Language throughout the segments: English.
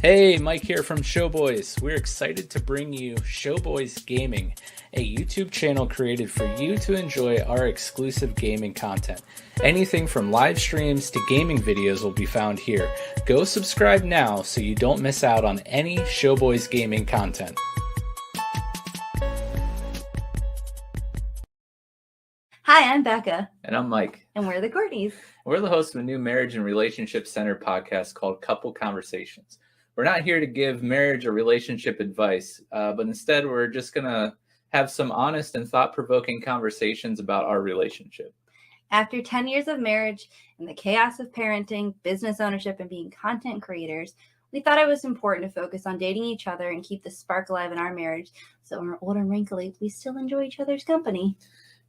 Hey, Mike here from Showboys. We're excited to bring you Showboys Gaming, a YouTube channel created for you to enjoy our exclusive gaming content. Anything from live streams to gaming videos will be found here. Go subscribe now so you don't miss out on any Showboys Gaming content. Hi, I'm Becca. And I'm Mike. And we're the Courtneys. We're the hosts of a new marriage and relationship centered podcast called Couple Conversations. We're not here to give marriage or relationship advice, but instead we're just going to have some honest and thought-provoking conversations about our relationship. After 10 years of marriage and the chaos of parenting, business ownership, and being content creators, we thought it was important to focus on dating each other and keep the spark alive in our marriage, so when we're old and wrinkly, we still enjoy each other's company.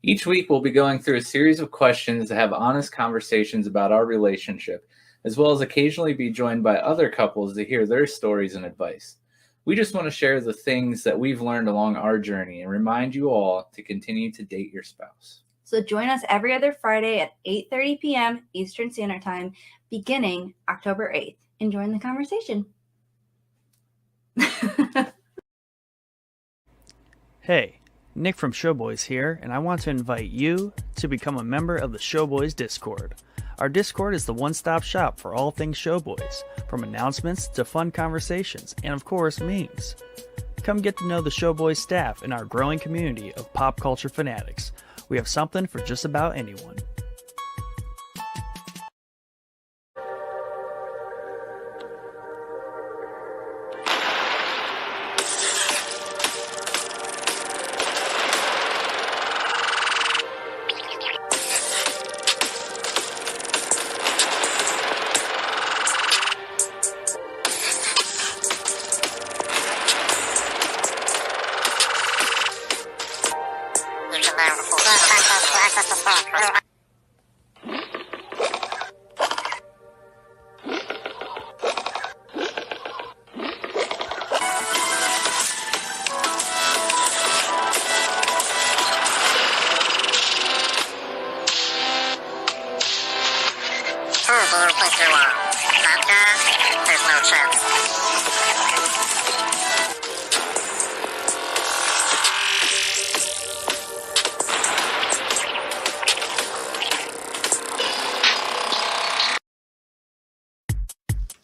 Each week we'll be going through a series of questions to have honest conversations about our relationship, as well as occasionally be joined by other couples to hear their stories and advice. We just want to share the things that we've learned along our journey and remind you all to continue to date your spouse. So join us every other Friday at 8:30 p.m. Eastern Standard Time, beginning October 8th, and join the conversation. Hey, Nick from Showboys here, and I want to invite you to become a member of the Showboys Discord. Our Discord is the one-stop shop for all things Showboys, from announcements to fun conversations, and of course, memes. Come get to know the Showboys staff and our growing community of pop culture fanatics. We have something for just about anyone.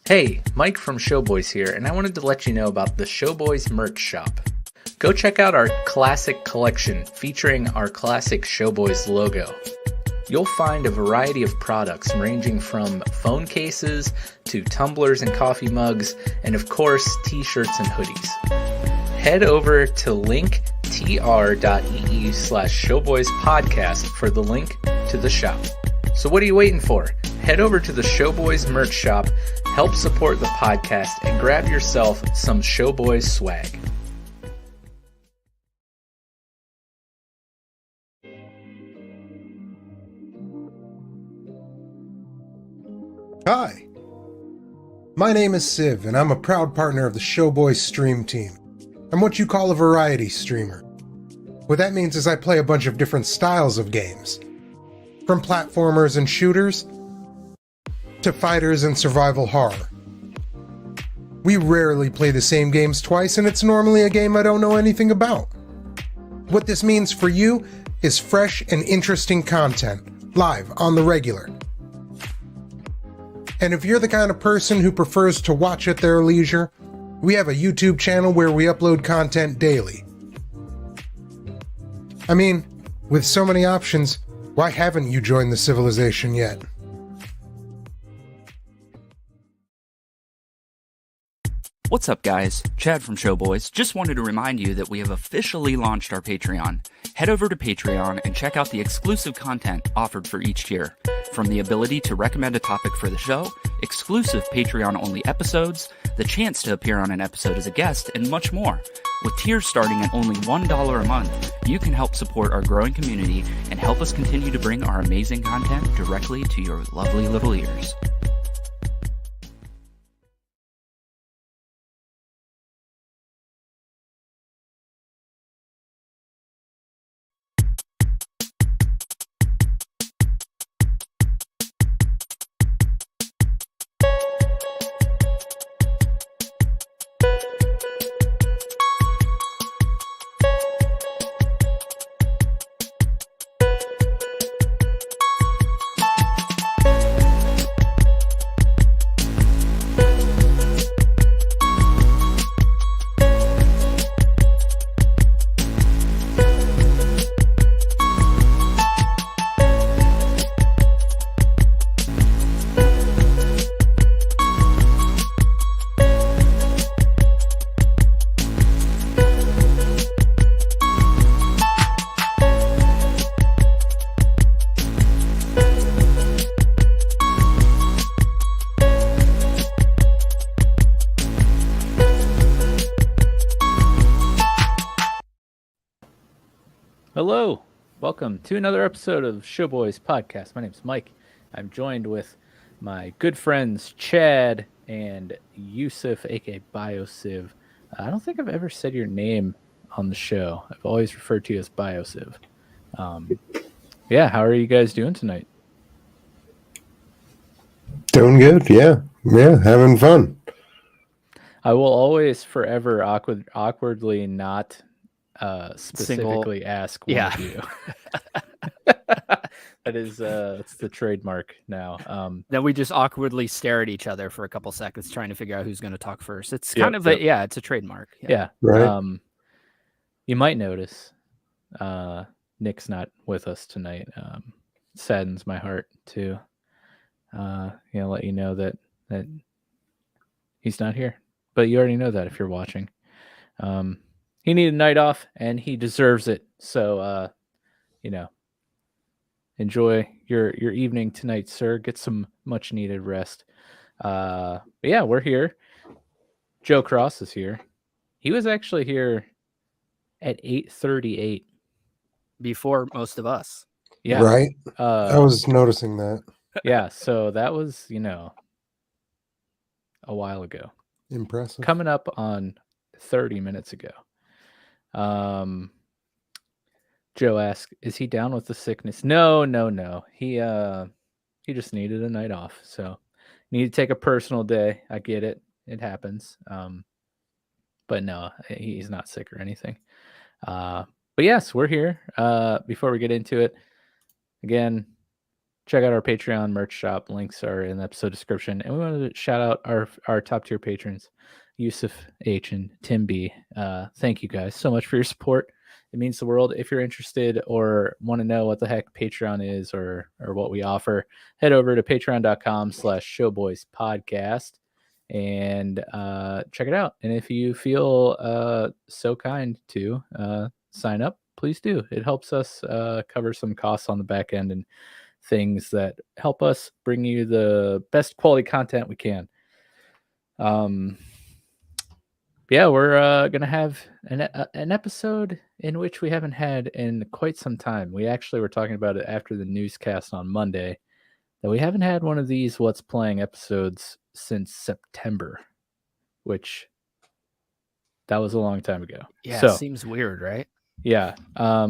Hey, Mike from Showboys here, and I wanted to let you know about the Showboys merch shop. Go check out our classic collection featuring our classic Showboys logo. You'll find a variety of products ranging from phone cases to tumblers and coffee mugs, and of course, t-shirts and hoodies. Head over to linktr.ee/showboyspodcast for the link to the shop. So what are you waiting for? Head over to the Showboys merch shop, help support the podcast, and grab yourself some Showboys swag. Hi, my name is Siv, and I'm a proud partner of the Showboys stream team. I'm what you call a variety streamer. What that means is I play a bunch of different styles of games, from platformers and shooters to fighters and survival horror. We rarely play the same games twice, and it's normally a game I don't know anything about. What this means for you is fresh and interesting content, live on the regular. And if you're the kind of person who prefers to watch at their leisure, we have a YouTube channel where we upload content daily. I mean, with so many options, why haven't you joined the civilization yet? What's up, guys? Chad from Showboys. Just wanted to remind you that we have officially launched our Patreon. Head over to Patreon and check out the exclusive content offered for each tier. From the ability to recommend a topic for the show, exclusive Patreon-only episodes, the chance to appear on an episode as a guest, and much more. With tiers starting at only $1 a month, you can help support our growing community and help us continue to bring our amazing content directly to your lovely little ears. Welcome to another episode of Showboys Podcast. My name's Mike. I'm joined with my good friends Chad and Yusuf, aka BioSiv. I don't think I've ever said your name on the show. I've always referred to you as BioSiv. Yeah, how are you guys doing tonight? Doing good, yeah, having fun. I will always forever awkwardly not specifically ask one of you. That is it's the trademark now. Then we just awkwardly stare at each other for a couple seconds trying to figure out who's going to talk first. It's kind of it's a trademark. Yeah. Right. You might notice Nick's not with us tonight. Saddens my heart to let you know that he's not here. But you already know that if you're watching. He needed a night off and he deserves it. So enjoy your evening tonight, sir. Get some much needed rest. But yeah, we're here. Joe Cross is here. He was actually here at 8:38 before most of us. Yeah. Right. I was noticing that. Yeah, so that was, a while ago. Impressive. Coming up on 30 minutes ago. Joe asked, is he down with the sickness? No. He just needed a night off. So need to take a personal day. I get it. It happens. But no, he's not sick or anything. But yes, we're here. Before we get into it, again, check out our Patreon merch shop. Links are in the episode description. And we wanted to shout out our top tier patrons, Yusuf H and Tim B. Thank you guys so much for your support. It means the world. If you're interested or want to know what the heck Patreon is or what we offer, head over to patreon.com/showboyspodcast and check it out. And if you feel so kind to sign up, please do. It helps us cover some costs on the back end and things that help us bring you the best quality content we can. Yeah, we're gonna have an episode in which we haven't had in quite some time. We actually were talking about it after the newscast on Monday, that we haven't had one of these What's Playing episodes since September, which that was a long time ago. Yeah, so, it seems weird, right? Yeah.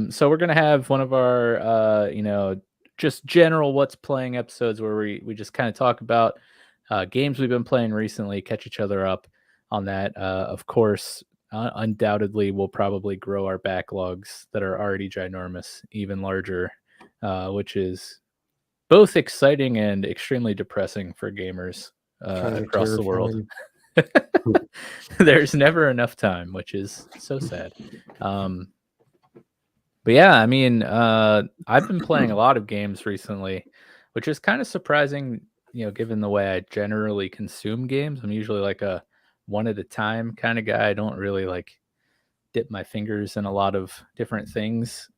So we're gonna have one of our just general What's Playing episodes where we just kind of talk about games we've been playing recently, catch each other up on that. Of course, undoubtedly, we'll probably grow our backlogs that are already ginormous even larger, which is both exciting and extremely depressing for gamers across the world. There's never enough time, which is so sad. But yeah, I mean, I've been playing a lot of games recently, which is kind of surprising, given the way I generally consume games. I'm usually like a one at a time kind of guy. I don't really like dip my fingers in a lot of different things.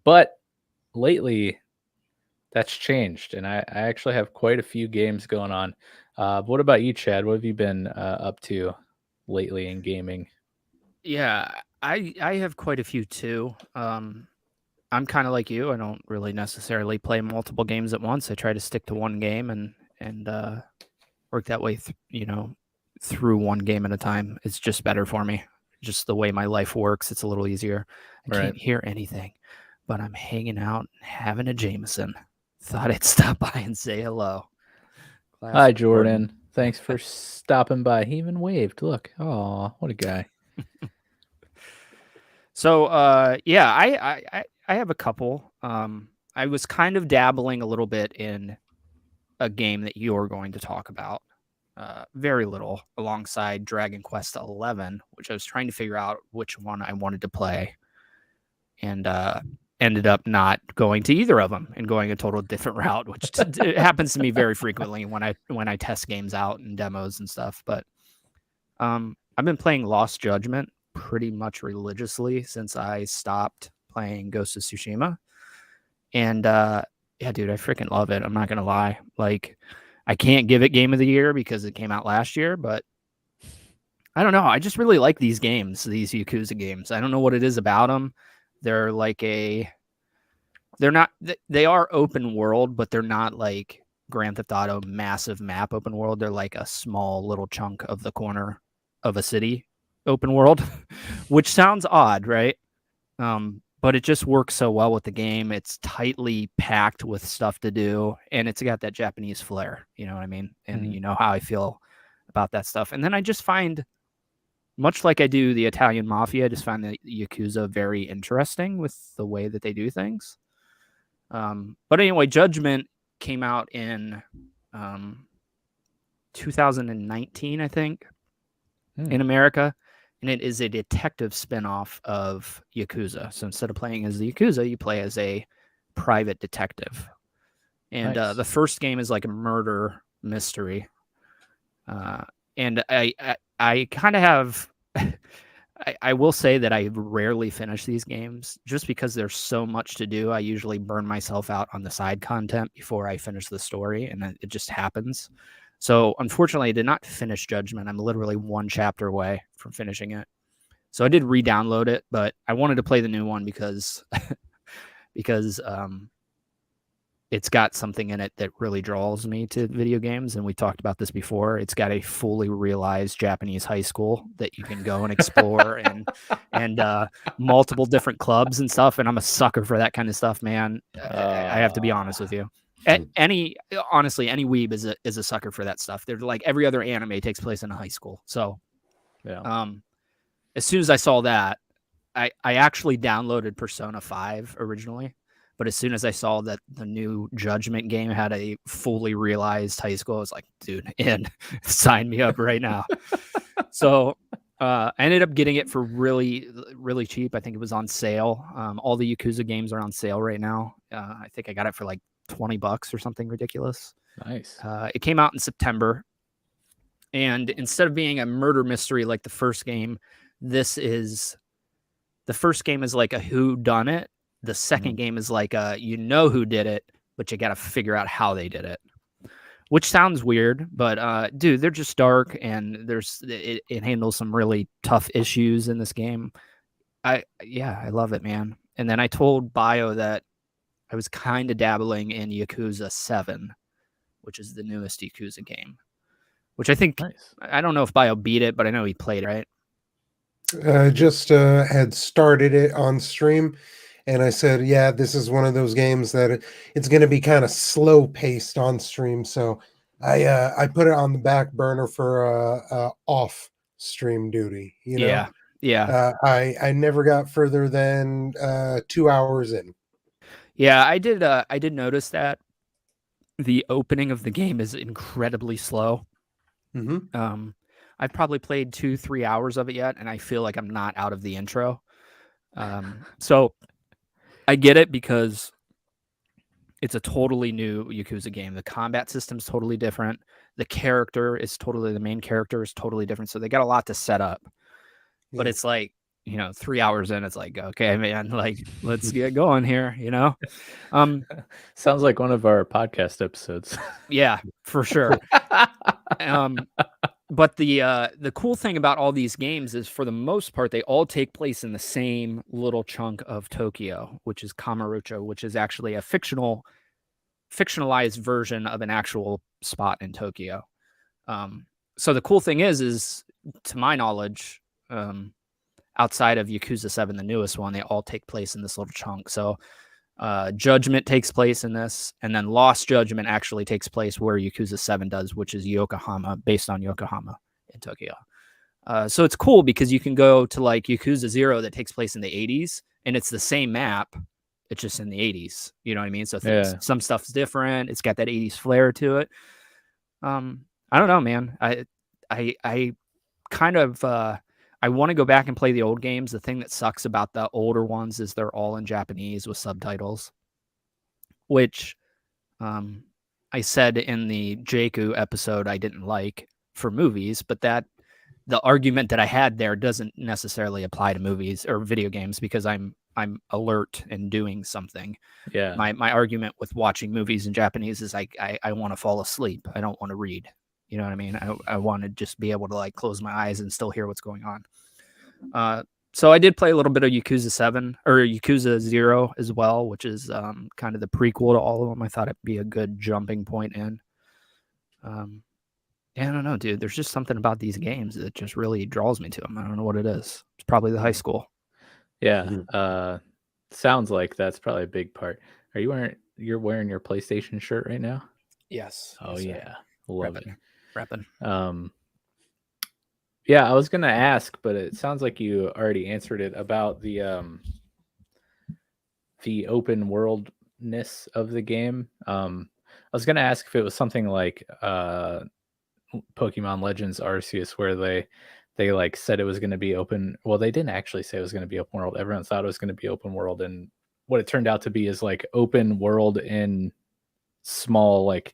But lately that's changed. And I actually have quite a few games going on. What about you, Chad? What have you been up to lately in gaming? Yeah, I have quite a few too. I'm kind of like you. I don't really necessarily play multiple games at once. I try to stick to one game and work that way, through one game at a time. It's just better for me. Just the way my life works, it's a little easier. I can't hear anything, but I'm hanging out and having a Jameson. Thought I'd stop by and say hello. Hi, Jordan. Thanks for stopping by. He even waved. Look. Oh, what a guy. So, I have a couple. I was kind of dabbling a little bit in a game that you're going to talk about. Very little, alongside Dragon Quest 11, which I was trying to figure out which one I wanted to play, and ended up not going to either of them and going a total different route, which it happens to me very frequently when I test games out and demos and stuff. But I've been playing Lost Judgment pretty much religiously since I stopped playing Ghost of Tsushima, and yeah, dude, I freaking love it. I'm not gonna lie. Like, I can't give it Game of the Year because it came out last year, but I don't know. I just really like these games, these Yakuza games. I don't know what it is about them. They're like a they're not. They are open world, but they're not like Grand Theft Auto massive map open world. They're like a small little chunk of the corner of a city open world, which sounds odd, right? But it just works so well with the game. It's tightly packed with stuff to do, and it's got that Japanese flair. You know what I mean? And you know how I feel about that stuff. And then I just find, much like I do the Italian Mafia, I just find the Yakuza very interesting with the way that they do things. But anyway, Judgment came out in 2019, I think, in America. And it is a detective spinoff of Yakuza. So instead of playing as the Yakuza, you play as a private detective. And the first game is like a murder mystery. And I kind of have... I will say that I rarely finish these games just because there's so much to do. I usually burn myself out on the side content before I finish the story, and it just happens. So unfortunately, I did not finish Judgment. I'm literally one chapter away from finishing it. So I did re-download it, but I wanted to play the new one because it's got something in it that really draws me to video games. And we talked about this before. It's got a fully realized Japanese high school that you can go and explore and multiple different clubs and stuff. And I'm a sucker for that kind of stuff, man. I have to be honest with you. Honestly, any weeb is a sucker for that stuff. They're like every other anime takes place in a high school. So as soon as I saw that, I actually downloaded Persona 5 originally. But as soon as I saw that the new Judgment game had a fully realized high school, I was like, dude, sign me up right now. So I ended up getting it for really, really cheap. I think it was on sale. All the Yakuza games are on sale right now. I think I got it for like $20 or something ridiculous. Nice. It came out in September. And instead of being a murder mystery like the first game, the first game is like a whodunit. The second game is like you know who did it, but you got to figure out how they did it, which sounds weird, but dude, they're just dark, and it handles some really tough issues in this game. I love it, man. And then I told Bio that I was kind of dabbling in Yakuza 7, which is the newest Yakuza game, which I think, I don't know if Bio beat it, but I know he played it, right? Just had started it on stream. And I said, yeah, this is one of those games that it's going to be kind of slow paced on stream. So I put it on the back burner for off stream duty. You know? Yeah. I never got further than 2 hours in. Yeah, I did notice that the opening of the game is incredibly slow. Mm-hmm. I've probably played 2-3 hours of it yet, and I feel like I'm not out of the intro. So I get it because it's a totally new Yakuza game. The combat system's totally different. The main character is totally different. So they got a lot to set up. Yeah. But it's like, 3 hours in, it's like, okay, man, like, let's get going here, Sounds like one of our podcast episodes. Yeah, for sure. But the cool thing about all these games is, for the most part, they all take place in the same little chunk of Tokyo, which is Kamurocho, which is actually a fictionalized version of an actual spot in Tokyo. So the cool thing is to my knowledge, outside of Yakuza 7, the newest one, they all take place in this little chunk. So Judgment takes place in this, and then Lost Judgment actually takes place where Yakuza 7 does, which is Yokohama, based on Yokohama in Tokyo. So it's cool because you can go to like Yakuza 0 that takes place in the 80s, and it's the same map, it's just in the 80s. You know what I mean? So some stuff's different. It's got that 80s flair to it. I don't know, man. I kind of I want to go back and play the old games. The thing that sucks about the older ones is they're all in Japanese with subtitles, which I said in the Jakku episode I didn't like for movies, but that the argument that I had there doesn't necessarily apply to movies or video games because I'm alert and doing something. Yeah. My argument with watching movies in Japanese is I want to fall asleep. I don't want to read. You know what I mean? I want to just be able to like close my eyes and still hear what's going on. So I did play a little bit of Yakuza 7 or Yakuza 0 as well, which is kind of the prequel to all of them. I thought it'd be a good jumping point in. Yeah, I don't know, dude. There's just something about these games that just really draws me to them. I don't know what it is. It's probably the high school. Yeah. Sounds like that's probably a big part. Are you wearing your PlayStation shirt right now? Yes. Oh yeah. Love it. Reppin'. Yeah, I was gonna ask, but it sounds like you already answered it about the open worldness of the game. I was gonna ask if it was something like Pokemon Legends Arceus, where they like said it was going to be open. Well, they didn't actually say it was going to be open world. Everyone thought it was going to be open world, and what it turned out to be is like open world in small like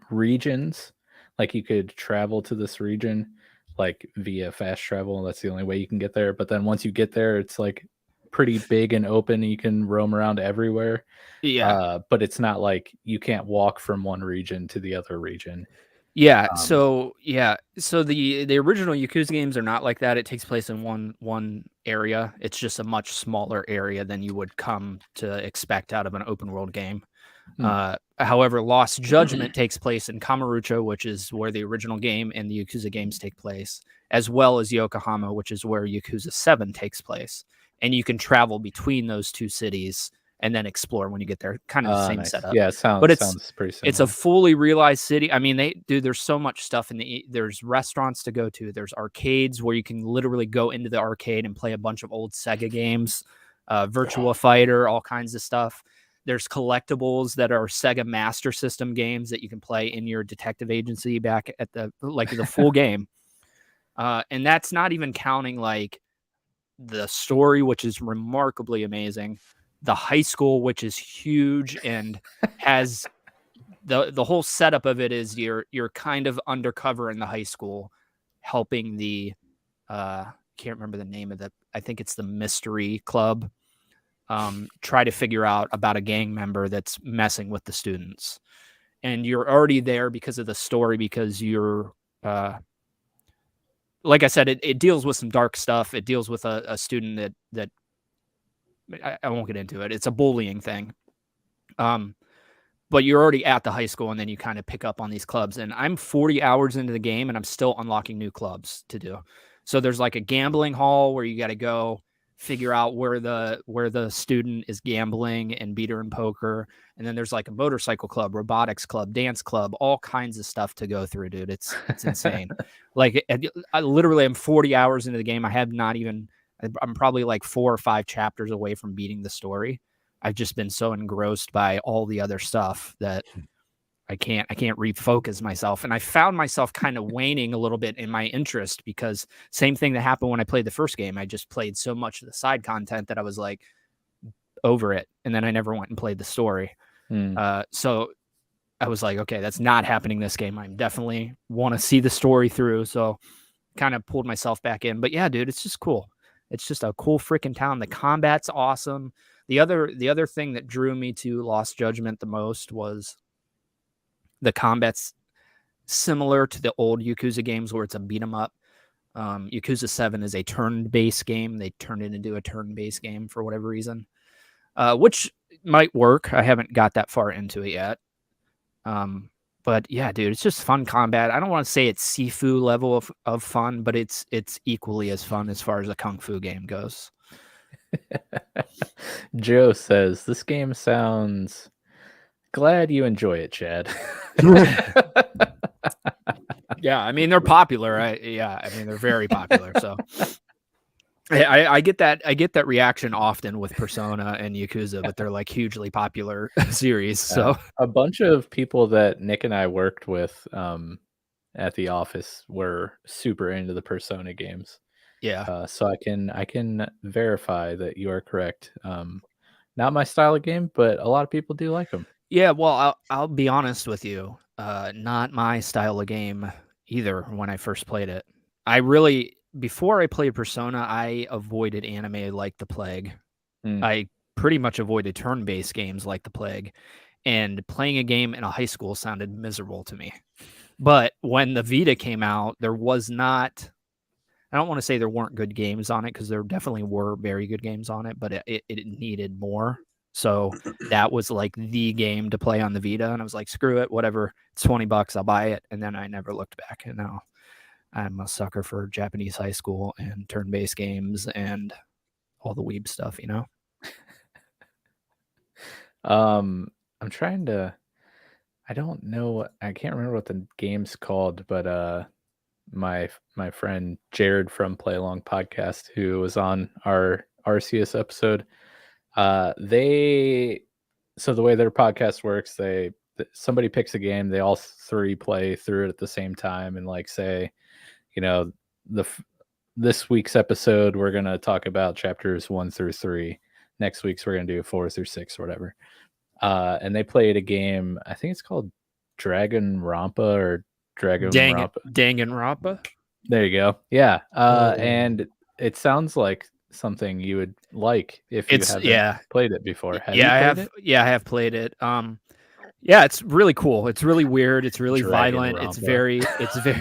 regions. Like you could travel to this region like via fast travel, and that's the only way you can get there. But then once you get there, it's like pretty big and open. And you can roam around everywhere. Yeah. But it's not like you can't walk from one region to the other region. Yeah. So the original Yakuza games are not like that. It takes place in one area. It's just a much smaller area than you would come to expect out of an open world game. However, Lost Judgment takes place in Kamurocho, which is where the original game and the Yakuza games take place, as well as Yokohama, which is where Yakuza 7 takes place. And you can travel between those two cities and then explore when you get there. Kind of the same nice. setup. Yeah, sounds pretty similar. It's a fully realized city. I mean, there's so much stuff there's restaurants to go to. There's arcades where you can literally go into the arcade and play a bunch of old Sega games, Virtua Fighter, all kinds of stuff. There's collectibles that are Sega Master System games that you can play in your detective agency back at the full game. And that's not even counting like the story, which is remarkably amazing. The high school, which is huge and has the whole setup of it is you're kind of undercover in the high school, helping the can't remember the name of I think it's the mystery club, try to figure out about a gang member that's messing with the students. And you're already there because of the story, because you're like I said, it deals with some dark stuff. It deals with a student that I won't get into it. It's a bullying thing. But you're already at the high school, and then you kind of pick up on these clubs. And I'm 40 hours into the game, and I'm still unlocking new clubs to do. So there's like a gambling hall where you got to go figure out where the student is gambling and beat her in poker. And then there's like a motorcycle club, robotics club, dance club, all kinds of stuff to go through, dude. It's insane. Like I literally am 40 hours into the game. I'm probably like 4 or 5 chapters away from beating the story. I've just been so engrossed by all the other stuff that I can't refocus myself. And I found myself kind of waning a little bit in my interest, because same thing that happened when I played the first game. I just played so much of the side content that I was like over it. And then I never went and played the story. So I was like, okay, that's not happening this game. I definitely want to see the story through. So kind of pulled myself back in. But yeah, dude, it's just cool. It's just a cool freaking town. The combat's awesome. The other thing that drew me to Lost Judgment the most was the combat's similar to the old Yakuza games where it's a beat 'em up. Yakuza 7 is a turn-based game. They turned it into a turn-based game for whatever reason, which might work. I haven't got that far into it yet. But yeah, dude, it's just fun combat. I don't want to say it's Sifu level of fun, but it's equally as fun as far as a Kung Fu game goes. Joe says, this game sounds... Glad you enjoy it, Chad. Yeah, I mean, they're popular. I mean, they're very popular. So I get that reaction often with Persona and Yakuza, but they're like hugely popular series. So a bunch of people that Nick and I worked with at the office were super into the Persona games. Yeah. So I can verify that you are correct. Not my style of game, but a lot of people do like them. Yeah, well, I'll be honest with you. Not my style of game either when I first played it. Before I played Persona, I avoided anime like the plague. I pretty much avoided turn-based games like the plague. And playing a game in a high school sounded miserable to me. But when the Vita came out, there was not... I don't want to say there weren't good games on it, because there definitely were very good games on it, but it needed more. So that was like the game to play on the Vita, and I was like, screw it, whatever. It's $20, I'll buy it. And then I never looked back. And now I'm a sucker for Japanese high school and turn-based games and all the weeb stuff, you know? I'm trying to. I don't know. I can't remember what the game's called, but my friend Jared from Play Along Podcast, who was on our Arceus episode, so the way their podcast works, somebody picks a game, they all three play through it at the same time, and like say, you know, this week's episode we're gonna talk about chapters 1 through 3. Next week's we're gonna do 4 through 6 or whatever. And they played a game. I think it's called Dragon Rampa or Dragon Rampa. Danganronpa. There you go. Yeah. And it sounds like something you would like if you haven't played it before. I have played it. Yeah, it's really cool. It's really weird. It's really violent. It's very.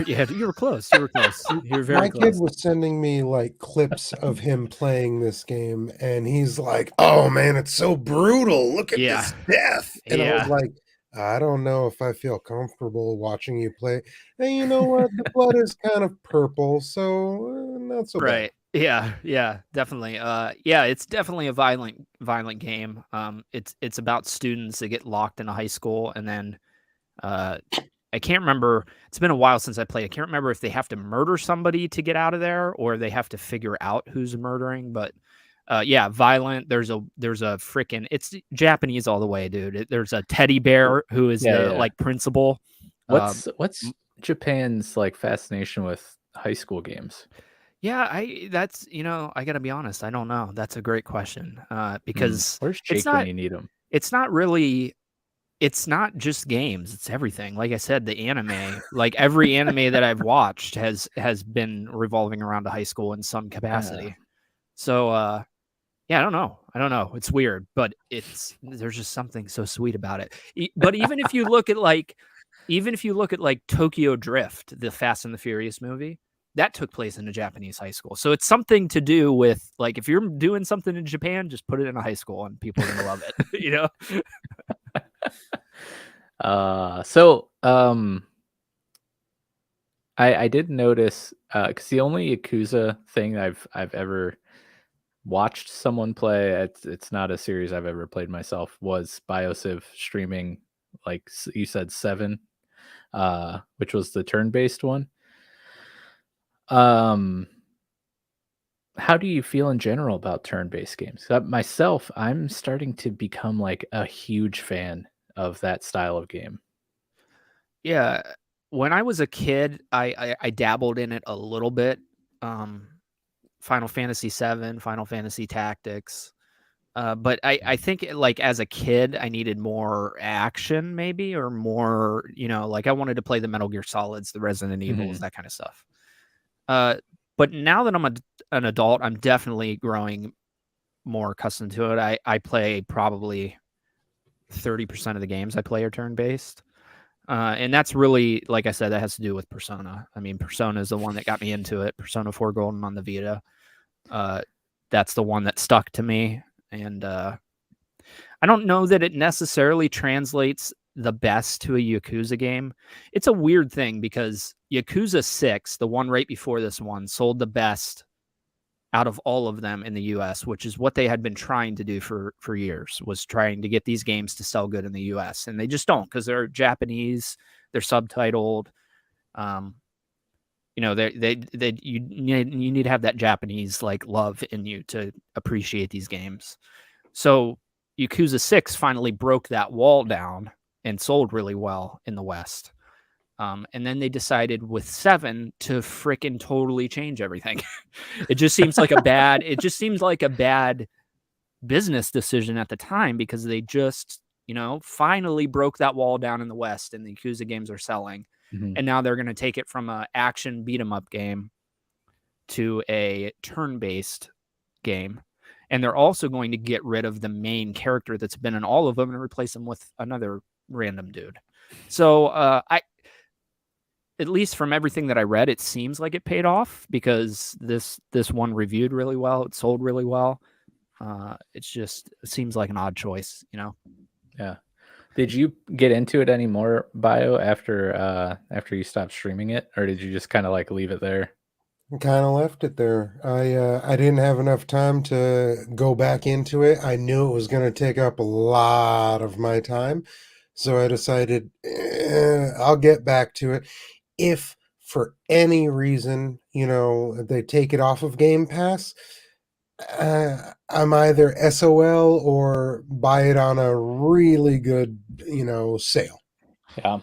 Yeah, you were close. You were very My close. kid was sending me like clips of him playing this game, and he's like, "Oh man, it's so brutal. Look at this death." And I was like, I don't know if I feel comfortable watching you play. And you know what? The blood is kind of purple, so not so bad. Yeah, definitely. It's definitely a violent game. It's about students that get locked in a high school, and then I can't remember. It's been a while since I played. I can't remember if they have to murder somebody to get out of there, or they have to figure out who's murdering. But violent. There's a freaking. It's Japanese all the way, dude. There's a teddy bear who is like principal. What's Japan's like fascination with high school games? Yeah, I gotta be honest. I don't know. That's a great question. Because where's Jake when you need him? It's not just games. It's everything. Like I said, the anime, like every anime that I've watched has been revolving around a high school in some capacity. So, I don't know. It's weird, but there's just something so sweet about it. But even if you look at like Tokyo Drift, the Fast and the Furious movie, that took place in a Japanese high school. So it's something to do with, like, if you're doing something in Japan, just put it in a high school and people are going to love it, you know? I did notice, because the only Yakuza thing I've ever watched someone play, it's not a series I've ever played myself, was BioSiv streaming, like you said, 7, which was the turn-based one. How do you feel in general about turn-based games? Myself, I'm starting to become like a huge fan of that style of game. Yeah, when I was a kid, I dabbled in it a little bit. Final Fantasy VII, Final Fantasy Tactics. But I think like as a kid, I needed more action maybe, or more, like I wanted to play the Metal Gear Solids, the Resident Evils, that kind of stuff. But now that I'm an adult, I'm definitely growing more accustomed to it. I play probably 30% of the games I play are turn-based. And that's really, like I said, that has to do with Persona. I mean, Persona is the one that got me into it. Persona 4 Golden on the Vita. That's the one that stuck to me. And I don't know that it necessarily translates the best to a Yakuza game. It's a weird thing because Yakuza 6, the one right before this one, sold the best out of all of them in the US, which is what they had been trying to do for years, was trying to get these games to sell good in the US. And they just don't, because they're Japanese, they're subtitled. You need to have that Japanese like love in you to appreciate these games. So Yakuza 6 finally broke that wall down and sold really well in the West. And then they decided with 7 to frickin' totally change everything. It just seems like a bad business decision at the time, because they just, finally broke that wall down in the West, and the Yakuza games are selling. Mm-hmm. And now they're going to take it from an action beat 'em up game to a turn-based game. And they're also going to get rid of the main character that's been in all of them and replace him with another random dude. So at least from everything that I read, it seems like it paid off because this one reviewed really well. It sold really well. It seems like an odd choice, you know? Yeah. Did you get into it anymore, Bio, after you stopped streaming it, or did you just kind of like leave it there? I kind of left it there. I didn't have enough time to go back into it. I knew it was going to take up a lot of my time, so I decided I'll get back to it. If for any reason, they take it off of Game Pass, I'm either SOL or buy it on a really good, sale. Yeah.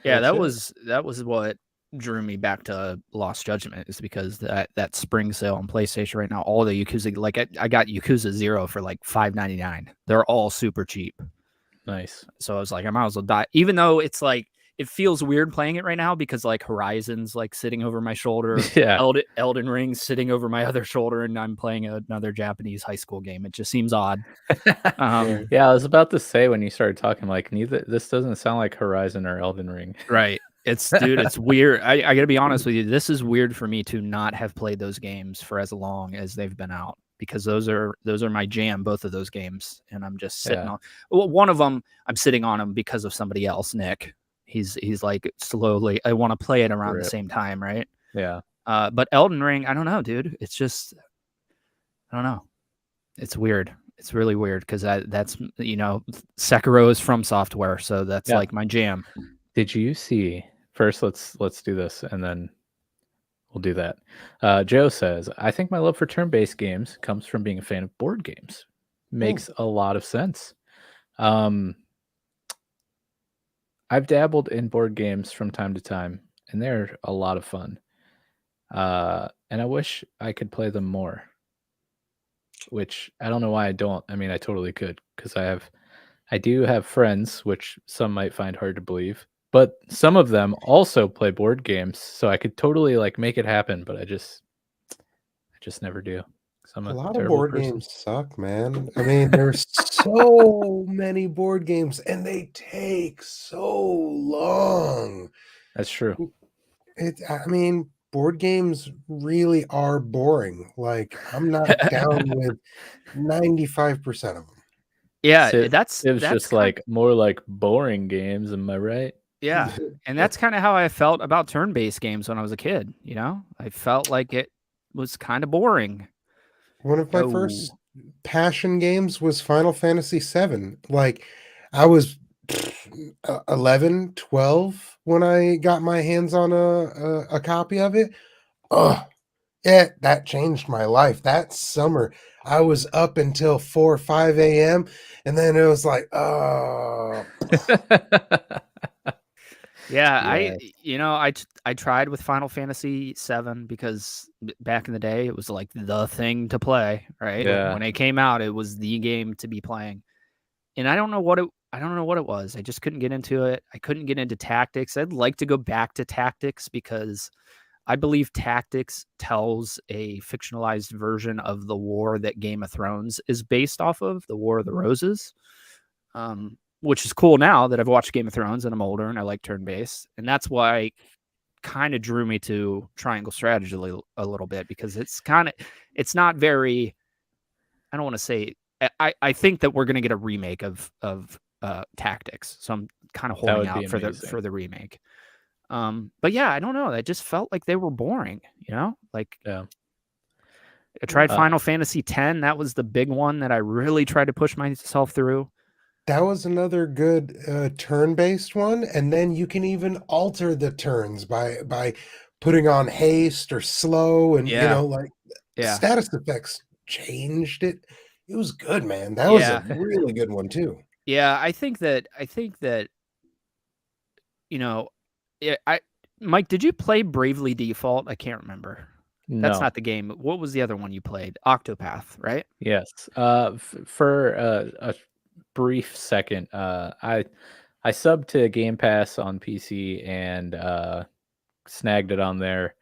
Yeah, That's that was what drew me back to Lost Judgment, is because that spring sale on PlayStation right now, all the Yakuza, like I got Yakuza 0 for like $5.99. They're all super cheap. nice. So I was like, I might as well die, even though it's like it feels weird playing it right now because like Horizon's like sitting over my shoulder, Yeah. Elden Ring's sitting over my other shoulder, and I'm playing another Japanese high school game. It just seems odd. Yeah, I was about to say when you started talking, like, this doesn't sound like Horizon or Elden Ring. Right. It's weird. I gotta be honest with you. This is weird for me to not have played those games for as long as they've been out, because those are my jam, both of those games. And I'm just sitting on one of them. I'm sitting on them because of somebody else, Nick. He's like, slowly, I want to play it around the same time, right? Yeah. But Elden Ring, I don't know, dude. It's just, I don't know. It's weird. It's really weird because that's Sekiro is From Software, so that's like my jam. Did you see? First, let's do this, and then we'll do that. Joe says, I think my love for turn-based games comes from being a fan of board games. Makes a lot of sense. I've dabbled in board games from time to time, and they're a lot of fun. And I wish I could play them more, which I don't know why I don't. I mean, I totally could, because I do have friends, which some might find hard to believe, but some of them also play board games, so I could totally like make it happen, but I just never do. I'm A a lot of terrible board person. games suck, man. I mean, there's so many board games, and they take so long. That's true. I mean, board games really are boring. Like, I'm not down with 95% of them. Yeah, It was that's just like more like boring games. Am I right? Yeah, and that's kind of how I felt about turn-based games when I was a kid. You know, I felt like it was kind of boring. One of my first passion games was Final Fantasy VII. Like, I was 11, 12 when I got my hands on a copy of it. Yeah, that changed my life. That summer, I was up until 4 or 5 a.m. And then it was like, oh. Yeah, I tried with Final Fantasy VII because back in the day it was like the thing to play, right? Yeah. When it came out, it was the game to be playing. And I don't know what it was. I just couldn't get into it. I couldn't get into tactics. I'd like to go back to tactics because I believe tactics tells a fictionalized version of the war that Game of Thrones is based off of, the War of the Roses. Which is cool now that I've watched Game of Thrones and I'm older and I like turn-based. And that's why kind of drew me to Triangle Strategy a little bit, because it's not very, I don't want to say, I think that we're going to get a remake of Tactics. So I'm kind of holding out for the remake. But yeah, I don't know. I just felt like they were boring, like, I tried Final Fantasy X. That was the big one that I really tried to push myself through. That was another good turn-based one, and then you can even alter the turns by putting on haste or slow, and status effects changed it. It was good, man. That was a really good one too. Yeah, I think that Mike, did you play Bravely Default? I can't remember. No. That's not the game. What was the other one you played? Octopath, right? Yes. For a brief second, I subbed to Game Pass on PC and snagged it on there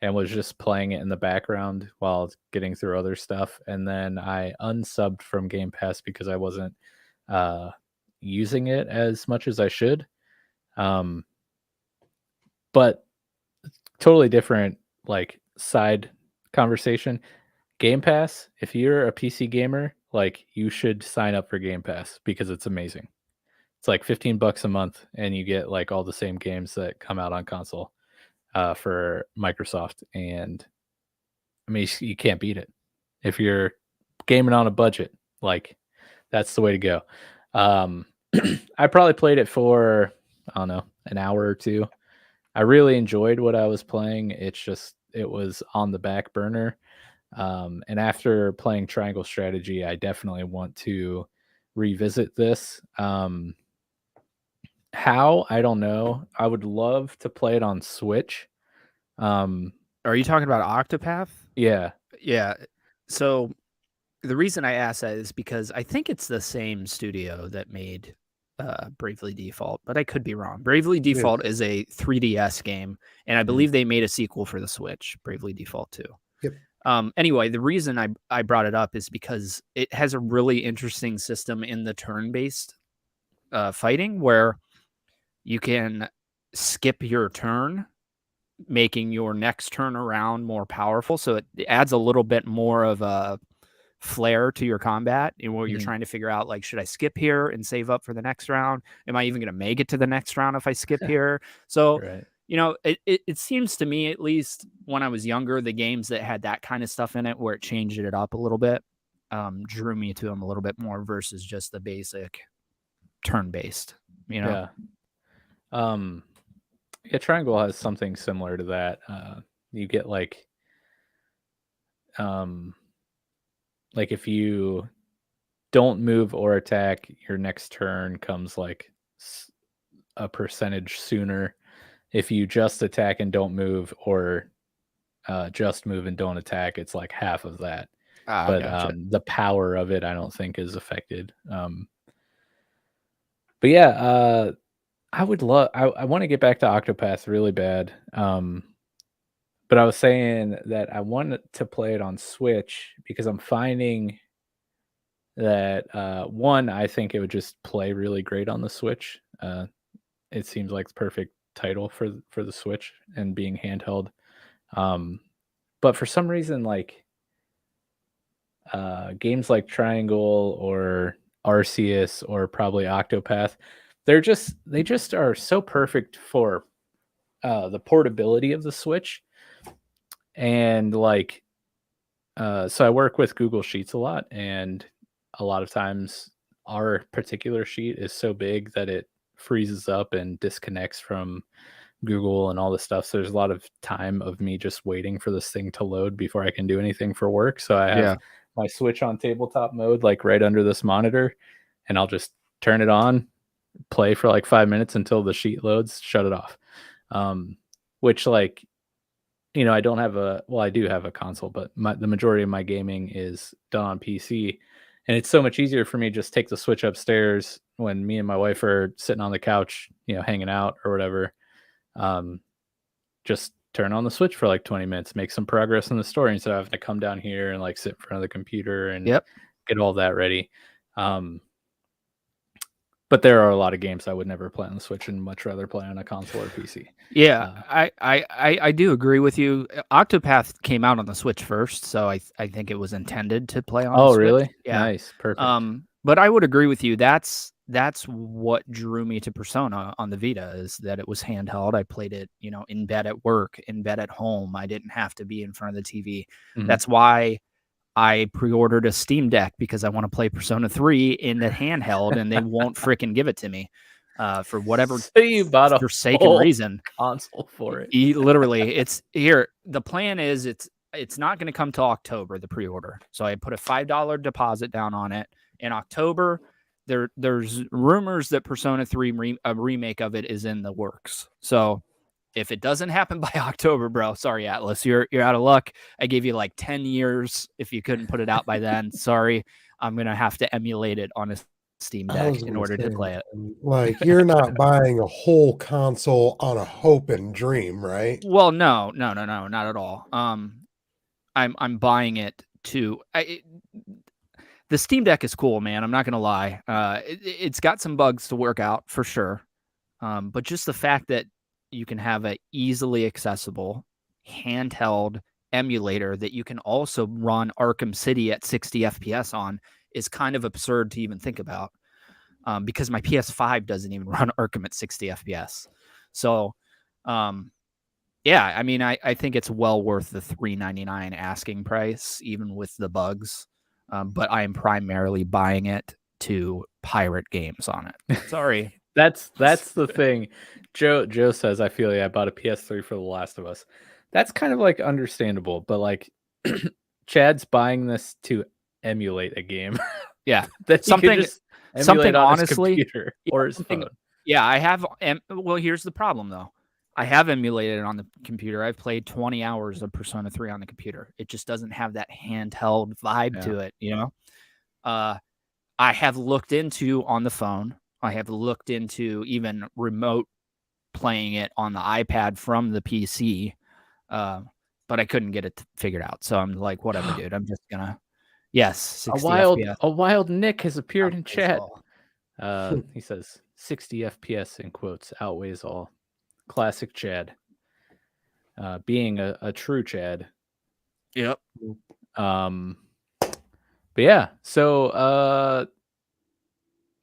and was just playing it in the background while getting through other stuff. And then I unsubbed from Game Pass because I wasn't using it as much as I should. But totally different, like, side conversation. Game Pass, if you're a PC gamer, like, you should sign up for Game Pass because it's amazing. It's like $15 a month, and you get, like, all the same games that come out on console, for Microsoft, and, I mean, you can't beat it. If you're gaming on a budget, like, that's the way to go. I probably played it for, I don't know, an hour or 2. I really enjoyed what I was playing. It's just it was on the back burner. And after playing Triangle Strategy, I definitely want to revisit this. How? I don't know. I would love to play it on Switch. Are you talking about Octopath? Yeah. Yeah. So the reason I asked that is because I think it's the same studio that made Bravely Default, but I could be wrong. Bravely Default is a 3DS game, and I believe they made a sequel for the Switch, Bravely Default 2. Yep. Anyway, the reason I brought it up is because it has a really interesting system in the turn-based fighting where you can skip your turn, making your next turn around more powerful. So it adds a little bit more of a flair to your combat, and where you're trying to figure out, like, should I skip here and save up for the next round? Am I even going to make it to the next round if I skip here? So, Right. you know, it seems to me, at least when I was younger, the games that had that kind of stuff in it, where it changed it up a little bit, drew me to them a little bit more versus just the basic turn-based, you know? Yeah, Triangle has something similar to that. You get like if you don't move or attack, your next turn comes like a percentage sooner. If you just attack and don't move, or just move and don't attack, it's like half of that. But Gotcha. the power of it, I don't think, is affected. But yeah, I would love. I want to get back to Octopath really bad. But I was saying that I wanted to play it on Switch because I'm finding that one, I think it would just play really great on the Switch. It seems like the perfect title for the Switch and being handheld. But for some reason, like games like Triangle or Arceus or probably Octopath, they just are so perfect for the portability of the Switch. And like so I work with Google Sheets a lot, and a lot of times our particular sheet is so big that it freezes up and disconnects from Google and all this stuff. So there's a lot of time of me just waiting for this thing to load before I can do anything for work. So I have my Switch on tabletop mode, like right under this monitor, and I'll just turn it on, play for like 5 minutes until the sheet loads, shut it off. Which, like, you know, I do have a console, but the majority of my gaming is done on PC. And it's so much easier for me to just take the Switch upstairs when me and my wife are sitting on the couch, you know, hanging out or whatever. Just turn on the Switch for like 20 minutes, make some progress in the story instead of having to come down here and like sit in front of the computer and get all that ready. But there are a lot of games I would never play on the Switch and much rather play on a console or PC. Yeah, I do agree with you. Octopath came out on the Switch first, so I think it was intended to play on the Switch. Really? Yeah. Nice. Perfect. But I would agree with you. That's what drew me to Persona on the Vita, is that it was handheld. I played it, you know, in bed at work, in bed at home. I didn't have to be in front of the TV. That's why I pre-ordered a Steam Deck, because I want to play Persona 3 in the handheld, and they won't freaking give it to me for whatever so you bought a forsaken reason. Console for it. Literally, it's here. The plan is it's not going to come till October, the pre-order. So I put a $5 deposit down on it. In October, there's rumors that Persona 3 a remake of it is in the works. So if it doesn't happen by October, bro, sorry, Atlas, you're out of luck. I gave you like 10 years if you couldn't put it out by then. Sorry, I'm gonna have to emulate it on a Steam Deck in order to play it. Like, you're not buying a whole console on a hope and dream, right? Well, no, not at all. I'm buying it to. The Steam Deck is cool, man. I'm not gonna lie. It's got some bugs to work out for sure. But just the fact that you can have an easily accessible handheld emulator that you can also run Arkham City at 60 FPS on is kind of absurd to even think about, because my PS5 doesn't even run Arkham at 60 FPS. So, yeah, I mean, I think it's well worth the $3.99 asking price, even with the bugs. But I am primarily buying it to pirate games on it. Sorry. That's the thing. Joe says, I feel I bought a PS3 for The Last of Us. That's kind of like understandable, but like Chad's buying this to emulate a game. Yeah. That he could just emulate on honestly, his computer or his phone. Yeah, I have. Well, here's the problem though. I have emulated it on the computer. I've played 20 hours of Persona 3 on the computer. It just doesn't have that handheld vibe to it, you know? I have looked into on the phone. I have looked into even remote playing it on the iPad from the PC, but I couldn't get it figured out. So I'm like, whatever, dude. I'm just gonna. Yes, 60 FPS. A wild Nick has appeared in chat. He says 60 FPS in quotes outweighs all. Classic Chad. Being a true Chad. Yep. But yeah, so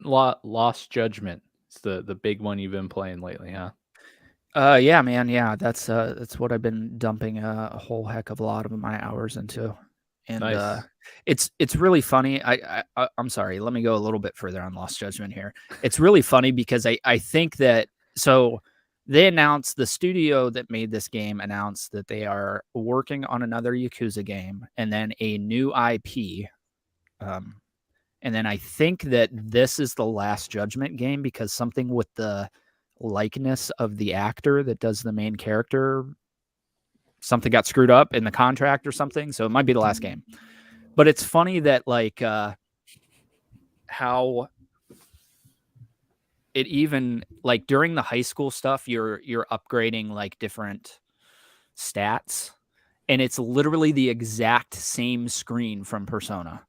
Lost Judgment. It's the big one you've been playing lately, huh? Yeah, man. Yeah, that's what I've been dumping a whole heck of a lot of my hours into. And nice. It's really funny. I'm sorry. Let me go a little bit further on Lost Judgment here. It's really funny because I think that they announced, the studio that made this game announced that they are working on another Yakuza game and then a new IP. And then I think that this is the Last Judgment game because something with the likeness of the actor that does the main character, something got screwed up in the contract or something. So it might be the last game. But it's funny that like how it even like during the high school stuff, you're upgrading like different stats, and it's literally the exact same screen from Persona.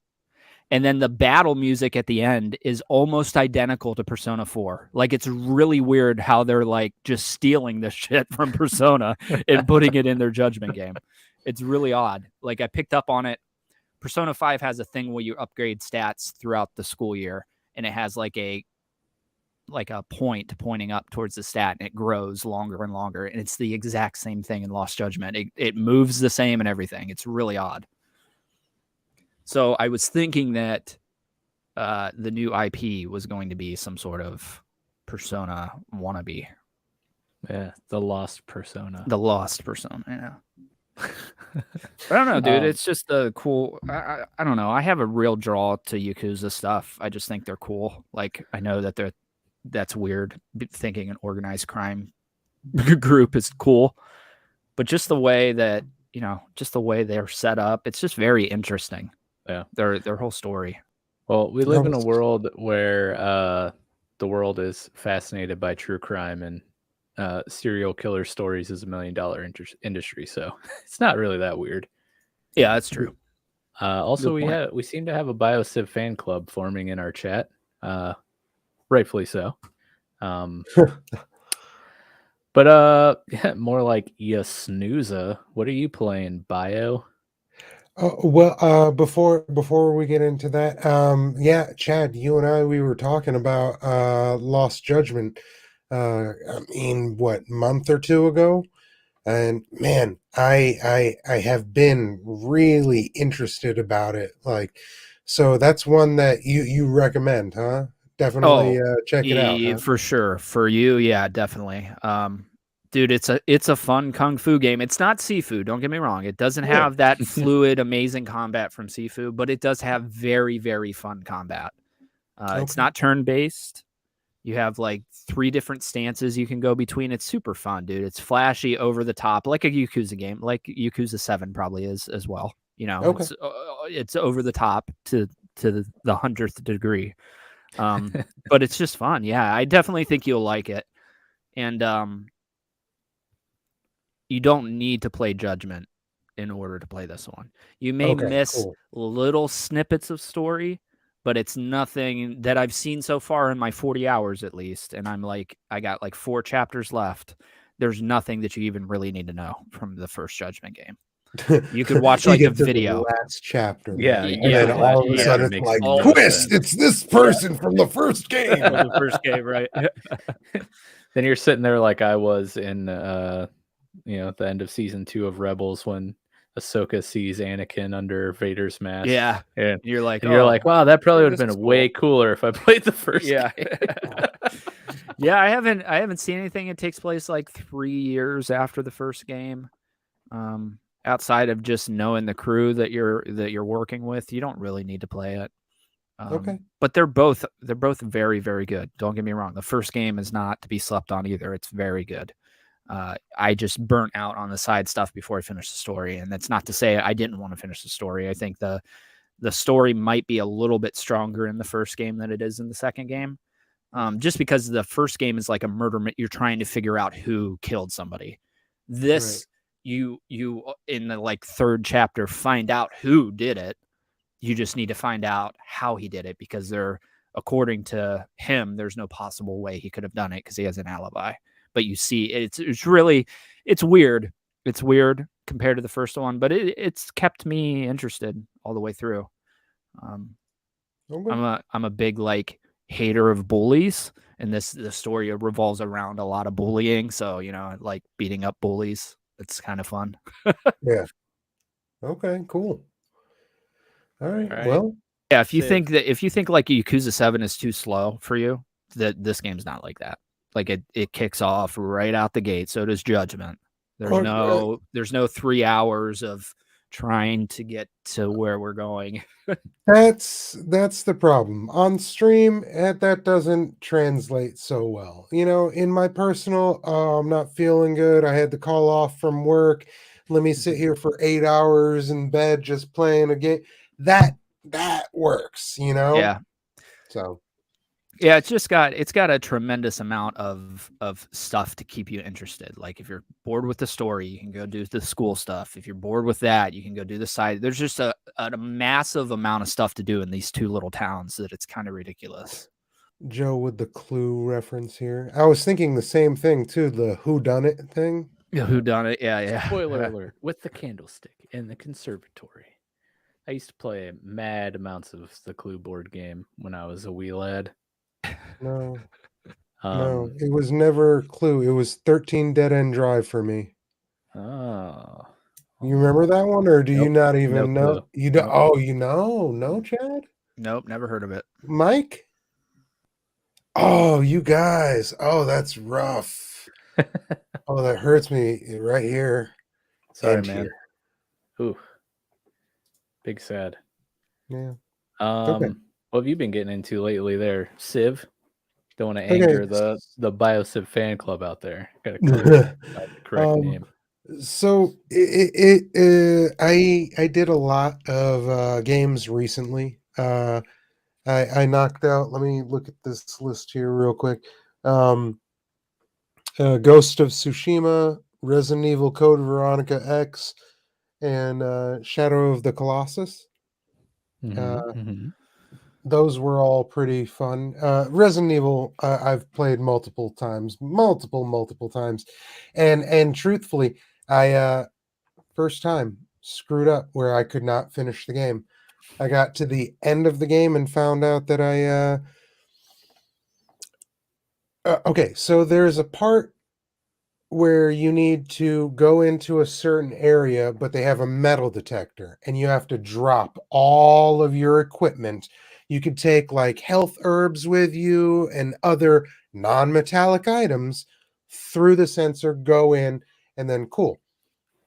And then the battle music at the end is almost identical to Persona 4. Like, it's really weird how they're like just stealing this shit from Persona and putting it in their Judgment game. It's really odd. Like, I picked up on it. Persona 5 has a thing where you upgrade stats throughout the school year, and it has like a point pointing up towards the stat, and it grows longer and longer. And it's the exact same thing in Lost Judgment. It moves the same and everything. It's really odd. So I was thinking that the new IP was going to be some sort of Persona wannabe. Yeah, the Lost Persona. The Lost Persona, yeah. I don't know, dude. It's just a cool. I don't know. I have a real draw to Yakuza stuff. I just think they're cool. Like, I know that that's weird. Thinking an organized crime group is cool, but just the way that just the way they're set up, it's just very interesting. Yeah, their whole story. Well, we live in a world where the world is fascinated by true crime, and serial killer stories is $1 million industry, so it's not really that weird. Yeah, that's true. Also, we seem to have a BioSiv fan club forming in our chat, rightfully so. But yeah, more like Snooza. What are you playing, Bio? Well, before we get into that, yeah, Chad, you and I, we were talking about Lost Judgment. I mean, what, month or two ago? And man, I have been really interested about it. Like, so that's one that you recommend, huh? Definitely check it out. Huh? For sure. For you, yeah, definitely. Dude, it's a fun kung fu game. It's not Sifu, don't get me wrong. It doesn't have that fluid, amazing combat from Sifu, but it does have very, very fun combat. It's not turn-based. You have like 3 different stances you can go between. It's super fun, dude. It's flashy, over the top, like a Yakuza game, like Yakuza 7 probably is as well. It's over the top to the 100th degree. But it's just fun. Yeah, I definitely think you'll like it. And you don't need to play Judgment in order to play this one. You may miss little snippets of story, but it's nothing that I've seen so far in my 40 hours at least. And I'm like, I got like 4 chapters left. there's nothing that you even really need to know from the first Judgment game. You could watch like get a to the video. last chapter, Yeah, maybe. yeah, And then all of a yeah, sudden it it's makes like, all the twist! sense. It's this person from the first game. From the first game, right? Then you're sitting there like I was in, the end of season 2 of Rebels when Ahsoka sees Anakin under Vader's mask. Yeah, and you're like, you're like, wow, that probably would have this been is way cooler if I played the first. yeah. game. Yeah, I haven't seen anything. It takes place like 3 years after the first game. Outside of just knowing the crew that you're working with, you don't really need to play it. Okay. But they're both very, very good. Don't get me wrong. The first game is not to be slept on either. It's very good. I just burnt out on the side stuff before I finished the story, and that's not to say I didn't want to finish the story. I think the story might be a little bit stronger in the first game than it is in the second game. Just because the first game is like a murder, you're trying to figure out who killed somebody. This, you in the like third chapter find out who did it. You just need to find out how he did it, because according to him, there's no possible way he could have done it because he has an alibi. But you see, it's weird. It's weird compared to the first one, but it's kept me interested all the way through. Okay. I'm a big like hater of bullies, and the story revolves around a lot of bullying. So like beating up bullies. It's kind of fun. Yeah. Okay, cool. All right. Well, yeah, if you think like Yakuza 7 is too slow for you, this game's not like that. Like it kicks off right out the gate. So does Judgment. There's no 3 hours of trying to get to where we're going. that's the problem. On stream, that doesn't translate so well. In my personal, I'm not feeling good. I had to call off from work. Let me sit here for 8 hours in bed just playing a game. That works, Yeah. So yeah, it's got a tremendous amount of stuff to keep you interested. Like if you're bored with the story, you can go do the school stuff. If you're bored with that, you can go do the side. There's just a massive amount of stuff to do in these 2 little towns that it's kind of ridiculous. Joe with the Clue reference here. I was thinking the same thing too, the whodunit thing. Who done it? Yeah. Spoiler alert, with the candlestick in the conservatory. I used to play mad amounts of the Clue board game when I was a wee lad. No, it was never Clue. It was 13 Dead End Drive for me. Oh. You remember that one, or do you not even know? Clue. You don't. Oh, no, Chad? Nope, never heard of it. Mike? Oh, you guys. Oh, that's rough. Oh, that hurts me right here. Sorry, man. Ooh. Big sad. Yeah. Okay. What have you been getting into lately there, Civ? Don't want to anger the BioSiv fan club out there. Got to the correct name. So I did a lot of games recently. I knocked out. Let me look at this list here real quick. Ghost of Tsushima, Resident Evil Code Veronica X, and Shadow of the Colossus. Those were all pretty fun. Resident Evil, I've played multiple times, and truthfully, I first time screwed up where I could not finish the game. I got to the end of the game and found out that okay, so there's a part where you need to go into a certain area, but they have a metal detector, and you have to drop all of your equipment. You could take like health herbs with you and other non-metallic items through the sensor, go in, and then cool.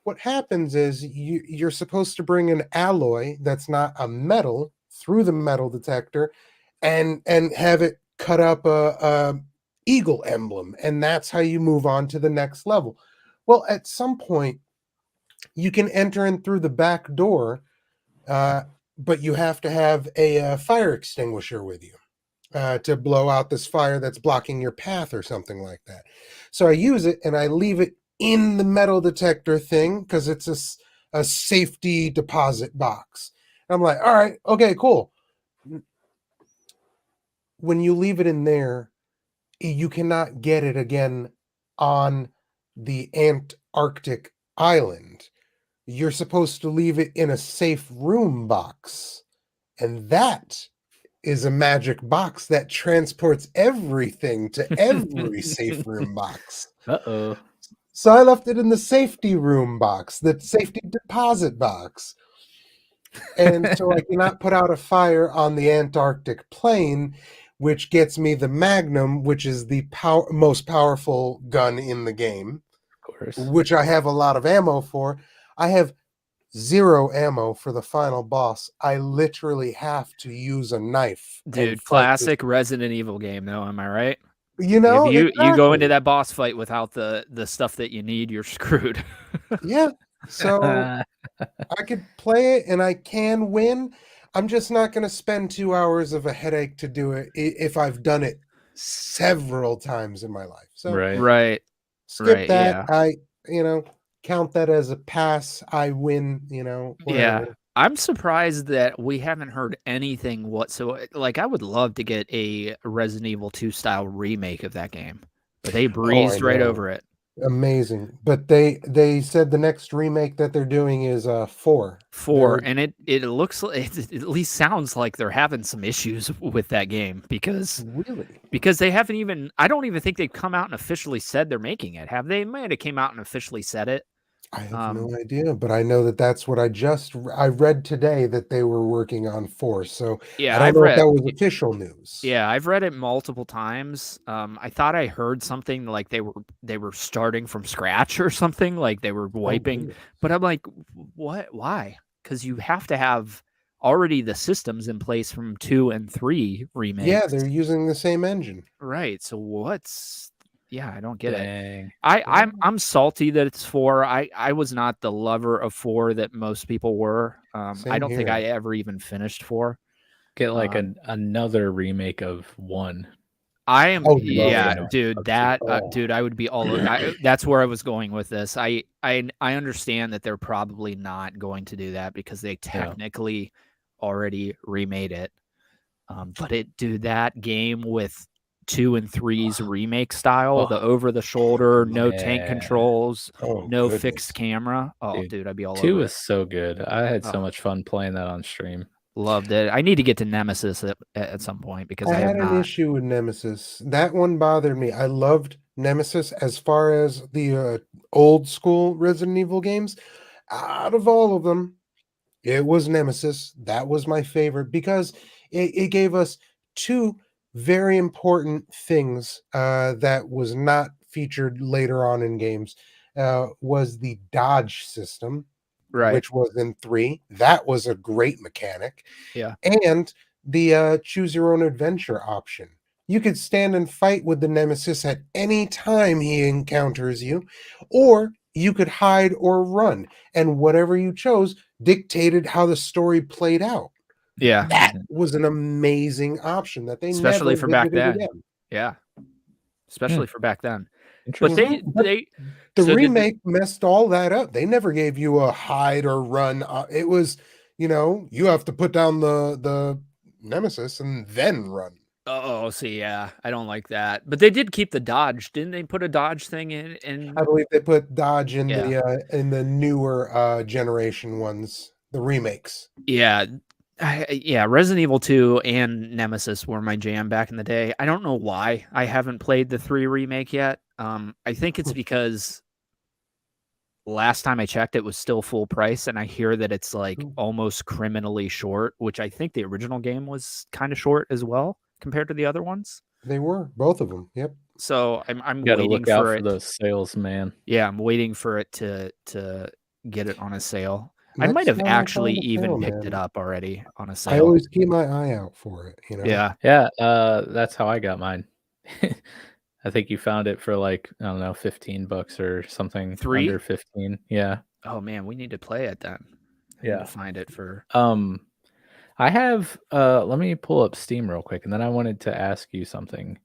What happens is you're supposed to bring an alloy that's not a metal through the metal detector and have it cut up a eagle emblem, and that's how you move on to the next level. Well, at some point, you can enter in through the back door, but you have to have a fire extinguisher with you to blow out this fire that's blocking your path or something like that. So I use it, and I leave it in the metal detector thing because it's a safety deposit box. And I'm like, all right, okay, cool. When you leave it in there, you cannot get it again on the Antarctic island, you're supposed to leave it in a safe room box. And that is a magic box that transports everything to every safe room box. Uh-oh. So I left it in the safety room box, the safety deposit box. And so I cannot put out a fire on the Antarctic plane, which gets me the Magnum, which is the most powerful gun in the game, Of course. which I have a lot of ammo for. I have 0 ammo for the final boss. I literally have to use a knife. and Dude, fight classic Resident Evil game, though. Am I right? this. You know, if you go into exactly. that boss fight without the stuff that you need, you're screwed. Yeah. So I could play it and I can win. I'm just not going to spend 2 hours of a headache to do it if I've done it several times in my life. So Right. Right. skip right, that. yeah. Count that as a pass. I win, Yeah. whatever. I'm surprised that we haven't heard anything whatsoever. Like, I would love to get a Resident Evil 2 style remake of that game, but they breezed right know. over it. Amazing. But they said the next remake that they're doing is 4. 4, and it looks like it at least sounds like they're having some issues with that game because Really? they haven't even. I don't even think they've come out and officially said they're making it. Have they? Might have came out and officially said it. I have no idea, but I know that that's what I read today, that they were working on 4. So Yeah, I don't I've know if read. that was official news. Yeah, I've read it multiple times. I thought I heard something like they were starting from scratch or something, like they were wiping. really? But I'm like, what? Why? Because you have to have already the systems in place from 2 and 3 remakes. Yeah, they're using the same engine. Right. So what's? Yeah, I don't get it. Dang. I'm salty that it's 4. I was not the lover of 4 that most people were. I Same don't think here. I ever even finished 4. Get like another remake of 1. I am, Oh, yeah, yeah. dude. Dude, I would be all. That's where I was going with this. I understand that they're probably not going to do that because they technically already remade it. But dude, that game with 2 and 3's remake style, the over the shoulder, no tank controls, no fixed camera. Oh, dude, I'd be all 2 over is so good. I had so much fun playing that on stream. Loved it. I need to get to Nemesis at some point because I had have an not. issue with Nemesis. That one bothered me. I loved Nemesis as far as the old school Resident Evil games. Out of all of them, it was Nemesis. That was my favorite because it gave us 2 very important things that was not featured later on in games. Was the dodge system, Right. which was in 3. That was a great mechanic. Yeah. And the choose your own adventure option. You could stand and fight with the Nemesis at any time he encounters you, or you could hide or run, and whatever you chose dictated how the story played out. Yeah. That was an amazing option that they especially never for did back with it then. again. Yeah. Especially for back then. But Interesting. they The so remake messed all that up. They never gave you a hide or run. It was, you have to put down the Nemesis and then run. Oh, see, yeah, I don't like that. But they did keep the dodge, didn't they? Put a dodge thing in. I believe they put dodge in Yeah. the newer generation ones, the remakes. Yeah. Yeah, Resident Evil 2 and Nemesis were my jam back in the day. I don't know why I haven't played the 3 remake yet. I think it's because last time I checked, it was still full price, and I hear that it's like almost criminally short, which I think the original game was kind of short as well compared to the other ones. They were, both of them. Yep. So I'm Gotta waiting look out for for it. those sales, man. Yeah, I'm waiting for it to get it on a sale. I That's might have not actually on the even sale, picked man. it up already on a I sale. always keep my eye out for it. Yeah. Yeah, that's how I got mine. I think you found it for like, I don't know, $15 or something. 3? Under 15. Yeah. Oh man, we need to play it then. I need to find it for. I have. Let me pull up Steam real quick, and then I wanted to ask you something.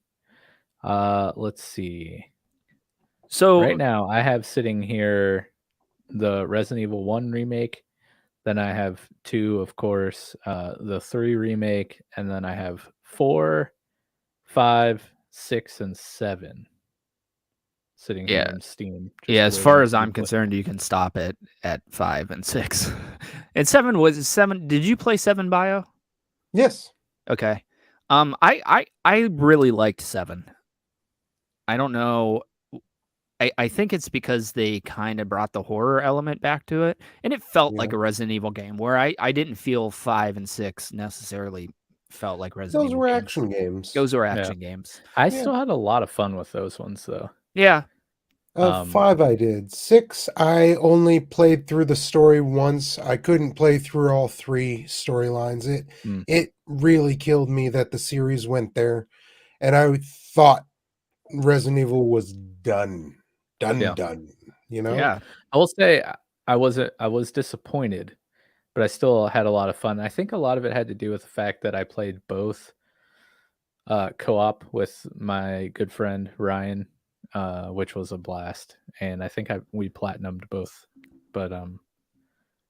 Let's see. So right now, I have sitting here the Resident Evil 1 remake. Then I have 2, of course, the 3 remake, and then I have 4, 5, 6, and 7. sitting Yeah. here in Steam. Yeah, as waiting far as to be I'm played. concerned, you can stop it at 5 and 6. And 7 was 7. Did you play 7 Bio? Yes. Okay. I really liked 7. I don't know. I think it's because they kind of brought the horror element back to it, and it felt like a Resident Evil game where I didn't feel 5 and 6 necessarily felt like Resident Those Evil were games. action games. Those were action games. I still had a lot of fun with those ones, though. Yeah. 5 I did. 6 I only played through the story once. I couldn't play through all 3 storylines. It really killed me that the series went there, and I thought Resident Evil was done. Done. You know? Yeah. I will say I was disappointed, but I still had a lot of fun. I think a lot of it had to do with the fact that I played both co-op with my good friend Ryan, which was a blast, and I think we platinumed both. But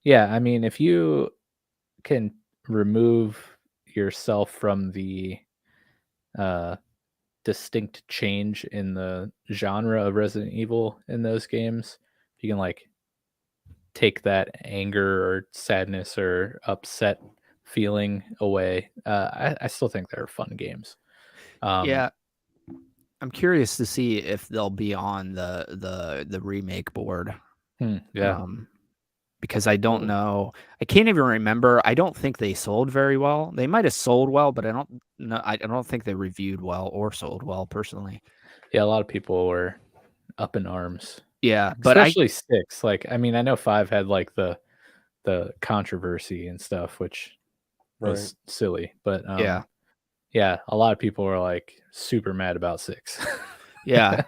yeah, I mean, if you can remove yourself from the distinct change in the genre of Resident Evil in those games, you can like take that anger or sadness or upset feeling away. I still think they're fun games. Yeah. I'm curious to see if they'll be on the remake board. Yeah. Because I don't know. I can't even remember. I don't think they sold very well. They might have sold well, but I don't think they reviewed well or sold well personally. Yeah, a lot of people were up in arms. Yeah, but especially 6. Like, I mean, I know 5 had like the controversy and stuff, which was silly, but yeah, a lot of people were like super mad about 6. Yeah.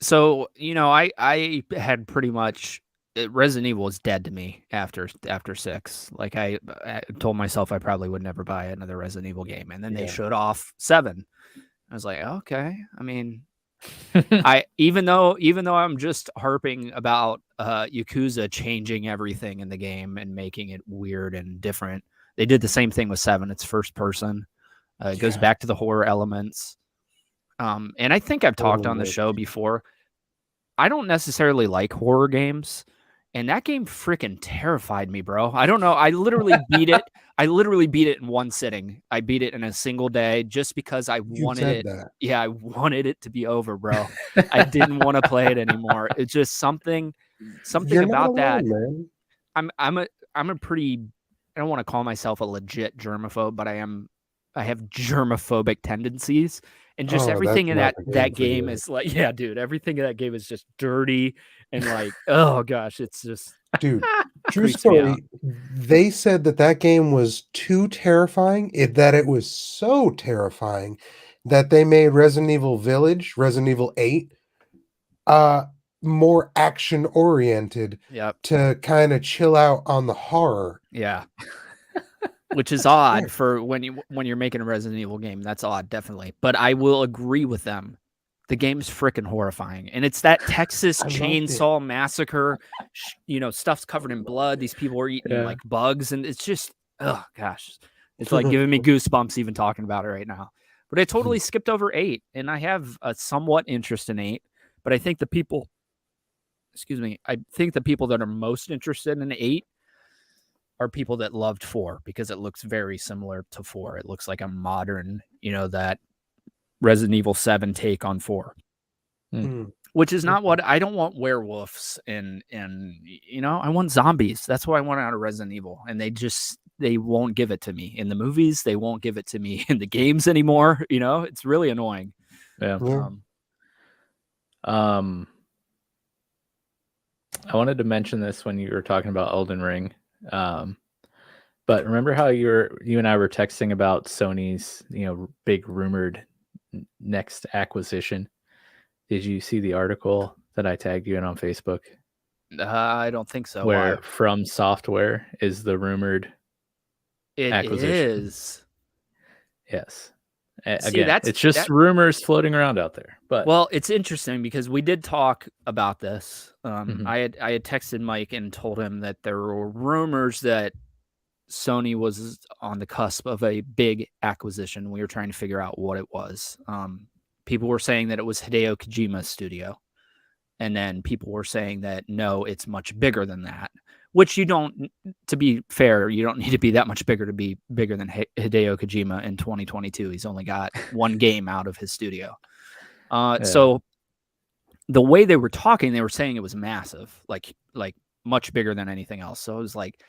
So, I had pretty much Resident Evil was dead to me after 6. Like I told myself I probably would never buy another Resident Evil game, and then they showed off 7. I was like, okay. I mean, even though I'm just harping about Yakuza changing everything in the game and making it weird and different, they did the same thing with 7. It's first person. It goes back to the horror elements. And I think I've talked on the show before. I don't necessarily like horror games, and that game freaking terrified me, bro. I don't know. I literally beat it. I literally beat it in one sitting. I beat it in a single day just because I wanted it. Yeah, I wanted it to be over, bro. I didn't want to play it anymore. It's just something about that. Man. I'm a pretty, I don't want to call myself a legit germaphobe, but I have germophobic tendencies, and just everything in that game is like, yeah, dude, everything in that game is just dirty and like, oh gosh, it's just, dude, true story. They said that game was too terrifying, that it was so terrifying that they made Resident Evil Village, Resident Evil 8, more action oriented to kind of chill out on the horror. Yeah. Which is odd for when you're making a Resident Evil game. That's odd, definitely. But I will agree with them. The game's freaking horrifying, and it's that Texas Chainsaw Massacre. Stuff's covered in blood. These people are eating like bugs, and it's just, oh gosh, it's like giving me goosebumps even talking about it right now. But I totally skipped over 8, and I have a somewhat interest in 8. But I think the people that are most interested in 8 are people that loved 4 because it looks very similar to 4. It looks like a modern, that Resident Evil 7 take on 4, which is not what I don't want. Werewolves and I want zombies. That's what I want out of Resident Evil, and they won't give it to me in the movies. They won't give it to me in the games anymore. It's really annoying. Yeah. I wanted to mention this when you were talking about Elden Ring. But remember how you and I were texting about Sony's, big rumored next acquisition? Did you see the article that I tagged you in on Facebook? I don't think so. Where From Software is the rumored acquisition. It is. Yes. Again, it's just rumors floating around out there. But it's interesting because we did talk about this. I had texted Mike and told him that there were rumors that Sony was on the cusp of a big acquisition. We were trying to figure out what it was. People were saying that it was Hideo Kojima's studio. And then people were saying that, no, it's much bigger than that, which you don't, to be fair, you don't need to be that much bigger to be bigger than Hideo Kojima in 2022. He's only got one game out of his studio. So the way they were talking, they were saying it was massive, like much bigger than anything else. So it was like,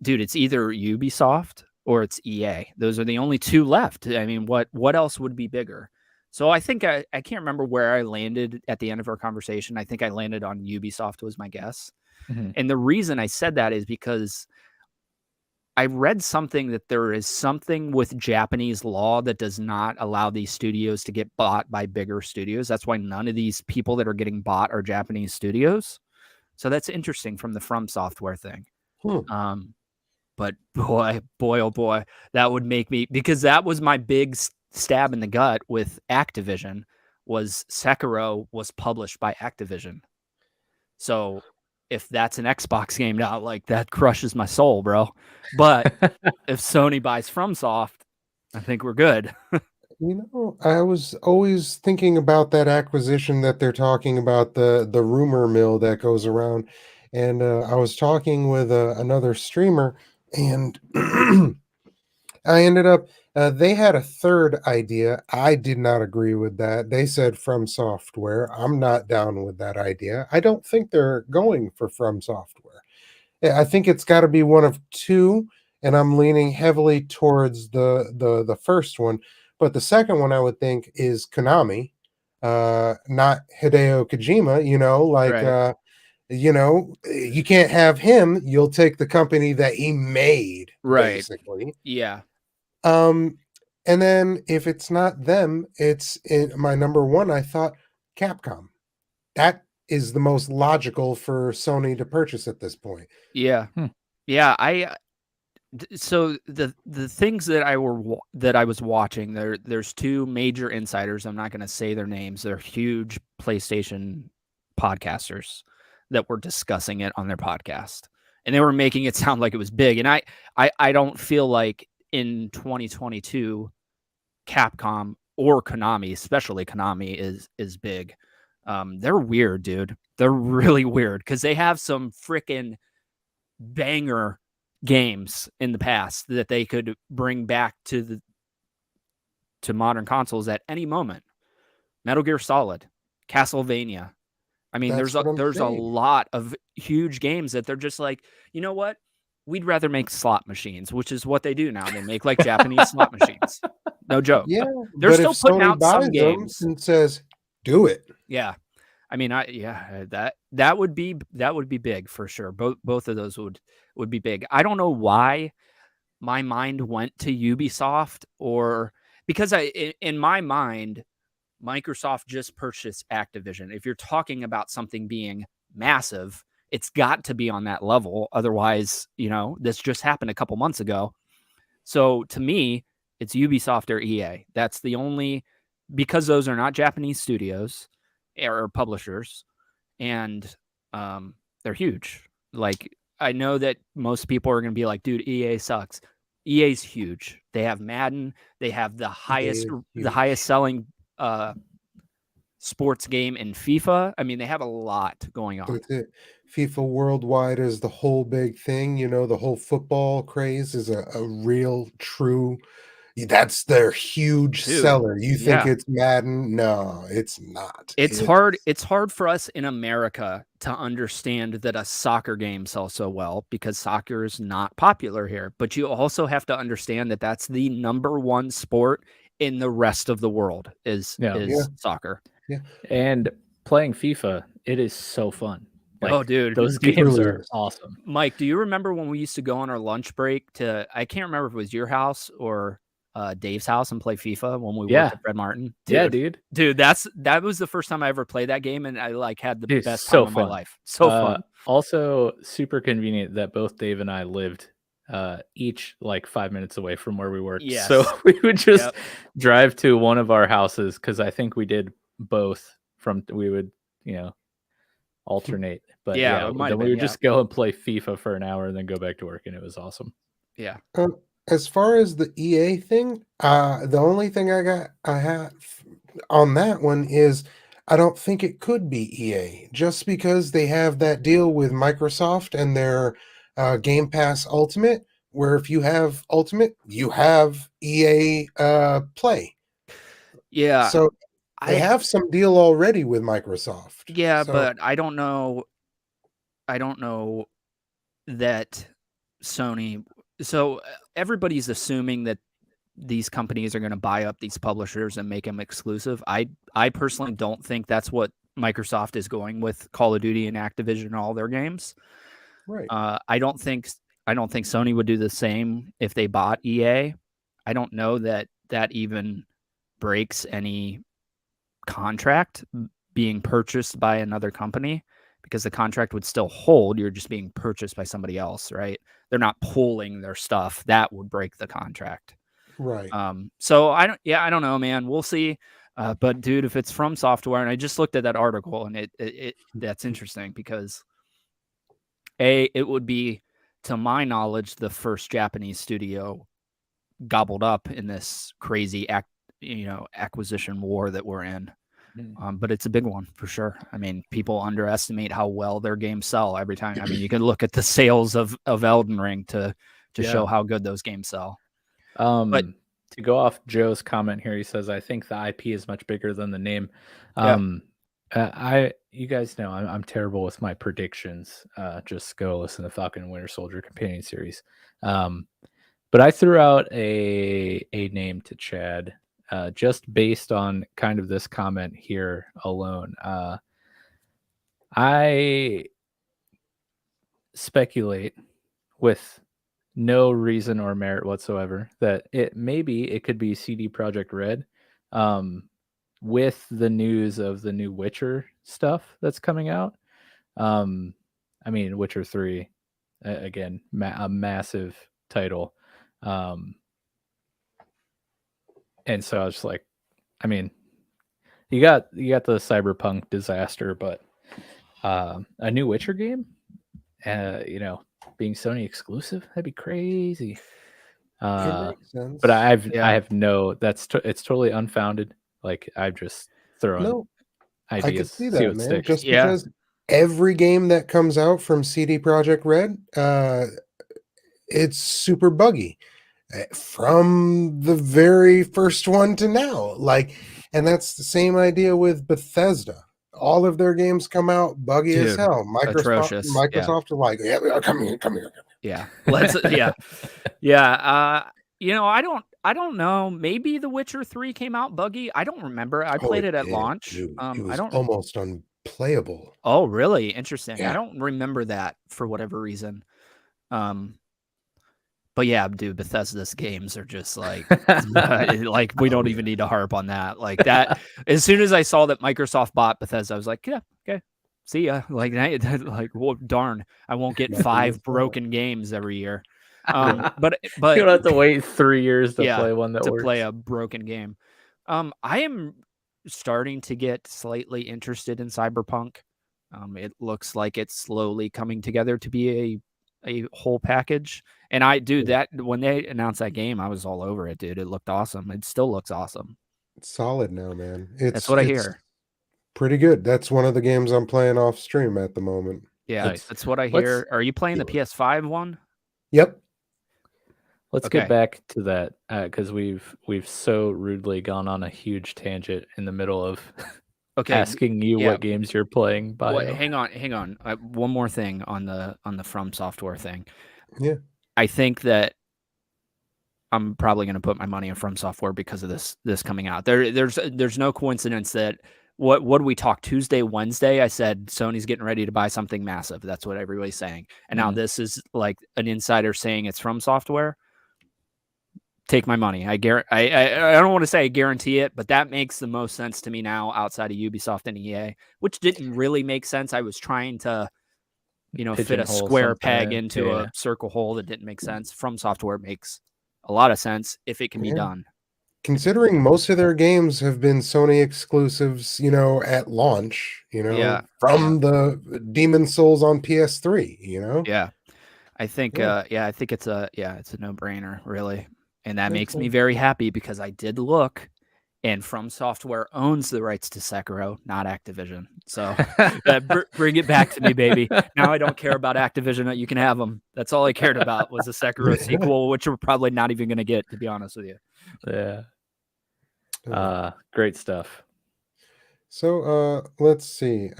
dude, it's either Ubisoft or it's EA. Those are the only two left. I mean, what else would be bigger? So I think I can't remember where I landed at the end of our conversation. I think I landed on Ubisoft was my guess. Mm-hmm. And the reason I said that is because I read something that there is something with Japanese law that does not allow these studios to get bought by bigger studios. That's why none of these people that are getting bought are Japanese studios. So that's interesting from the From Software thing. But boy, oh boy, that would make me, because that was my big stab in the gut with Activision, was Sekiro was published by Activision. So if that's an Xbox game now, like, that crushes my soul, bro. But if Sony buys FromSoft, I think we're good. I was always thinking about that acquisition that they're talking about, the rumor mill that goes around. And I was talking with another streamer, and I ended up, they had a third idea. I did not agree with that. They said From Software. I'm not down with that idea. I don't think they're going for From Software. I think it's got to be one of two, and I'm leaning heavily towards the first one. But the second one I would think is Konami, not Hideo Kojima, right. You can't have him. You'll take the company that he made, right? Basically. Yeah. And then if it's not them, it's my number one. I thought Capcom. That is the most logical for Sony to purchase at this point. Yeah. Yeah. So the things that I was watching, there's two major insiders. I'm not going to say their names. They're huge PlayStation podcasters that were discussing it on their podcast, and they were making it sound like it was big. And I don't feel like in 2022, Capcom or Konami, especially Konami, is big. They're weird, dude. They're really weird because they have some freaking banger games in the past that they could bring back to modern consoles at any moment. Metal Gear Solid, Castlevania. I mean, there's a lot of huge games that they're just like, you know what? We'd rather make slot machines, which is what they do now. They make like Japanese slot machines. No joke. Yeah, they're still putting out some games and says, "Do it." Yeah, I mean, that would be big for sure. Both of those would be big. I don't know why my mind went to Ubisoft, or because in my mind, Microsoft just purchased Activision. If you're talking about something being massive, it's got to be on that level. Otherwise, this just happened a couple months ago. So to me, it's Ubisoft or EA. That's the only, because those are not Japanese studios or publishers, and they're huge. Like, I know that most people are going to be like, dude, EA sucks. EA's huge. They have Madden. They have the highest selling sports game in FIFA. I mean, they have a lot going on. FIFA worldwide is the whole big thing. The whole football craze is a real, true. That's their huge seller. You think it's Madden? No, it's not. It's hard. It's hard for us in America to understand that a soccer game sells so well because soccer is not popular here. But you also have to understand that that's the number one sport in the rest of the world is soccer. Yeah. And playing FIFA, it is so fun. Like, dude, those games are awesome. Mike, do you remember when we used to go on our lunch break to, I can't remember if it was your house or Dave's house, and play FIFA when we worked at Fred Martin? Dude. Dude, that was the first time I ever played that game, and I had the best time of my life. So fun. Also super convenient that both Dave and I lived each like 5 minutes away from where we worked. Yes. So we would just drive to one of our houses, because I think we did both. We would alternate, but then we would just go and play FIFA for an hour and then go back to work, and it was awesome. Yeah. As far as the EA thing, the only thing I have on that one is I don't think it could be EA, just because they have that deal with Microsoft and their Game Pass Ultimate, where if you have Ultimate, you have EA Play. Yeah, So they I have some deal already with Microsoft. yeah, So but I don't know. I don't know that Sony. So everybody's assuming that these companies are going to buy up these publishers and make them exclusive. I personally don't think that's what Microsoft is going with Call of Duty and Activision and all their games. right, I don't think Sony would do the same if they bought EA. I don't know that that even breaks any contract being purchased by another company, because the contract would still hold. You're just being purchased by somebody else, right? They're not pulling their stuff. That would break the contract. right. So I don't know, man. We'll see. But dude, if it's From Software, and I just looked at that article, and it that's interesting because it would be, to my knowledge, the first Japanese studio gobbled up in this crazy acquisition war that we're in. But it's a big one for sure. I mean, people underestimate how well their games sell every time. I mean, you can look at the sales of Elden Ring to show how good those games sell. But to go off Joe's comment here, he says, "I think the IP is much bigger than the name." You guys know I'm terrible with my predictions. Just go listen to Falcon and Winter Soldier Companion Series. But I threw out a name to Chad. Just based on kind of this comment here alone. I speculate with no reason or merit whatsoever that it could be CD Projekt Red, with the news of the new Witcher stuff that's coming out. I mean, Witcher 3, again, a massive title. And so I was just like, I mean, you got the cyberpunk disaster, but a new Witcher game, being Sony exclusive, that'd be crazy. It makes sense. But I have no. It's totally unfounded. Like, I've just thrown ideas. I could see that, what man. sticks. Just because every game that comes out from CD Projekt Red, it's super buggy from the very first one to now. Like, and that's the same idea with Bethesda. All of their games come out buggy as hell. Atrocious. Microsoft are like, yeah, come here. Yeah, let's. Yeah. I don't know. Maybe The Witcher 3 came out buggy. I don't remember. I played it at launch. Dude, it was almost unplayable. Oh, really? Interesting. Yeah. I don't remember that for whatever reason. But yeah, dude, Bethesda's games are just like, like we don't even need to harp on that. Like that, as soon as I saw that Microsoft bought Bethesda, I was like, yeah, okay, see ya. Like, well, darn, I won't get 5 broken games every year. But you don't have to wait 3 years to play one that works. Play a broken game. I am starting to get slightly interested in Cyberpunk. It looks like it's slowly coming together to be a whole package. And that when they announced that game, I was all over it, dude. It looked awesome. It still looks awesome. It's solid now, man. That's what I hear. Pretty good. That's one of the games I'm playing off stream at the moment. Yeah, that's what I hear. Are you playing the PS5 one? Yep. Let's get back to that, because we've so rudely gone on a huge tangent in the middle of asking you what games you're playing. Hang on. One more thing on the From Software thing. Yeah. I think that I'm probably going to put my money in From Software because of this coming out. There's no coincidence that what do we talk Tuesday, Wednesday? I said Sony's getting ready to buy something massive. That's what everybody's saying. And now this is like an insider saying it's From Software. Take my money. I don't want to say I guarantee it, but that makes the most sense to me now outside of Ubisoft and EA, which didn't really make sense. I was trying to fit a square peg into a circle hole that didn't make sense. From Software makes a lot of sense if it can be done. Considering most of their games have been Sony exclusives, at launch, from the Demon Souls on PS3, Yeah. I think I think it's a no-brainer, really. And that makes me very happy because I did look And From Software owns the rights to Sekiro, not Activision. So bring it back to me, baby. Now I don't care about Activision. You can have them. That's all I cared about was the Sekiro sequel, which we're probably not even going to get, to be honest with you. Yeah. Great stuff. So let's see.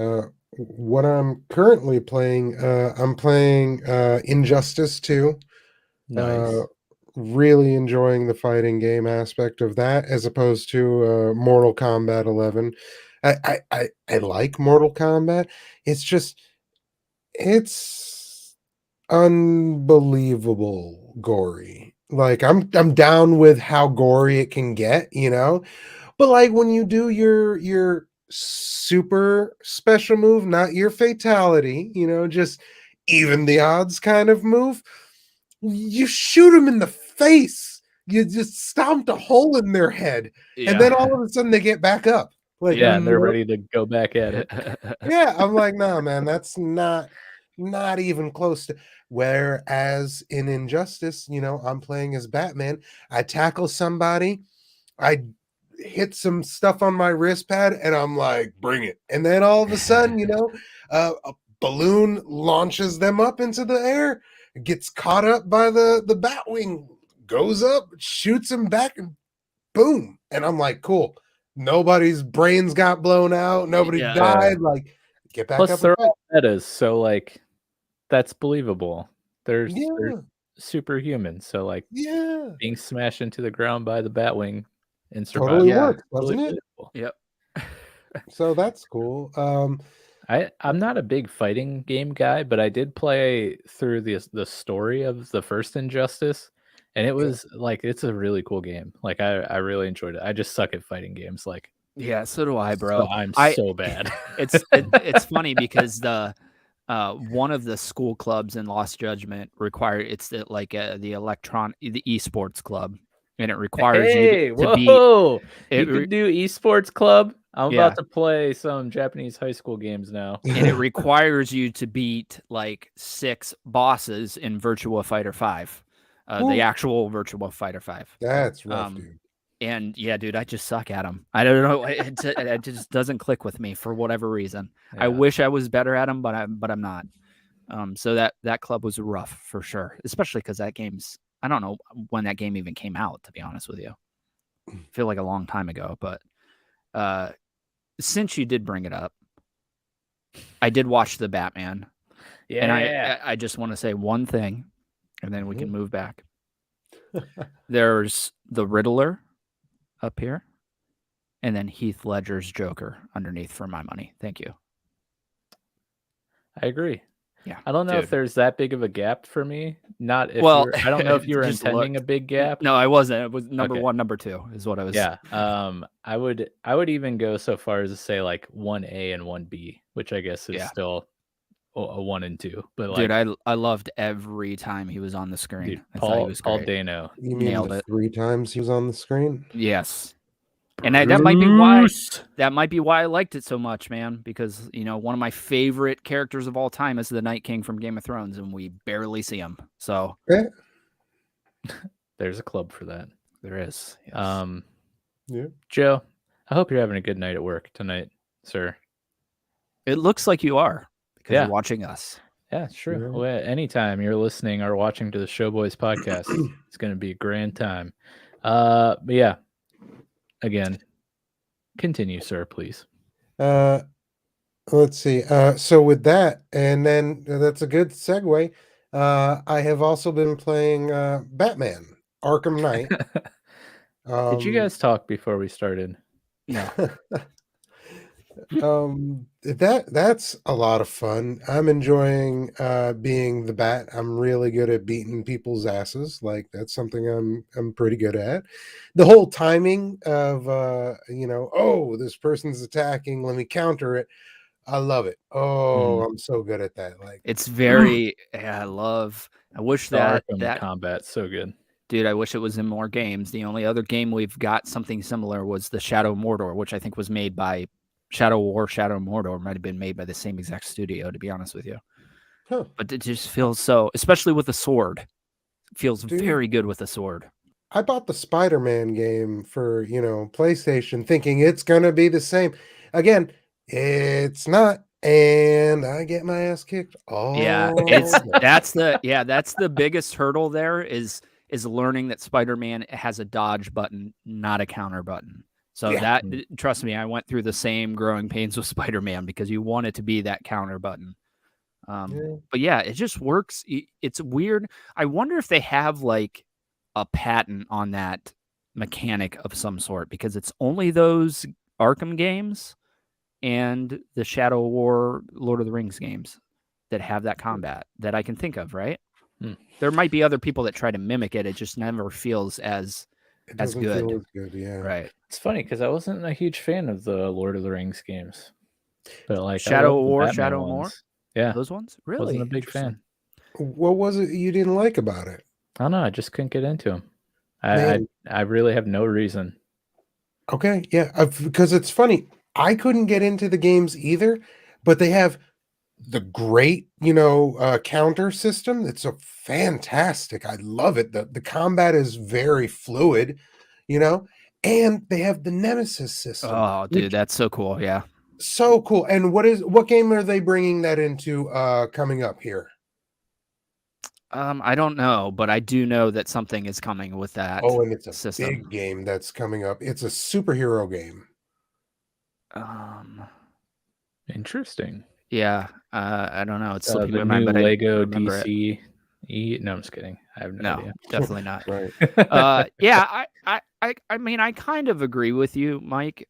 What I'm currently playing, I'm playing Injustice 2. Nice. Really enjoying the fighting game aspect of that as opposed to Mortal Kombat 11. I like Mortal Kombat. It's unbelievable gory. Like I'm down with how gory it can get, But like when you do your super special move, not your fatality, just even the odds kind of move, you shoot them in the face. You just stomped a hole in their head, and then all of a sudden they get back up. Like, and they're ready to go back at it. Yeah, I'm like, no, man, that's not even close to. Whereas in Injustice, I'm playing as Batman. I tackle somebody, I hit some stuff on my wrist pad, and I'm like, bring it. And then all of a sudden, a balloon launches them up into the air, gets caught up by the Batwing, goes up, shoots him back, and boom. And I'm like, cool. Nobody's brains got blown out. Nobody died. Like, get back up. Plus, they're all metas, so like, that's believable. They're superhuman, so like, being smashed into the ground by the Batwing and surviving totally works, doesn't it? Yep. So that's cool. I'm not a big fighting game guy, but I did play through the story of the first Injustice, and it was like, it's a really cool game. Like I really enjoyed it. I just suck at fighting games. Like, yeah, so do I, bro. So I'm so bad. It's funny because the one of the school clubs in Lost Judgment required the esports club, and it requires you to be. You can do esports club. I'm about to play some Japanese high school games now. And it requires you to beat like 6 bosses in Virtua Fighter 5. The actual Virtua Fighter 5. That's rough, dude. And yeah, dude, I just suck at them. I don't know. It just doesn't click with me for whatever reason. Yeah. I wish I was better at them, but I'm not. So that club was rough for sure, especially because that game's, I don't know when that game even came out, to be honest with you. I feel like a long time ago, but since you did bring it up, I did watch the Batman. Yeah. And I just want to say one thing, and then we can move back. There's the Riddler up here, and then Heath Ledger's Joker underneath for my money. Thank you. I agree. Yeah, I don't know if there's that big of a gap for me. I don't know if you were intending a big gap. No, I wasn't. It was number 1, number 2 is what I was. Yeah. I would even go so far as to say like 1A and 1B, which I guess is still a 1 and 2. But like, dude, I loved every time he was on the screen. Dude, Paul Dano. You nailed it. 3 times he was on the screen? Yes. And that might be why I liked it so much, man, because one of my favorite characters of all time is the Night King from Game of Thrones, and we barely see him. So there's a club for that. There is. Yes. Joe, I hope you're having a good night at work tonight, sir. It looks like you are, because you're watching us. Yeah, it's true. Well, anytime you're listening or watching to the Showboys podcast, it's going to be a grand time. But yeah. Again, continue, sir, please. Let's see. So with that, and then that's a good segue. I have also been playing Batman, Arkham Knight. Did you guys talk before we started? No. That's a lot of fun. I'm enjoying being the Bat. I'm really good at beating people's asses. Like, that's something I'm pretty good at. The whole timing of this person's attacking, let me counter it. I love it. I'm so good at that. Like, it's very I wish that combat's so good. Dude, I wish it was in more games. The only other game we've got something similar was the Shadow Mordor, which I think was made by Shadow Mordor might have been made by the same exact studio, to be honest with you. But it just feels so, especially with the sword, feels very good with the sword. I bought the Spider-Man game for, PlayStation thinking it's gonna be the same. Again, it's not, and I get my ass kicked Yeah, all it's the that's the biggest hurdle there is learning that Spider-Man has a dodge button, not a counter button. So Yeah. that trust me, I went through the same growing pains with Spider-Man because you want it to be that counter button. Yeah. But yeah, it just works. It's weird. I wonder if they have like a patent on that mechanic of some sort because it's only those Arkham games and the Shadow War Lord of the Rings games that have that combat that I can think of, right? There might be other people that try to mimic it. It just never feels as It doesn't feel as good, yeah. Right. It's funny because I wasn't a huge fan of the Lord of the Rings games, but like Shadow War, Batman Shadow ones. War, Yeah, those ones. Really, wasn't a big fan. What was it you didn't like about it? I don't know. I just couldn't get into them. Man. I really have no reason. Okay, yeah, because it's funny. I couldn't get into the games either, but they have the great, counter system. It's a fantastic. I love it. The combat is very fluid, and they have the Nemesis system. Oh, dude, that's so cool. Yeah. So cool. And what game are they bringing that into coming up here? I don't know, but I do know that something is coming with that. Oh, and it's a system. big game that's coming up. It's a superhero game. Interesting. Yeah. I don't know. It's The slipping my new mind, but Lego I remember it. DC. No, I'm just kidding. I have no idea. Definitely not. Right. Yeah, I mean, I kind of agree with you, Mike.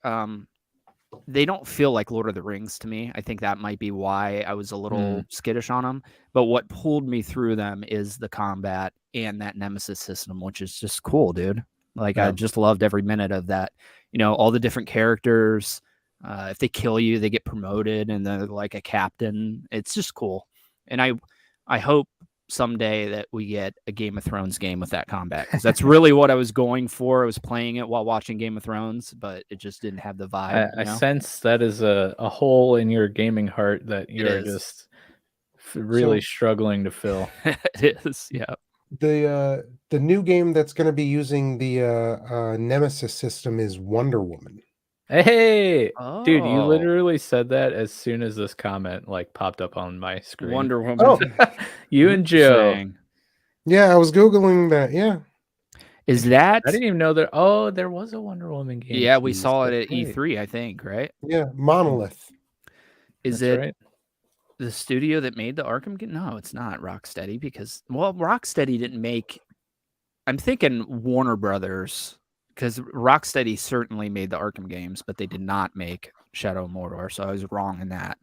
They don't feel like Lord of the Rings to me. I think that might be why I was a little skittish on them. But what pulled me through them is the combat and that Nemesis system, which is just cool, dude. Like I just loved every minute of that. All the different characters. If they kill you, they get promoted and they're like a captain. It's just cool. And I hope someday that we get a Game of Thrones game with that combat, because that's really what I was going for. I was playing it while watching Game of Thrones, but it just didn't have the vibe. I sense that is a hole in your gaming heart that you're just really struggling to fill. It is, yeah. The new game that's going to be using the Nemesis system is Wonder Woman. Hey, dude, you literally said that as soon as this comment popped up on my screen. Wonder Woman. Oh, you and Joe. Yeah, I was Googling that. Yeah. Is that? I didn't even know that. Oh, there was a Wonder Woman game. Yeah, we saw it at E3, I think, right? Yeah, Monolith. Is it the studio that made the Arkham game? No, it's not Rocksteady because, Rocksteady didn't make. I'm thinking Warner Brothers. Because Rocksteady certainly made the Arkham games, but they did not make Shadow of Mordor, so I was wrong in that.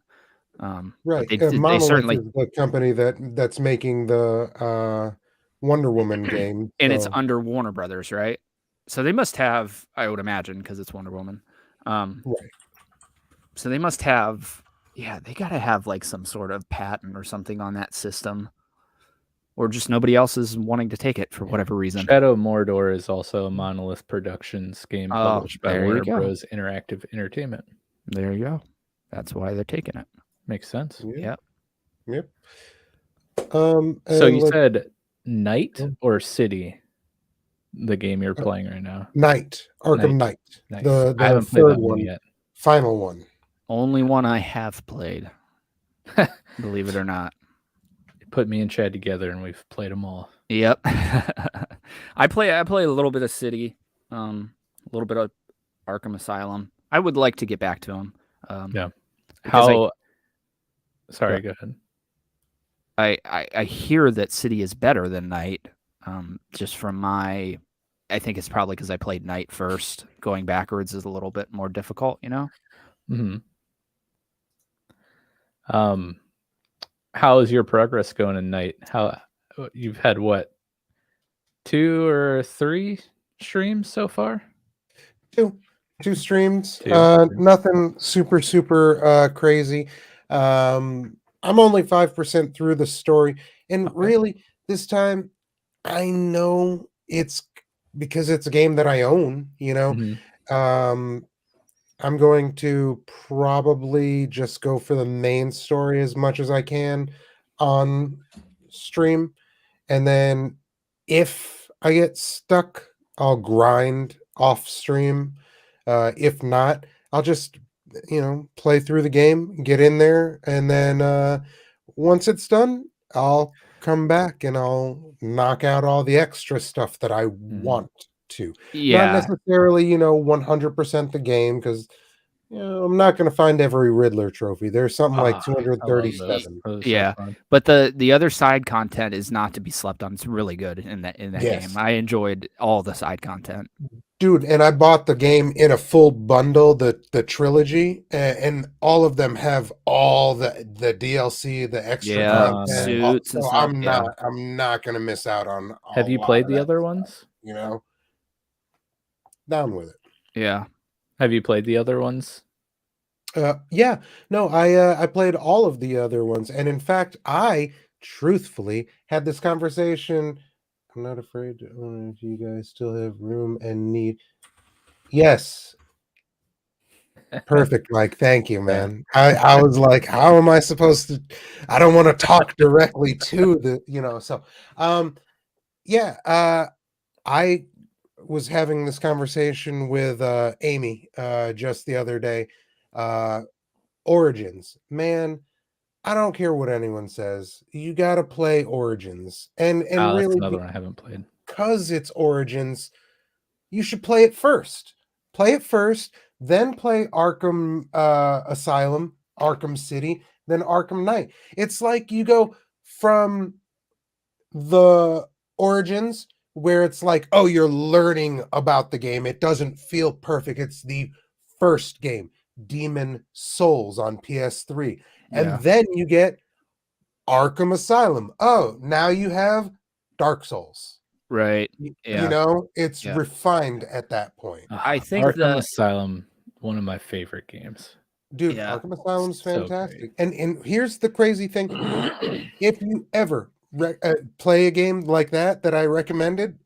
Right. They Monolith is the company that's making the Wonder Woman game. And it's under Warner Brothers, right? So they must have, I would imagine, because it's Wonder Woman. Right. So they must have, they got to have some sort of patent or something on that system. Or just nobody else is wanting to take it for whatever reason. Shadow of Mordor is also a Monolith Productions game published by Warner Bros. Interactive Entertainment. There you go. That's why they're taking it. Makes sense. Yep. So you said Knight or City? The game you're playing right now. Knight. Arkham Knight. Nice. The I haven't played third that one yet. Final one. Only one I have played. Believe it or not. Put me and Chad together and we've played them all. Yep. I play a little bit of City, a little bit of Arkham Asylum. I would like to get back to them. Sorry, go ahead. I hear that City is better than Knight. Just from I think it's probably because I played Knight first. Going backwards is a little bit more difficult, Mm-hmm. How is your progress going in Knight? How you've had 2 or 3 streams so far? 2 streams. Nothing super crazy. I'm only 5% through the story, and really this time I know it's because it's a game that I own. I'm going to probably just go for the main story as much as I can on stream. And then if I get stuck, I'll grind off stream. If not, I'll just play through the game, get in there, and then once it's done, I'll come back and I'll knock out all the extra stuff that I want to. Not Yeah. necessarily, 100% the game, because I'm not going to find every Riddler trophy. There's something like I love 237. those are so Yeah. fun. But the other side content is not to be slept on. It's really good in that Yes. game. I enjoyed all the side content. Dude, and I bought the game in a full bundle, the trilogy, and all of them have all the DLC, the extra content. Suits and So stuff. I'm not gonna miss out on. Have you played the other ones? Down with it. Yeah. Have you played the other ones? Yeah. No, I played all of the other ones, and in fact, I truthfully had this conversation. I'm not afraid to own if you guys still have room and need. Yes. Perfect, Mike. Thank you, man. I was like, how am I supposed to? I don't want to talk directly to the, so yeah, I was having this conversation with Amy just the other day. Origins, man. I don't care what anyone says. You got to play Origins, and That's really, another one I haven't played. because it's Origins, you should play it first. Play it first, then play Arkham Asylum, Arkham City, then Arkham Knight. It's like you go from the Origins, where it's like, oh, you're learning about the game. It doesn't feel perfect. It's the first game, Demon Souls on PS3. And then you get Arkham Asylum. Oh, now you have Dark Souls. Right. Yeah. It's refined at that point. I think Arkham Asylum, one of my favorite games. Dude, Yeah. Arkham Asylum's So fantastic. And here's the crazy thing. If you ever play a game like that I recommended,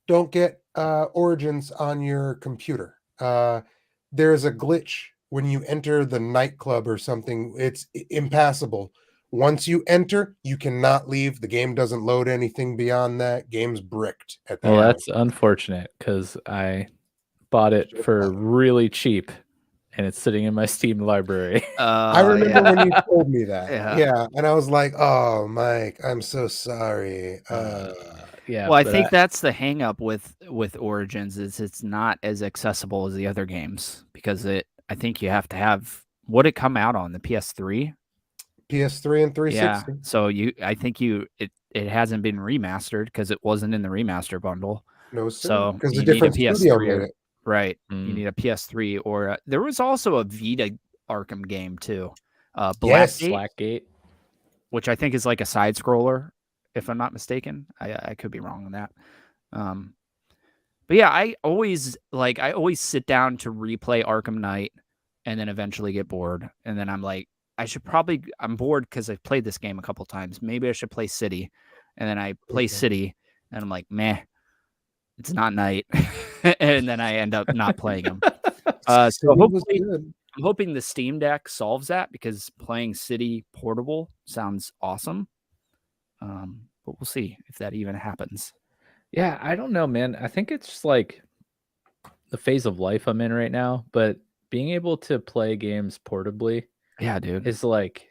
don't get Origins on your computer. There's a glitch when you enter the nightclub or something. It's impassable. Once you enter, you cannot leave. The game doesn't load anything beyond that. Game's bricked at that Well, point. that's unfortunate because I bought it for really cheap and it's sitting in my Steam library. I remember when you told me that. Yeah. And I was like, oh, Mike, I'm so sorry. Yeah. Well, I think that's the hang up with Origins is it's not as accessible as the other games because I think you have to have what it come out on the PS3. PS3 and 360. Yeah. So I think it hasn't been remastered because it wasn't in the remaster bundle. No, sir. So because you the different need a studio PS3 made it. Right. You need a PS3 or there was also a Vita Arkham game too. Blackgate, which I think is like a side scroller, if I'm not mistaken. I could be wrong on that. But yeah, I always sit down to replay Arkham Knight and then eventually get bored. And then I'm like, I'm bored because I've played this game a couple times. Maybe I should play City. And then I play City and I'm like, meh, it's not Night. And then I end up not playing them. So hopefully, I'm hoping the Steam Deck solves that because playing City portable sounds awesome. But we'll see if that even happens. Yeah, I don't know, man. I think it's just like the phase of life I'm in right now, but being able to play games portably, yeah, dude, is like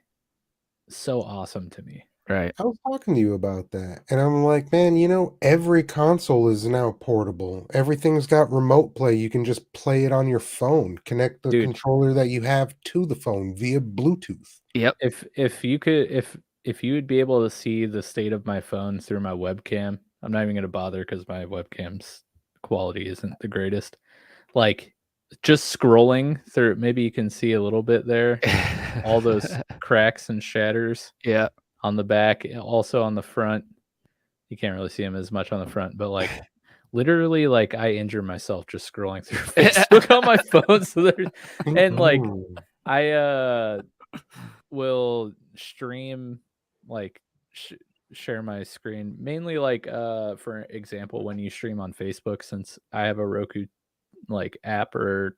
so awesome to me. Right. I was talking to you about that, and I'm like, man, every console is now portable. Everything's got remote play. You can just play it on your phone. Connect the controller that you have to the phone via Bluetooth. Yep. If you would be able to see the state of my phone through my webcam, I'm not even going to bother because my webcam's quality isn't the greatest. Like just scrolling through, maybe you can see a little bit there, all those cracks and shatters. Yeah. On the back, also on the front. You can't really see them as much on the front, but like literally, like I injure myself just scrolling through Facebook on my phone. So and like I will stream, like share my screen mainly, like for example, when you stream on Facebook, since I have a Roku like app or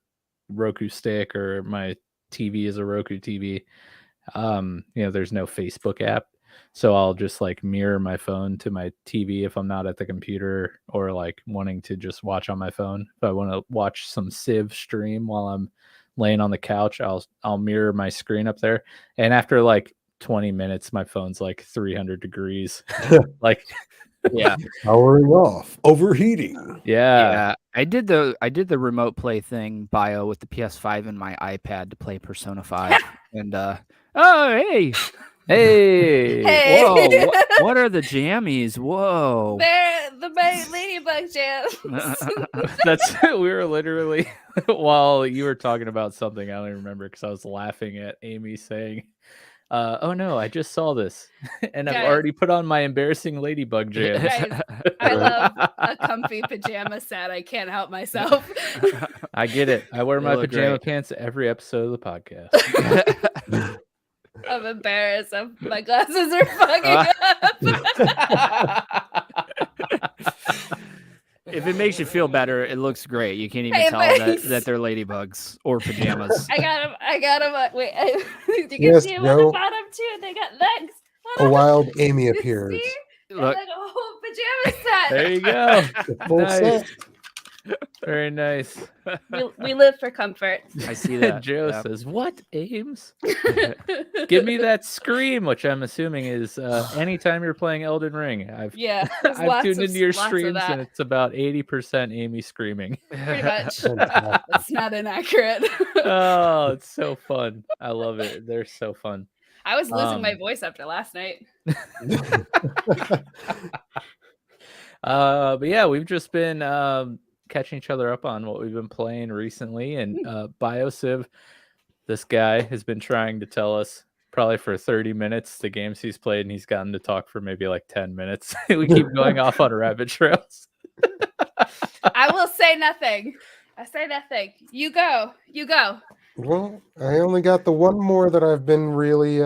Roku stick, or my TV is a Roku TV. There's no Facebook app. So I'll just like mirror my phone to my TV if I'm not at the computer, or like wanting to just watch on my phone. If I want to watch some Civ stream while I'm laying on the couch, I'll mirror my screen up there. And after like 20 minutes, my phone's like 300 degrees. Like, Yeah. Powering off, overheating. yeah. I did the remote play thing with the PS5 and my iPad to play Persona 5. And oh hey. Hey. Hey. Whoa, what are the jammies? Whoa. They're the ladybug jams. That's we were literally while you were talking about something, I don't even remember because I was laughing at Amy saying, oh no, I just saw this and I've Guys. already put on my embarrassing ladybug jam. Guys, I love a comfy pajama set. I can't help myself. I get it. I wear They my look pajama great. pants every episode of the podcast. I'm embarrassed. My glasses are fogging up. If it makes you feel better, it looks great. You can't even Hey, tell thanks. that they're ladybugs or pajamas. I got them. Wait, you can Yes, see them on Joe. the bottom too. They got legs. A wild Amy appears. See? It's Look, like a whole pajama set. There you go. The full Nice. set. Very nice. We live for comfort. I see that. Joe yeah. says, "What, Ames? Give me that scream," which I'm assuming is anytime you're playing Elden Ring. Yeah, there's I've tuned into your lots of streams that. and it's about 80% Amy screaming. Pretty much. Fantastic. It's not inaccurate. Oh, it's so fun. I love it. They're so fun. I was losing my voice after last night. But yeah, we've just been catching each other up on what we've been playing recently. And BioSiv, this guy has been trying to tell us probably for 30 minutes the games he's played, and he's gotten to talk for maybe like 10 minutes. We keep going off on rabbit trails. I will say nothing. I say nothing. You go. Well, I only got the one more that I've been really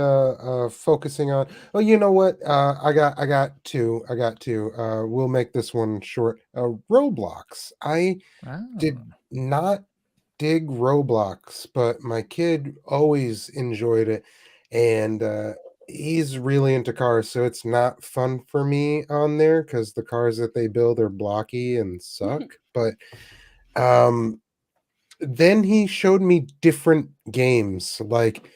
focusing on. Oh, you know what? I got two. We'll make this one short. Roblox. I did not dig Roblox, but my kid always enjoyed it, and he's really into cars, so it's not fun for me on there because the cars that they build are blocky and suck. But then he showed me different games, like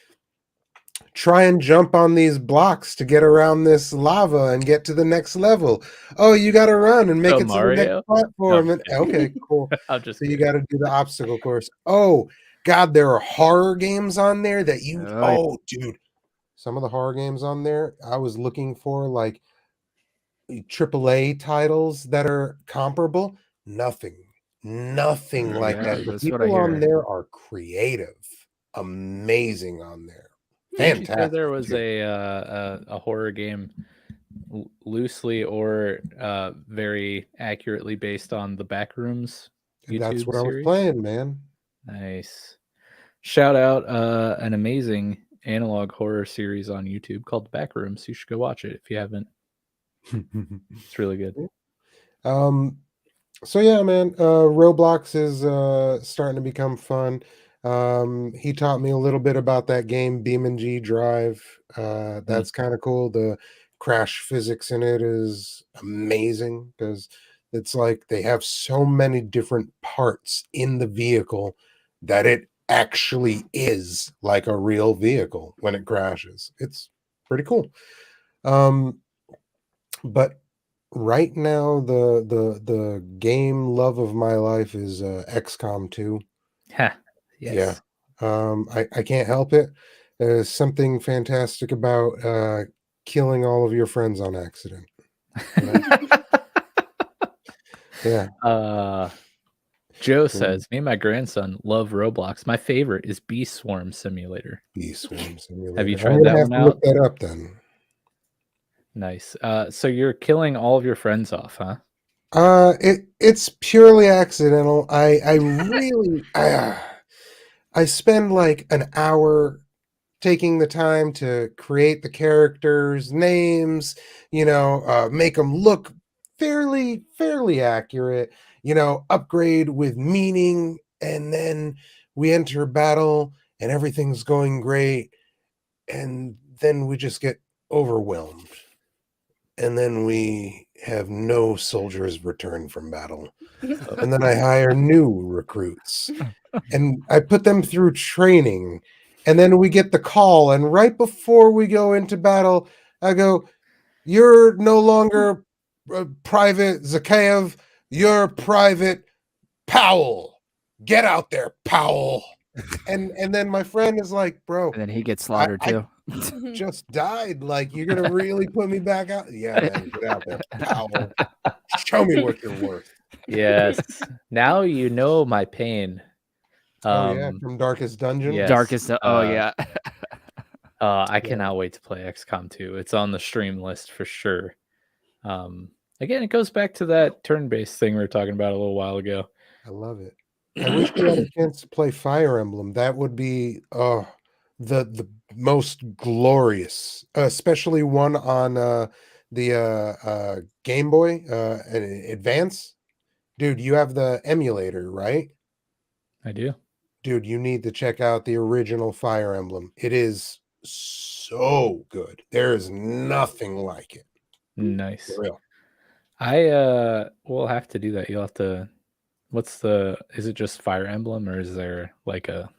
try and jump on these blocks to get around this lava and get to the next level. Oh, you got to run and make it to the Mario? next platform. No. And, okay, cool. I'll just So you got to do the obstacle course. Oh, God, there are horror games on there that you... Oh, dude. Some of the horror games on there, I was looking for like AAA titles that are comparable. Nothing like that. The that's what I people on hear. there are creative, amazing on there. Did you say Fantastic. there was a horror game loosely or very accurately based on the Backrooms YouTube That's what I was series? playing, man. Nice. Shout out an amazing analog horror series on YouTube called Backrooms. You should go watch it if you haven't. It's really good. So yeah, man, Roblox is starting to become fun. He taught me a little bit about that game, BeamNG Drive. That's kind of cool. The crash physics in it is amazing because it's like they have so many different parts in the vehicle that it actually is like a real vehicle when it crashes. It's pretty cool. But right now, the game love of my life is XCOM 2. Ha, yes. Yeah. I can't help it. There's something fantastic about killing all of your friends on accident. Yeah. Joe says, me and my grandson love Roblox. My favorite is Bee Swarm Simulator. Bee Swarm Simulator. Have you I'm tried gonna that have one to look out? that up then. Nice. So you're killing all of your friends off, huh? It's purely accidental. I really I spend like an hour taking the time to create the characters' names, make them look fairly accurate, upgrade with meaning, and then we enter battle and everything's going great, and then we just get overwhelmed. And then we have no soldiers return from battle. And then I hire new recruits. And I put them through training. And then we get the call. And right before we go into battle, I go, "You're no longer Private Zakayev. You're Private Powell. Get out there, Powell." And then my friend is like, "Bro, And then he gets slaughtered too. just died. Like, you're gonna really put me back out?" "Yeah, man, get out there, Powell. Show me what you're worth." Yes. Now you know my pain. Oh yeah, from Darkest Dungeon. yes. Darkest. Yeah. I cannot wait to play XCOM 2. It's on the stream list for sure. Again, it goes back to that turn-based thing we were talking about a little while ago. I love it. I wish we had a chance to play Fire Emblem. That would be the most glorious, especially one on the Game Boy Advance. Dude, you have the emulator, right? I do. Dude, you need to check out the original Fire Emblem. It is so good. There is nothing like it. Nice. For real. I will have to do that. You'll have to. Is it just Fire Emblem, or is there like a?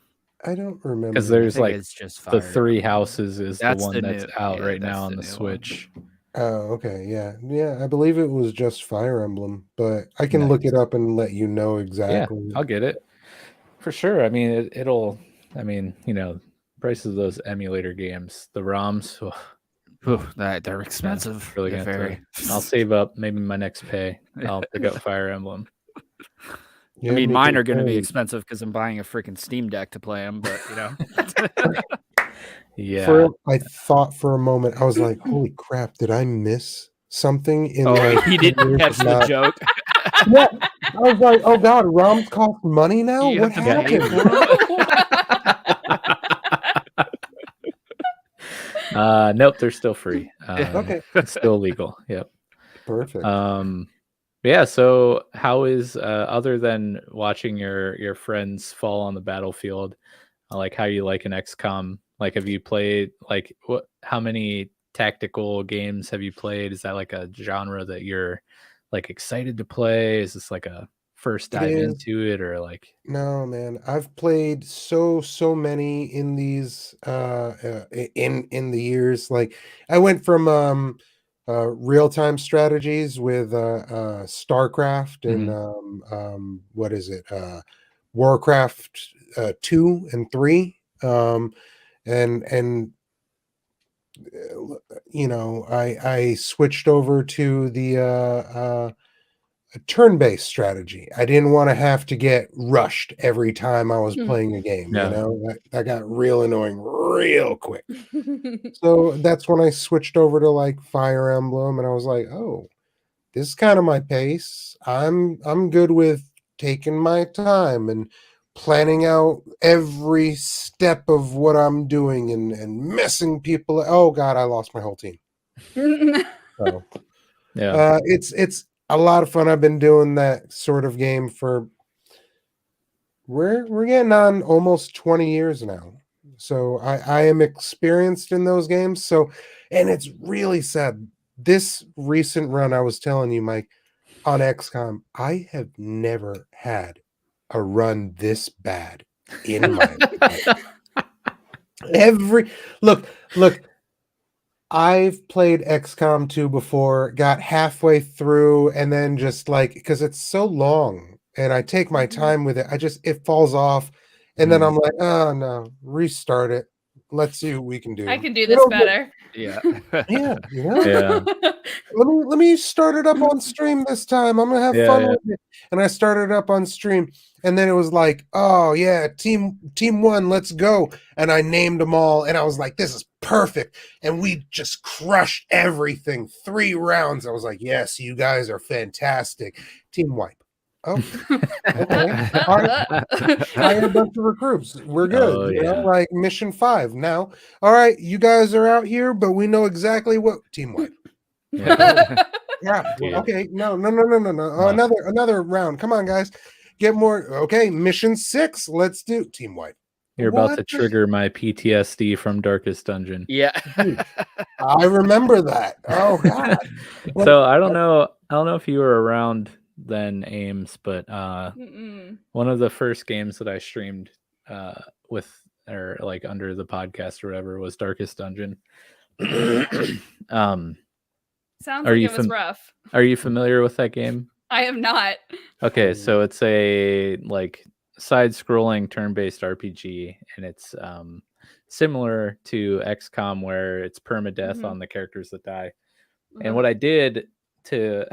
I don't remember. Because there's like it's just the Fire Three Emblem. Houses is That's the one the that's new- out yeah, right that's now on the the new one. Switch. Oh, okay, yeah. I believe it was just Fire Emblem, but I can look Nice. it up and let you know exactly. Yeah, I'll get it for sure. I mean, it'll. I mean, prices of those emulator games, the ROMs. They're expensive. Really They're gonna very. I'll save up. Maybe my next pay, I'll pick up Fire Emblem. Yeah, I mean, mine too. are going to be expensive because I'm buying a freaking Steam Deck to play them. But Yeah. I thought for a moment, I was like, "Holy crap! Did I miss something?" In he didn't catch the joke. Yeah, I was like, "Oh God, ROMs cost money now? You What have to pay happened?" Nope, they're still free. Okay, It's still legal. Yep. perfect. Yeah. So, how is other than watching your friends fall on the battlefield, like how you like an XCOM? Like, have you played how many tactical games have you played? Is that like a genre that you're like excited to play? Is this like a first dive into it, or like? No, man, I've played so many in these in the years. Like, I went from real-time strategies with StarCraft and what is it? Warcraft 2 and 3. And I switched over to the turn-based strategy. I didn't want to have to get rushed every time I was playing a game. Yeah. That got real annoying real quick. So that's when I switched over to like Fire Emblem, and I was like, "Oh, this is kind of my pace. I'm good with taking my time and planning out every step of what I'm doing and messing people." Oh God, I lost my whole team. So, Yeah. it's a lot of fun. I've been doing that sort of game for we're getting on almost 20 years now. So I am experienced in those games. So, and it's really sad. This recent run, I was telling you, Mike, on XCOM, I have never had a run this bad in my life. Look, I've played XCOM 2 before, got halfway through, and then just like, because it's so long and I take my time with it, it falls off. And then I'm like, "Oh no, restart it. Let's see what we can do. I can do this better." Yeah. Yeah, Yeah. Let me start it up on stream this time. I'm gonna have fun with it." And I started it up on stream, and then it was like, "Oh yeah, team one, let's go." And I named them all, and I was like, "This is perfect." And we just crushed everything. 3 rounds. I was like, "Yes, you guys are fantastic." Team wipe. Oh, okay. All right. Hire a bunch of recruits. We're good. Oh, You know, yeah. like mission 5 now. All right, you guys are out here, but we know exactly what team wipe. Yeah. Yeah. Yeah. Okay. No. Another round. Come on, guys. Get more. Okay. Mission 6. Let's do team wipe. You're about What to the- trigger my PTSD from Darkest Dungeon. Yeah. I remember that. Oh God. So I don't know if you were around then, Ames, but Mm-mm. one of the first games that I streamed with or like under the podcast or whatever was Darkest Dungeon. Sounds Are like you it was rough. Are you familiar with that game? I am not. Okay, so it's a like side-scrolling turn-based RPG, and it's similar to XCOM, where it's permadeath on the characters that die. And what I did to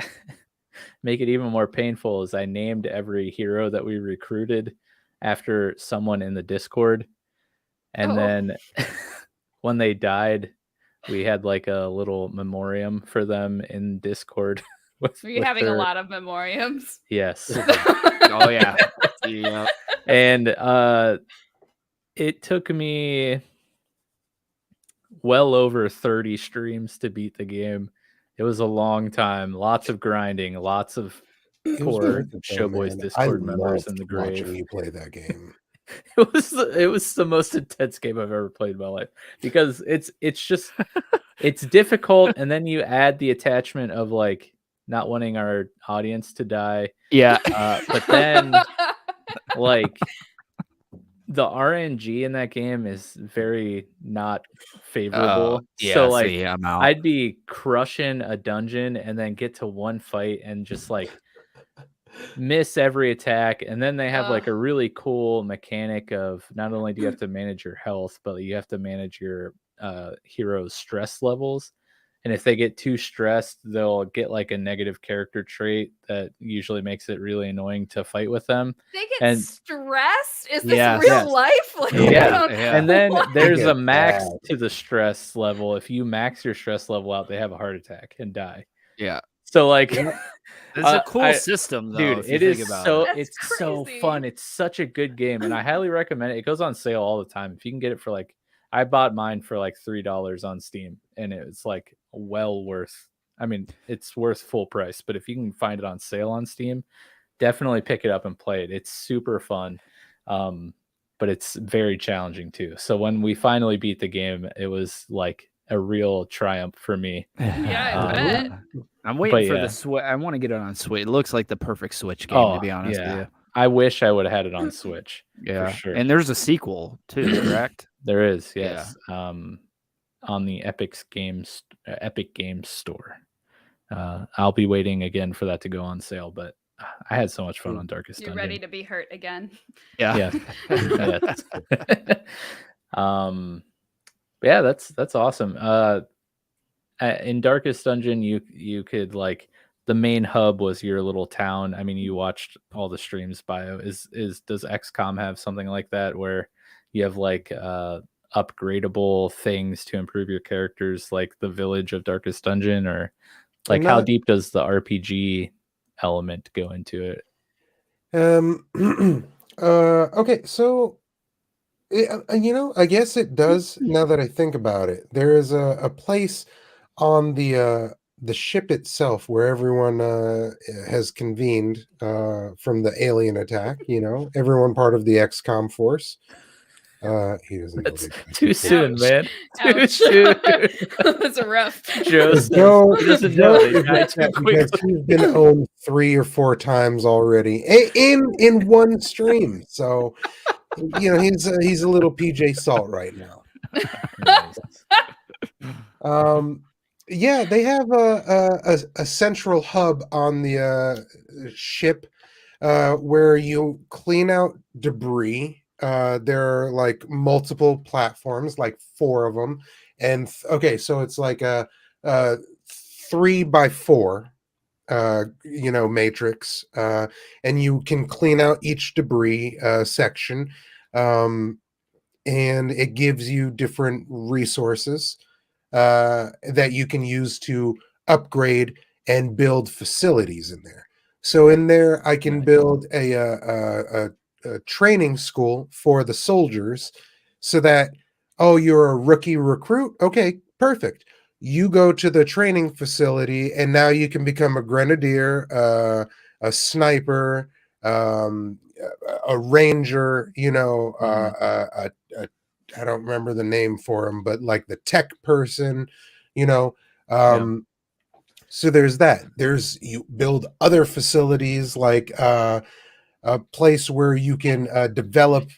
make it even more painful is I named every hero that we recruited after someone in the Discord, and then when they died, we had like a little memoriam for them in Discord. Were you having a lot of memoriams? Yes. Oh yeah. Yeah. And it took me well over 30 streams to beat the game. It was a long time, lots of grinding, lots of poor Showboys Discord members in the grave. Watching you play that game. It was the most intense game I've ever played in my life, because it's just it's difficult, and then you add the attachment of like not wanting our audience to die. Yeah. But then like the RNG in that game is very not favorable. So like I'm out. I'd be crushing a dungeon and then get to one fight and just like miss every attack. And then they have like a really cool mechanic of not only do you have to manage your health, but you have to manage your hero's stress levels. And if they get too stressed, they'll get like a negative character trait that usually makes it really annoying to fight with them. They get stressed? Is this Yes. real life? Like, Yeah. Yeah. And then there's a get max bad. to the stress level. If you max your stress level out, they have a heart attack and die. Yeah. So like It's a cool I- system, though. dude, if you it think is about so it. That's it's so crazy. fun. It's such a good game, and I highly recommend it. It goes on sale all the time. If you can get it for like, I bought mine for like $3 on Steam, and it's like well worth. I mean, it's worth full price, but if you can find it on sale on Steam, definitely pick it up and play it. It's super fun, but it's very challenging too. So when we finally beat the game, it was like a real triumph for me. Yeah, I bet. I'm waiting for yeah. the Switch. I want to get it on Switch. It looks like the perfect Switch game, to be honest with you. I wish I would have had it on Switch. Yeah, for sure. And there's a sequel too, correct? There is, yes. On the Epic Games store. I'll be waiting again for that to go on sale, but I had so much fun on Darkest You're Dungeon. ready to be hurt again. Yeah. Yeah, that's awesome. In Darkest Dungeon, you could like the main hub was your little town. I mean, you watched all the streams. Does XCOM have something like that where you have like upgradable things to improve your characters, like the village of Darkest Dungeon, or like how deep does the RPG element go into it? Okay, so I guess it does now that I think about it. There is a place on the ship itself where everyone has convened from the alien attack. Everyone part of the XCOM force. He doesn't. That's too soon, Ouch. man. Too Ouch. soon. That's a rough. Joe doesn't know they died too quick. Because he's been owned 3 or 4 times already in one stream. So he's a little PJ Salt right now. Yeah, they have a central hub on the ship where you clean out debris. There are like multiple platforms, like 4 of them, and so it's like a 3x4 matrix, and you can clean out each debris section, and it gives you different resources that you can use to upgrade and build facilities in there. So in there, I can build a training school for the soldiers, so that, you're a rookie recruit. Okay, perfect. You go to the training facility, and now you can become a grenadier, a sniper, a ranger, I don't remember the name for him, but like the tech person, so there's that. You build other facilities like a place where you can develop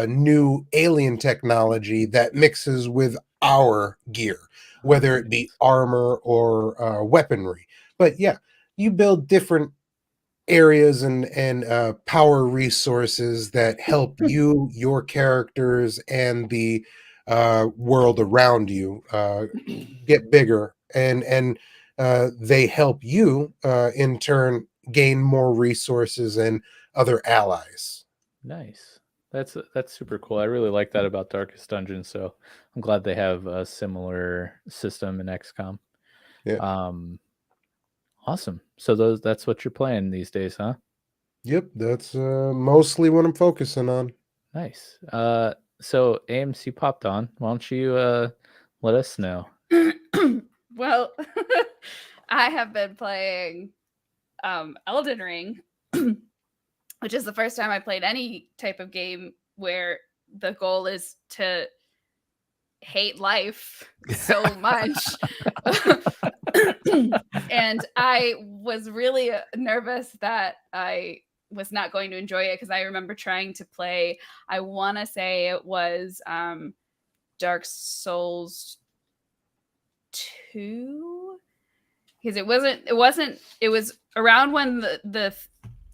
new alien technology that mixes with our gear, whether it be armor or weaponry. But yeah, you build different areas and power resources that help you, your characters, and the world around you get bigger, and they help you in turn gain more resources and other allies. Nice. That's super cool. I really like that about Darkest Dungeon. So I'm glad they have a similar system in XCOM. Yeah. Awesome. So that's what you're playing these days, huh? Yep, that's mostly what I'm focusing on. Nice. So AMC popped on. Why don't you let us know? Well, I have been playing Elden Ring, which is the first time I played any type of game where the goal is to hate life so much. And I was really nervous that I was not going to enjoy it because I remember trying to play, I want to say it was Dark Souls 2, because it was around when it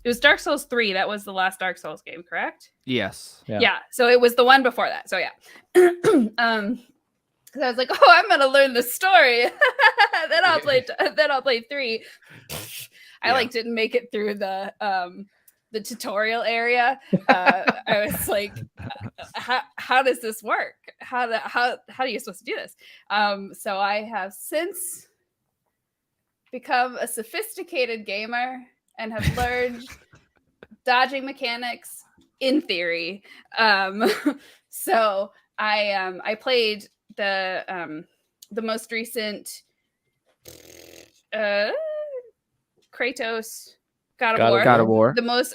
was Dark Souls 3. That was the last Dark Souls game, correct? Yes. Yeah. So it was the one before that. So yeah. Because I was like, oh, I'm gonna learn the story. then I'll play 3. I didn't make it through the tutorial area. I was like, how does this work? How are you supposed to do this? So I have since become a sophisticated gamer and have learned dodging mechanics in theory. So I played the most recent Kratos God of War. The most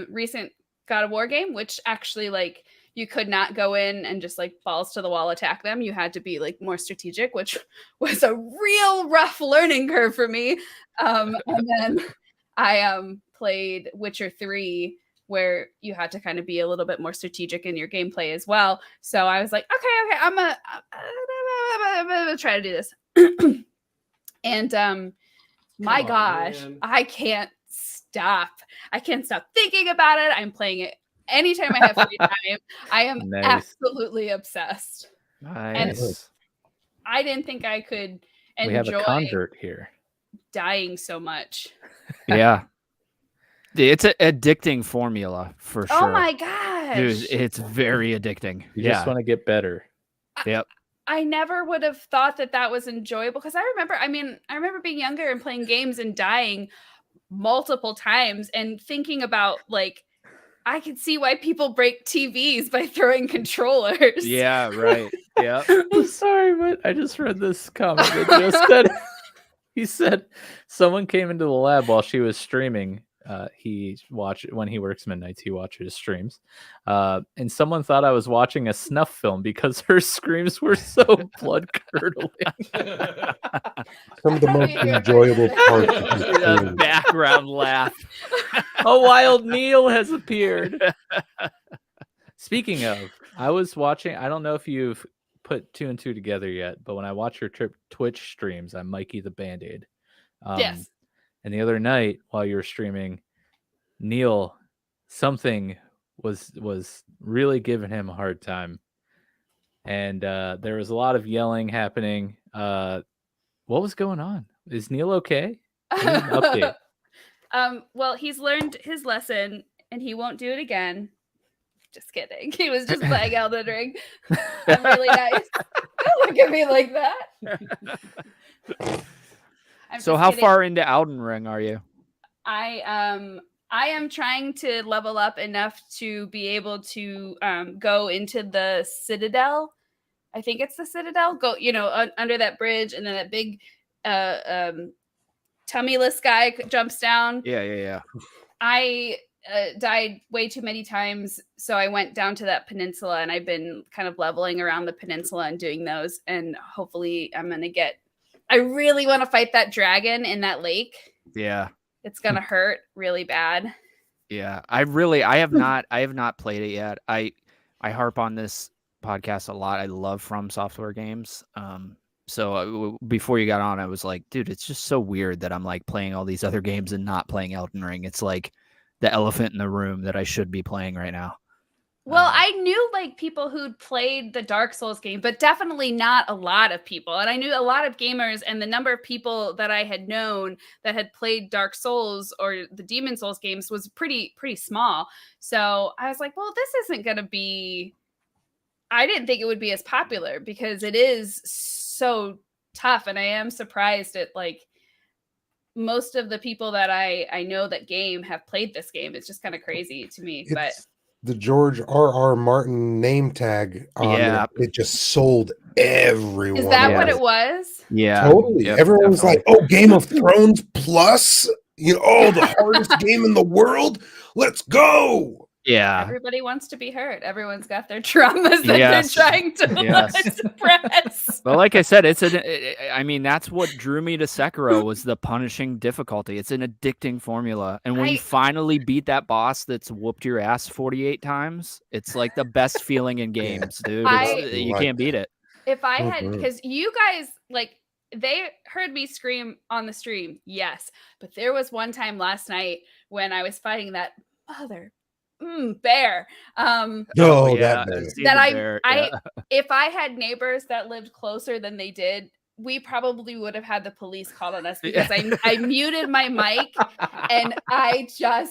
recent God of War game, which actually you could not go in and just balls to the wall attack them. You had to be more strategic, which was a real rough learning curve for me. And then I played Witcher 3, where you had to kind of be a little bit more strategic in your gameplay as well. So I was like, okay, I'm gonna try to do this. And my gosh, man. I can't stop thinking about it. I'm playing it anytime I have free time. I am absolutely obsessed. Nice. And I didn't think I could enjoy we have a convert here dying so much. Yeah. It's an addicting formula for sure. Oh my gosh. Dude, it's very addicting. You just want to get better. Yep. I never would have thought that was enjoyable because I remember being younger and playing games and dying multiple times and thinking about I could see why people break TVs by throwing controllers. Yeah, right. Yeah. I'm sorry, but I just read this comment that just said he said someone came into the lab while she was streaming. When he works midnights, he watches streams. And someone thought I was watching a snuff film because her screams were so blood curdling. Some of the most enjoyable parts of the background laugh. A wild Neil has appeared. Speaking of, I was watching, I don't know if you've put 2 and 2 together yet, but when I watch your Twitch streams, I'm Mikey the Band-Aid. Yes. And the other night, while you were streaming, Neil, something was really giving him a hard time, and there was a lot of yelling happening. What was going on? Is Neil okay? Update. Well, he's learned his lesson, and he won't do it again. Just kidding. He was just playing Elden Ring. I'm really nice. Don't look at me like that. So how far into Elden Ring are you? I am trying to level up enough to be able to go into the Citadel. I think it's the Citadel. Go, under that bridge, and then that big tummyless guy jumps down. Yeah. I died way too many times. So I went down to that peninsula, and I've been kind of leveling around the peninsula and doing those. And hopefully I'm going to get, I really want to fight that dragon in that lake. Yeah. It's going to hurt really bad. Yeah. I have not played it yet. I harp on this podcast a lot. I love From Software games. So before you got on, I was like, dude, it's just so weird that I'm like playing all these other games and not playing Elden Ring. It's like the elephant in the room that I should be playing right now. Well, I knew like people who'd played the Dark Souls game, but definitely not a lot of people. And I knew a lot of gamers, and the number of people that I had known that had played Dark Souls or the Demon Souls games was pretty small. So I was like, well, this isn't going to be, I didn't think it would be as popular because it is so tough. And I am surprised at like most of the people that I know that game have played this game. It's just kind of crazy to me. But the George R.R. Martin name tag on it just sold everyone. Is that what it was? Yeah, totally. Yep, Everyone was like, "Oh, Game of Thrones plus, the hardest game in the world. Let's go!" Yeah. Everybody wants to be heard. Everyone's got their traumas that they're trying to suppress. But like I said, I mean, that's what drew me to Sekiro was the punishing difficulty. It's an addicting formula. And when you finally beat that boss that's whooped your ass 48 times, it's like the best feeling in games, dude. You can't beat it. If I had, because you guys, like, they heard me scream on the stream, yes. But there was one time last night when I was fighting that bear. If I had neighbors that lived closer than they did, we probably would have had the police called on us because I muted my mic and I don't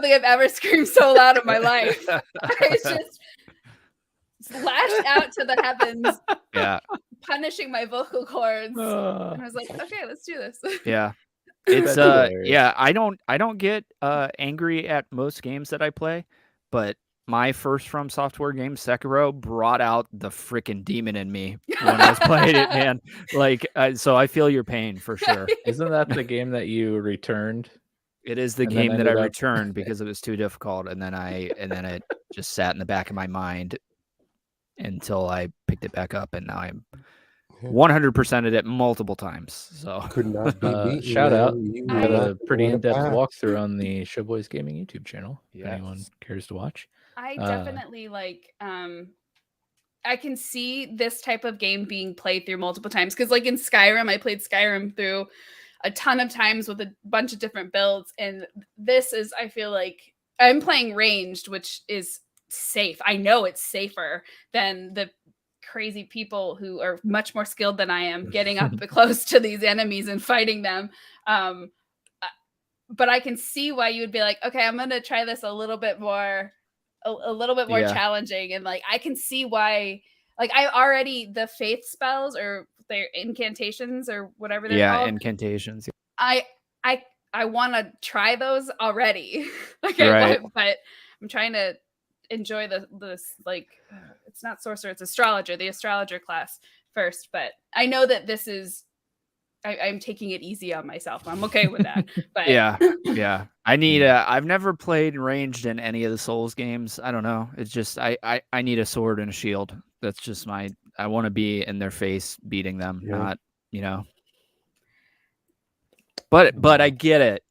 think I've ever screamed so loud in my life. I just lashed out to the heavens, punishing my vocal cords. And I was like, okay, let's do this. Yeah. It's I don't get angry at most games that I play, but my first From Software game, Sekiro, brought out the freaking demon in me when I was playing it, man. Like, so I feel your pain for sure. Isn't that the game that you returned? It is the game that I returned because it was too difficult, and then it just sat in the back of my mind until I picked it back up, and now I'm 100%ed it multiple times. So could not be shout out. You had a pretty in-depth walkthrough on the Showboys Gaming YouTube channel. If anyone cares to watch. I definitely like I can see this type of game being played through multiple times because like in Skyrim, I played Skyrim through a ton of times with a bunch of different builds, and this is, I feel like I'm playing ranged, which is safe. I know it's safer than the crazy people who are much more skilled than I am getting up close to these enemies and fighting them. But I can see why you would be like, okay, I'm going to try this a little bit more challenging. And like, I can see why, like the faith spells or their incantations or whatever they're called. Yeah, incantations. I want to try those already. But I'm trying to enjoy this like it's not sorcerer, it's the astrologer class first. But I know that this is I'm taking it easy on myself. I'm okay with that. But yeah. I need I've never played ranged in any of the Souls games. I don't know. It's just I need a sword and a shield. That's just I want to be in their face beating them, not, But I get it.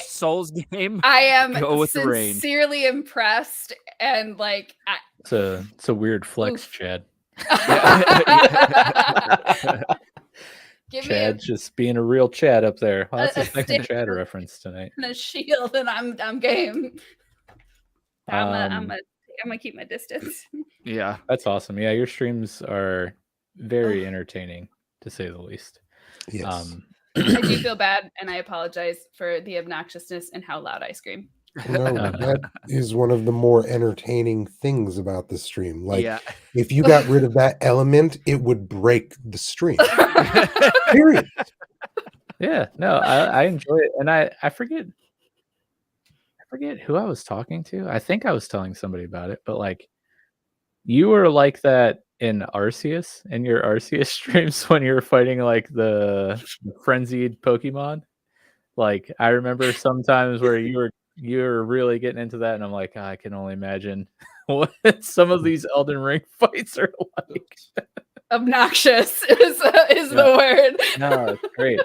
Souls game. I am sincerely impressed, and like it's a weird flex, Chad. Chad just being a real Chad up there. Well, that's a second Chad reference tonight. And a shield, and I'm game. I'm gonna keep my distance. Yeah, that's awesome. Yeah, your streams are very entertaining, to say the least. Yes. I do feel bad, and I apologize for the obnoxiousness and how loud I scream. No, that is one of the more entertaining things about the stream. Like, if you got rid of that element, it would break the stream. Period. Yeah, no, I enjoy it, and I forget who I was talking to. I think I was telling somebody about it, but like, you were like that in Arceus, in your Arceus streams when you were fighting like the frenzied Pokemon. Like I remember sometimes where you were really getting into that, and I'm like, I can only imagine what some of these Elden Ring fights are like. Obnoxious is the word. No, it's great.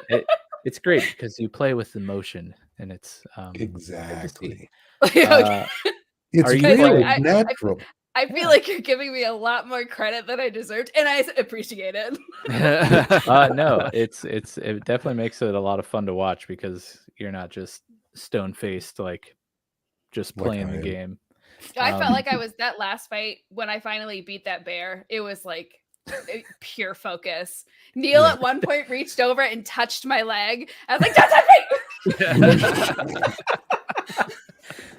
It's great because you play with emotion, and it's Exactly. Okay. It's Are you real, playing- it's natural. I feel like you're giving me a lot more credit than I deserved, and I appreciate it. No, it definitely makes it a lot of fun to watch because you're not just stone faced like just Like playing I the am. game. I felt like I was that last fight when I finally beat that bear. It was like pure focus. Neil Yeah. at one point reached over and touched my leg. I was like, "Don't touch me!"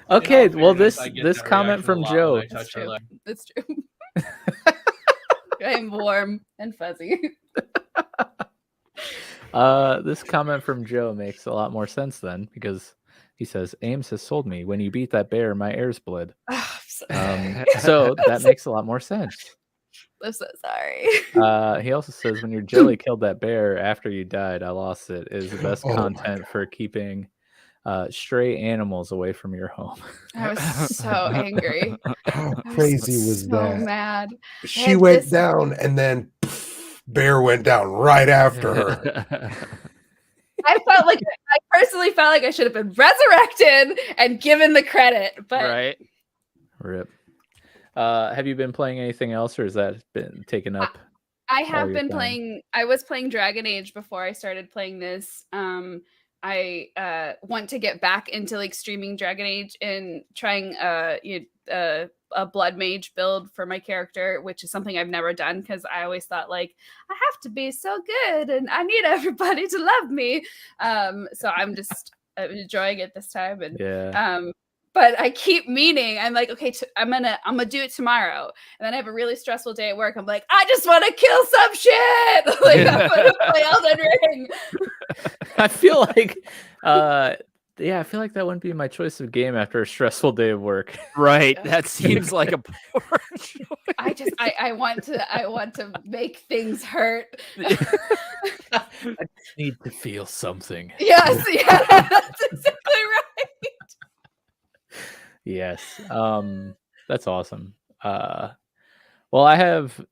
Okay, well this comment from Joe. It's true. It's true. I am warm and fuzzy. This comment from Joe makes a lot more sense then because he says Ames has sold me. When you beat that bear, my ears bled. Oh, So that makes a lot more sense. I'm so sorry. He also says when your jelly killed that bear after you died, I lost it. Is the best Oh my content for keeping stray animals away from your home. I was so angry. How I crazy was so that? mad. She had went this- down, and then bear went down right after her. I personally felt like I should have been resurrected and given the credit, but Right. Rip. Have you been playing anything else, or has that been taken up? I all have your been time? playing. I was playing Dragon Age before I started playing this. I want to get back into like streaming Dragon Age and trying a blood mage build for my character, which is something I've never done because I always thought like I have to be so good and I need everybody to love me. So I'm just enjoying it this time, and Yeah. but I keep meaning I'm like, okay, I'm gonna do it tomorrow, and then I have a really stressful day at work. I'm like, I just want to kill some shit. Like I'm gonna play Elden Ring. I feel like I feel like that wouldn't be my choice of game after a stressful day of work. Right. That seems like a poor choice. I want to make things hurt. I need to feel something. Yes, yeah, that's exactly right. Yes. That's awesome. Well, I have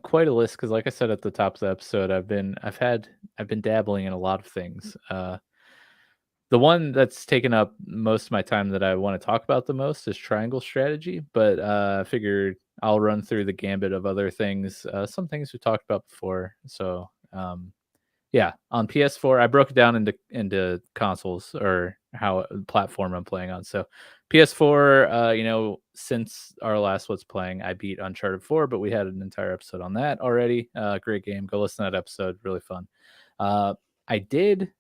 quite a list because, like I said at the top of the episode, I've been dabbling in a lot of things. The one that's taken up most of my time that I want to talk about the most is triangle strategy, but I figured I'll run through the gambit of other things, some things we talked about before. So, yeah, on PS4, I broke it down into consoles or how platform I'm playing on. So, PS4, since our last What's Playing, I beat Uncharted 4, but we had an entire episode on that already. Great game. Go listen to that episode. Really fun. I did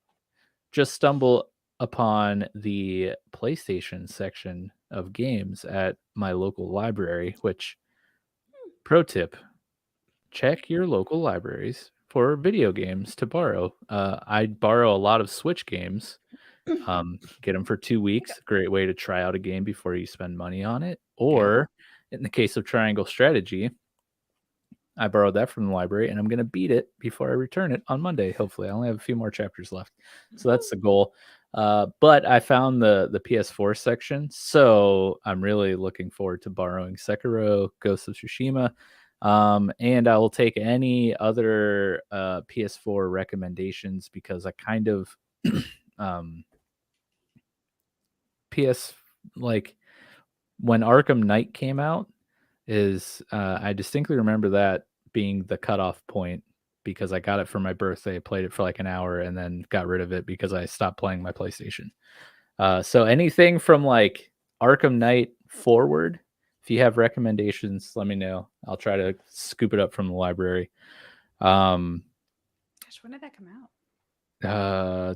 just stumble upon the PlayStation section of games at my local library, which, pro tip, check your local libraries for video games to borrow. I borrow a lot of Switch games. Get them for 2 weeks. Great way to try out a game before you spend money on it. Or in the case of Triangle Strategy, I borrowed that from the library and I'm going to beat it before I return it on Monday. Hopefully, I only have a few more chapters left. So that's the goal. But I found the PS4 section. So I'm really looking forward to borrowing Sekiro, Ghost of Tsushima. And I will take any other PS4 recommendations because I kind of like when Arkham Knight came out is I distinctly remember that being the cutoff point because I got it for my birthday, played it for like an hour, and then got rid of it because I stopped playing my PlayStation. So anything from like Arkham Knight forward, if you have recommendations, let me know. I'll try to scoop it up from the library. Gosh, when did that come out?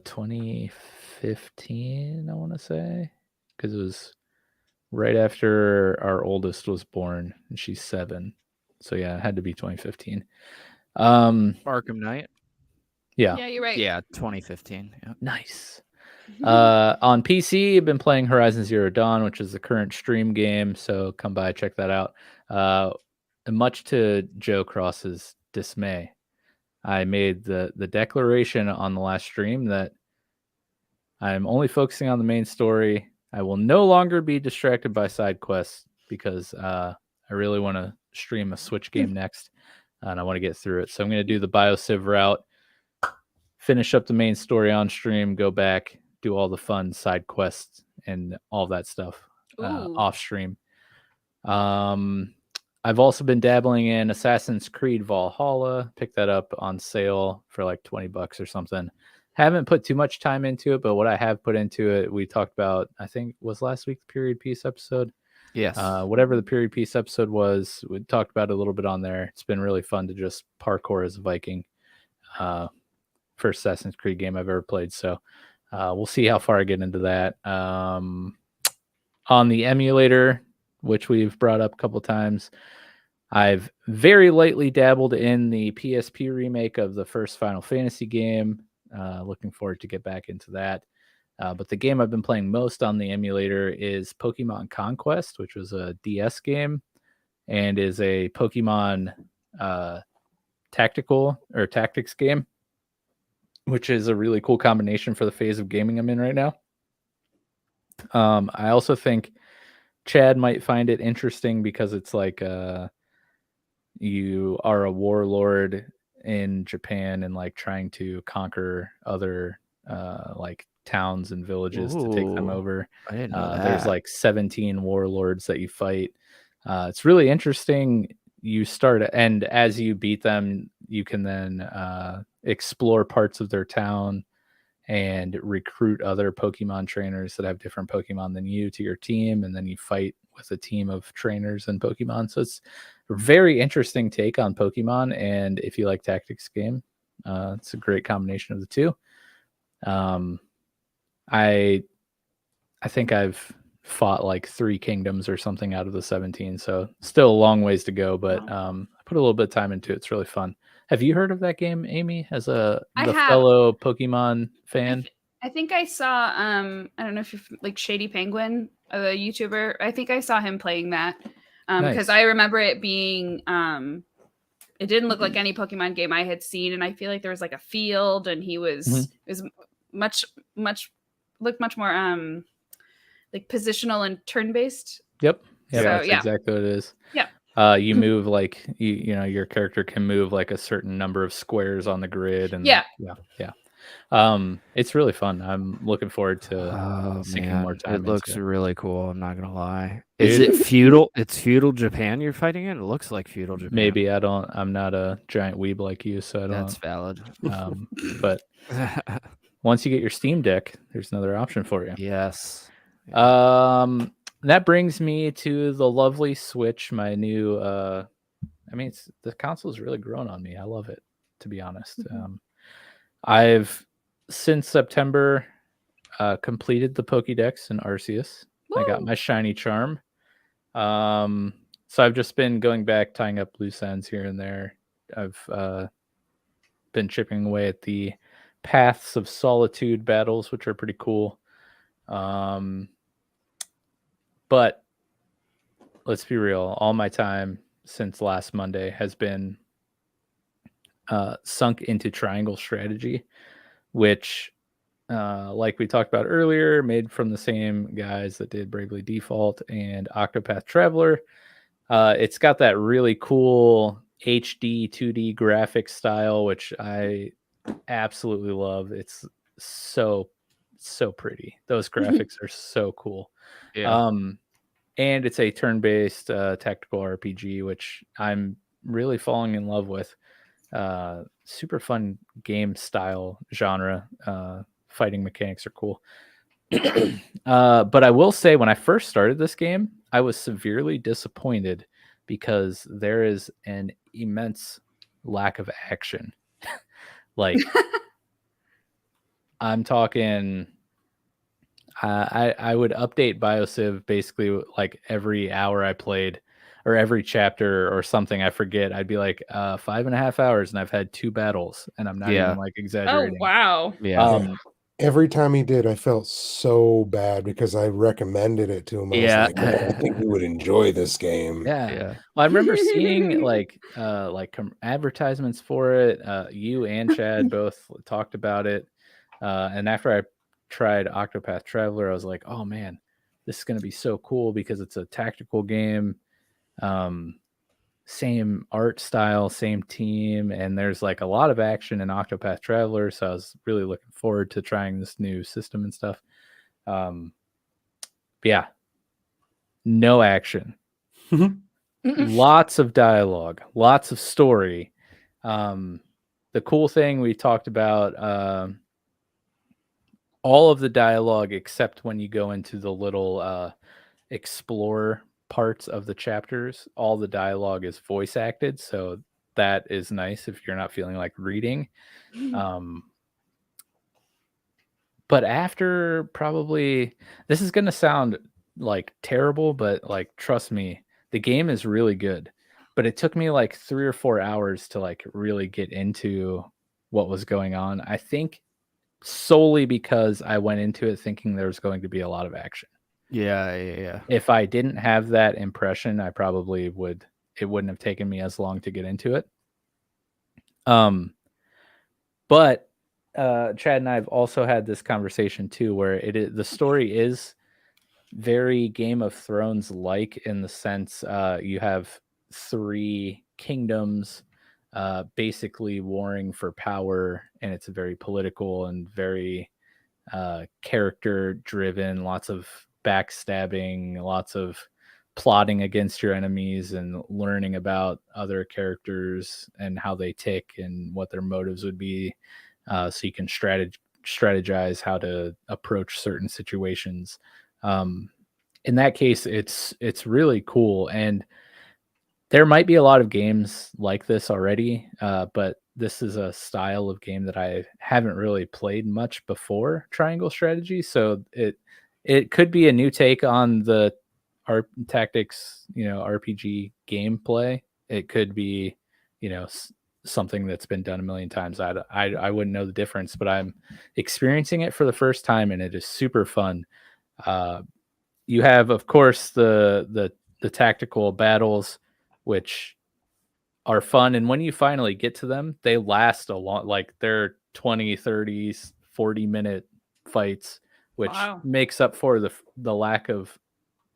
2015, I want to say, because it was right after our oldest was born, and she's 7. So yeah, it had to be 2015. Arkham Knight. Yeah. Yeah, you're right. Yeah, 2015. Yep. Nice. On PC, I've been playing Horizon Zero Dawn, which is the current stream game. So come by, check that out. And much to Joe Cross's dismay, I made the declaration on the last stream that I'm only focusing on the main story. I will no longer be distracted by side quests because I really want to stream a Switch game next, and I want to get through it. So I'm going to do the BioSiv route, finish up the main story on stream, go back, do all the fun side quests and all that stuff off stream. I've also been dabbling in Assassin's Creed Valhalla. Picked that up on sale for like $20 or something. Haven't put too much time into it, but what I have put into it, we talked about, I think was last week, the period piece episode. Yes. Whatever the period piece episode was, we talked about it a little bit on there. It's been really fun to just parkour as a Viking. First Assassin's Creed game I've ever played. So we'll see how far I get into that. On the emulator, which we've brought up a couple times, I've very lightly dabbled in the PSP remake of the first Final Fantasy game. Looking forward to get back into that. But the game I've been playing most on the emulator is Pokemon Conquest, which was a DS game and is a Pokemon tactics game, which is a really cool combination for the phase of gaming I'm in right now. I also think Chad might find it interesting because it's like you are a warlord in Japan and like trying to conquer other like towns and villages to take them over. I didn't know that. There's like 17 warlords that you fight. It's really interesting. You start, and as you beat them, you can then explore parts of their town and recruit other Pokemon trainers that have different Pokemon than you to your team, and then you fight with a team of trainers and Pokemon. So it's a very interesting take on Pokemon, and if you like tactics game, it's a great combination of the two. I think I've fought like 3 kingdoms or something out of the 17, so still a long ways to go, but I put a little bit of time into it. It's really fun. Have you heard of that game, Amy, as the fellow Pokemon fan? I think I saw I don't know if you're like Shady Penguin, a YouTuber. I think I saw him playing that because I remember it being it didn't look like any Pokemon game I had seen, and I feel like there was like a field, and he was it was looked much more like positional and turn-based. Yep. Yeah, So, that's yeah. exactly what it is. Yeah. You move like you know, your character can move like a certain number of squares on the grid, and yeah. It's really fun. I'm looking forward to sinking more time. It looks into really cool. I'm not gonna lie. Is it feudal? It's feudal Japan you're fighting in? It looks like feudal Japan. Maybe I'm not a giant weeb like you, so I don't. That's valid. But once you get your Steam Deck, there's another option for you. Yes. That brings me to the lovely Switch, my new the console's really grown on me. I love it, to be honest. I've since September completed the Pokédex in Arceus. Woo! I got my shiny charm. So I've just been going back, tying up loose ends here and there. I've been chipping away at the Paths of Solitude battles, which are pretty cool. But let's be real, all my time since last Monday has been sunk into Triangle Strategy, which, like we talked about earlier, made from the same guys that did Bravely Default and Octopath Traveler. It's got that really cool HD 2D graphic style, which I absolutely love. It's so pretty. Those graphics are so cool. Yeah. And it's a turn-based tactical RPG, which I'm really falling in love with. Super fun game style genre. Fighting mechanics are cool. But I will say, when I first started this game, I was severely disappointed because there is an immense lack of action. Like, I'm talking, I would update BioSiv basically like every hour I played, or every chapter or something. I forget. I'd be like 5.5 hours and I've had 2 battles, and I'm not even like exaggerating. Oh, wow. Yeah. Every time he did, I felt so bad because I recommended it to him. I was like, "Man, I think you would enjoy this game." Yeah. Well, I remember seeing like advertisements for it. You and Chad both talked about it. And after I tried Octopath Traveler, I was like, oh man, this is going to be so cool because it's a tactical game. Same art style, same team, and there's like a lot of action in Octopath Traveler, so I was really looking forward to trying this new system and stuff. But yeah, no action. Lots of dialogue, lots of story. The cool thing we talked about, all of the dialogue except when you go into the little explore parts of the chapters, all the dialogue is voice acted, so that is nice if you're not feeling like reading. But after probably, this is going to sound like terrible, but like trust me, the game is really good. But it took me like 3 or 4 hours to like really get into what was going on. I think solely because I went into it thinking there was going to be a lot of action. Yeah. If I didn't have that impression, I probably would. It wouldn't have taken me as long to get into it. But Chad and I have also had this conversation too, where the story is very Game of Thrones like, in the sense you have 3 kingdoms basically warring for power, and it's very political and very character driven, lots of backstabbing, lots of plotting against your enemies and learning about other characters and how they tick and what their motives would be, so you can strategize how to approach certain situations. In that case, it's really cool, and there might be a lot of games like this already, but this is a style of game that I haven't really played much before triangle strategy. So it could be a new take on the tactics, RPG gameplay. It could be, something that's been done a million times. I wouldn't know the difference, but I'm experiencing it for the first time, and it is super fun. You have, of course, the tactical battles, which are fun, and when you finally get to them, they last a lot. Like they're 20, 30, 40-minute fights, which makes up for the lack of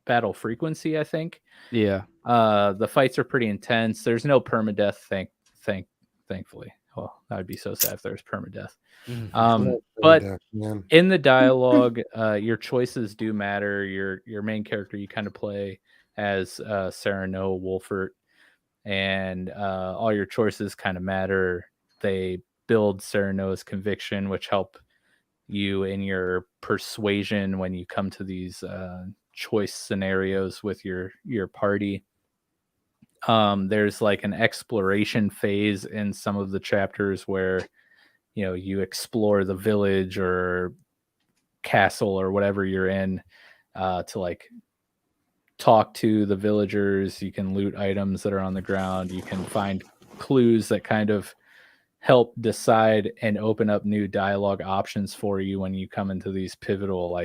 battle frequency, I think. Yeah. The fights are pretty intense. There's no permadeath, thankfully. Well, that would be so sad if there's permadeath. But in the dialogue, your choices do matter. Your main character, you kind of play as Sarah Noah Wolfert, and all your choices kind of matter. They build Sarah Noah's conviction, which help you in your persuasion when you come to these choice scenarios with your party. There's like an exploration phase in some of the chapters where you explore the village or castle or whatever you're in, to like talk to the villagers. You can loot items that are on the ground. You can find clues that kind of help decide and open up new dialogue options for you when you come into these pivotal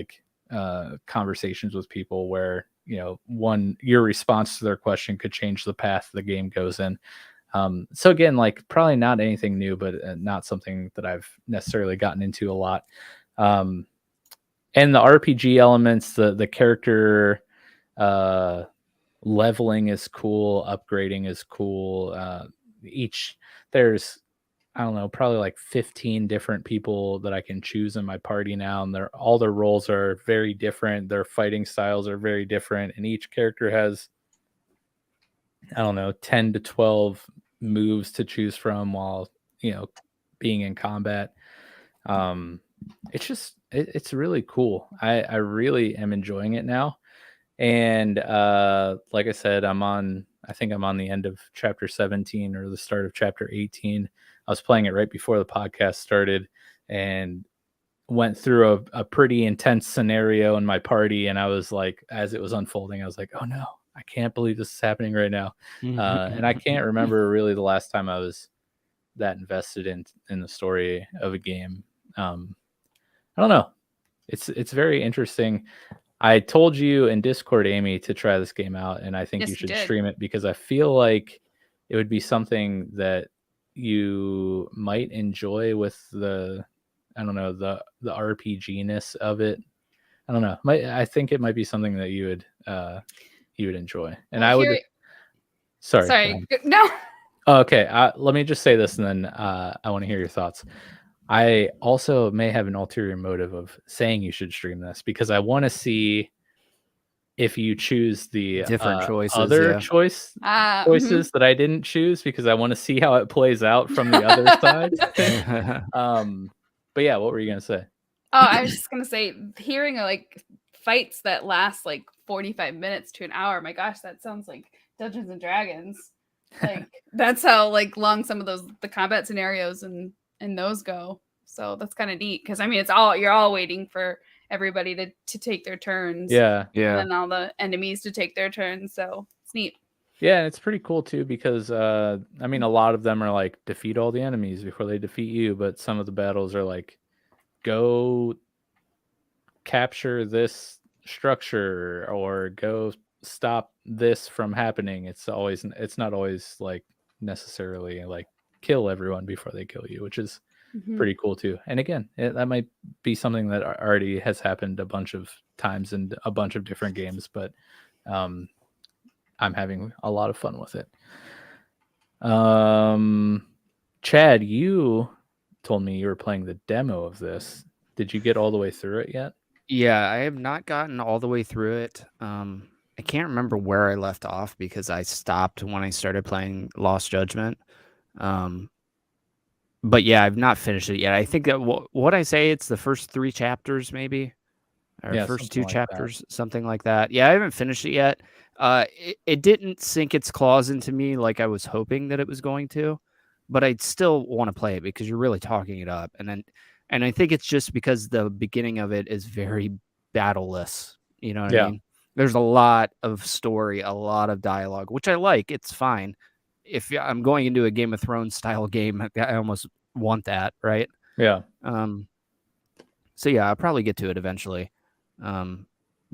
conversations with people where your response to their question could change the path the game goes in. So again, like probably not anything new, but not something that I've necessarily gotten into a lot. And the RPG elements, the character leveling is cool, upgrading is cool. There's, I don't know, probably like 15 different people that I can choose in my party now, and all their roles are very different. Their fighting styles are very different, and each character has, I don't know, 10 to 12 moves to choose from while being in combat. It's really cool. I really am enjoying it now, and like I said, I think I'm on the end of chapter 17 or the start of chapter 18. I was playing it right before the podcast started and went through a pretty intense scenario in my party, and I was like, as it was unfolding, I was like, oh no, I can't believe this is happening right now. And I can't remember really the last time I was that invested in the story of a game. I don't know. It's very interesting. I told you in Discord, Amy, to try this game out, and I think Yes, you should you did. stream it because I feel like it would be something that you might enjoy with the I don't know, the RPG-ness of it. I don't know. I think it might be something that you would enjoy. And Well, I would. here- Sorry. Sorry. No. Oh, okay. Let me just say this, and then I want to hear your thoughts. I also may have an ulterior motive of saying you should stream this because I want to see if you choose the Different choices, other yeah. choices that I didn't choose, because I want to see how it plays out from the other side. But yeah, what were you gonna say? Oh, I was just gonna say, hearing like fights that last like 45 minutes to an hour. My gosh, that sounds like Dungeons and Dragons. Like that's how like long some of the combat scenarios and those go. So that's kind of neat because I mean you're all waiting for everybody to take their turns. Yeah. And then all the enemies to take their turns. So it's neat. Yeah, and it's pretty cool too because I mean a lot of them are like defeat all the enemies before they defeat you, but some of the battles are like go capture this structure or go stop this from happening. It's not always like necessarily like kill everyone before they kill you, which is pretty cool too. And again, that might be something that already has happened a bunch of times in a bunch of different games, but I'm having a lot of fun with it. Chad, you told me you were playing the demo of this. Did you get all the way through it yet? Yeah, I have not gotten all the way through it. I can't remember where I left off because I stopped when I started playing Lost Judgment. But yeah, I've not finished it yet. I think that what I say, it's the first 3 chapters, maybe, or first 2 chapters, something like that. Yeah, I haven't finished it yet. It didn't sink its claws into me like I was hoping that it was going to, but I'd still want to play it because you're really talking it up. And I think it's just because the beginning of it is very battleless. You know what I mean? There's a lot of story, a lot of dialogue, which I like. It's fine. If I'm going into a Game of Thrones style game, I almost want that, right? Yeah. So yeah, I'll probably get to it eventually.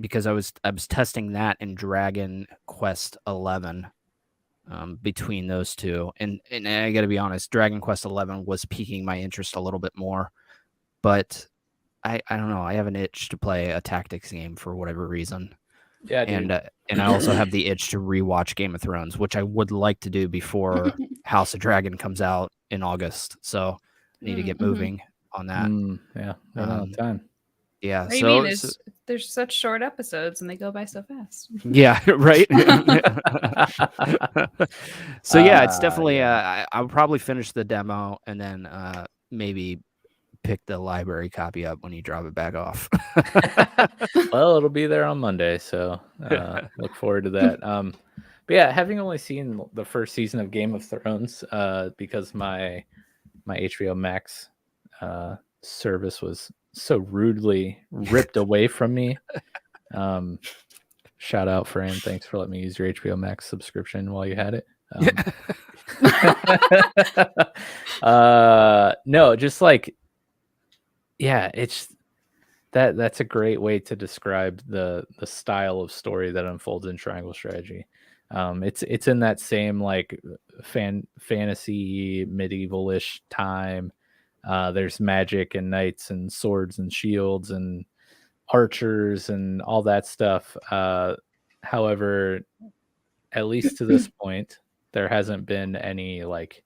Because I was testing that in Dragon Quest 11. Between those two, and I got to be honest, Dragon Quest 11 was piquing my interest a little bit more, but I don't know. I have an itch to play a tactics game for whatever reason. Yeah, dude. And I also have the itch to rewatch Game of Thrones, which I would like to do before House of Dragon comes out in August. So I need to get moving on that. Yeah, time. Yeah. What do you mean? There's such short episodes and they go by so fast. Yeah, right. So yeah, it's definitely. I'll probably finish the demo and then maybe pick the library copy up when you drop it back off. Well, it'll be there on Monday, so look forward to that. But yeah, having only seen the first season of Game of Thrones, because my HBO Max service was so rudely ripped away from me. Shout out, Fran. Thanks for letting me use your HBO Max subscription while you had it. No, just like, yeah, it's that's a great way to describe the style of story that unfolds in Triangle Strategy. It's in that same like fantasy medievalish time. There's magic and knights and swords and shields and archers and all that stuff. However, at least to this point, there hasn't been any like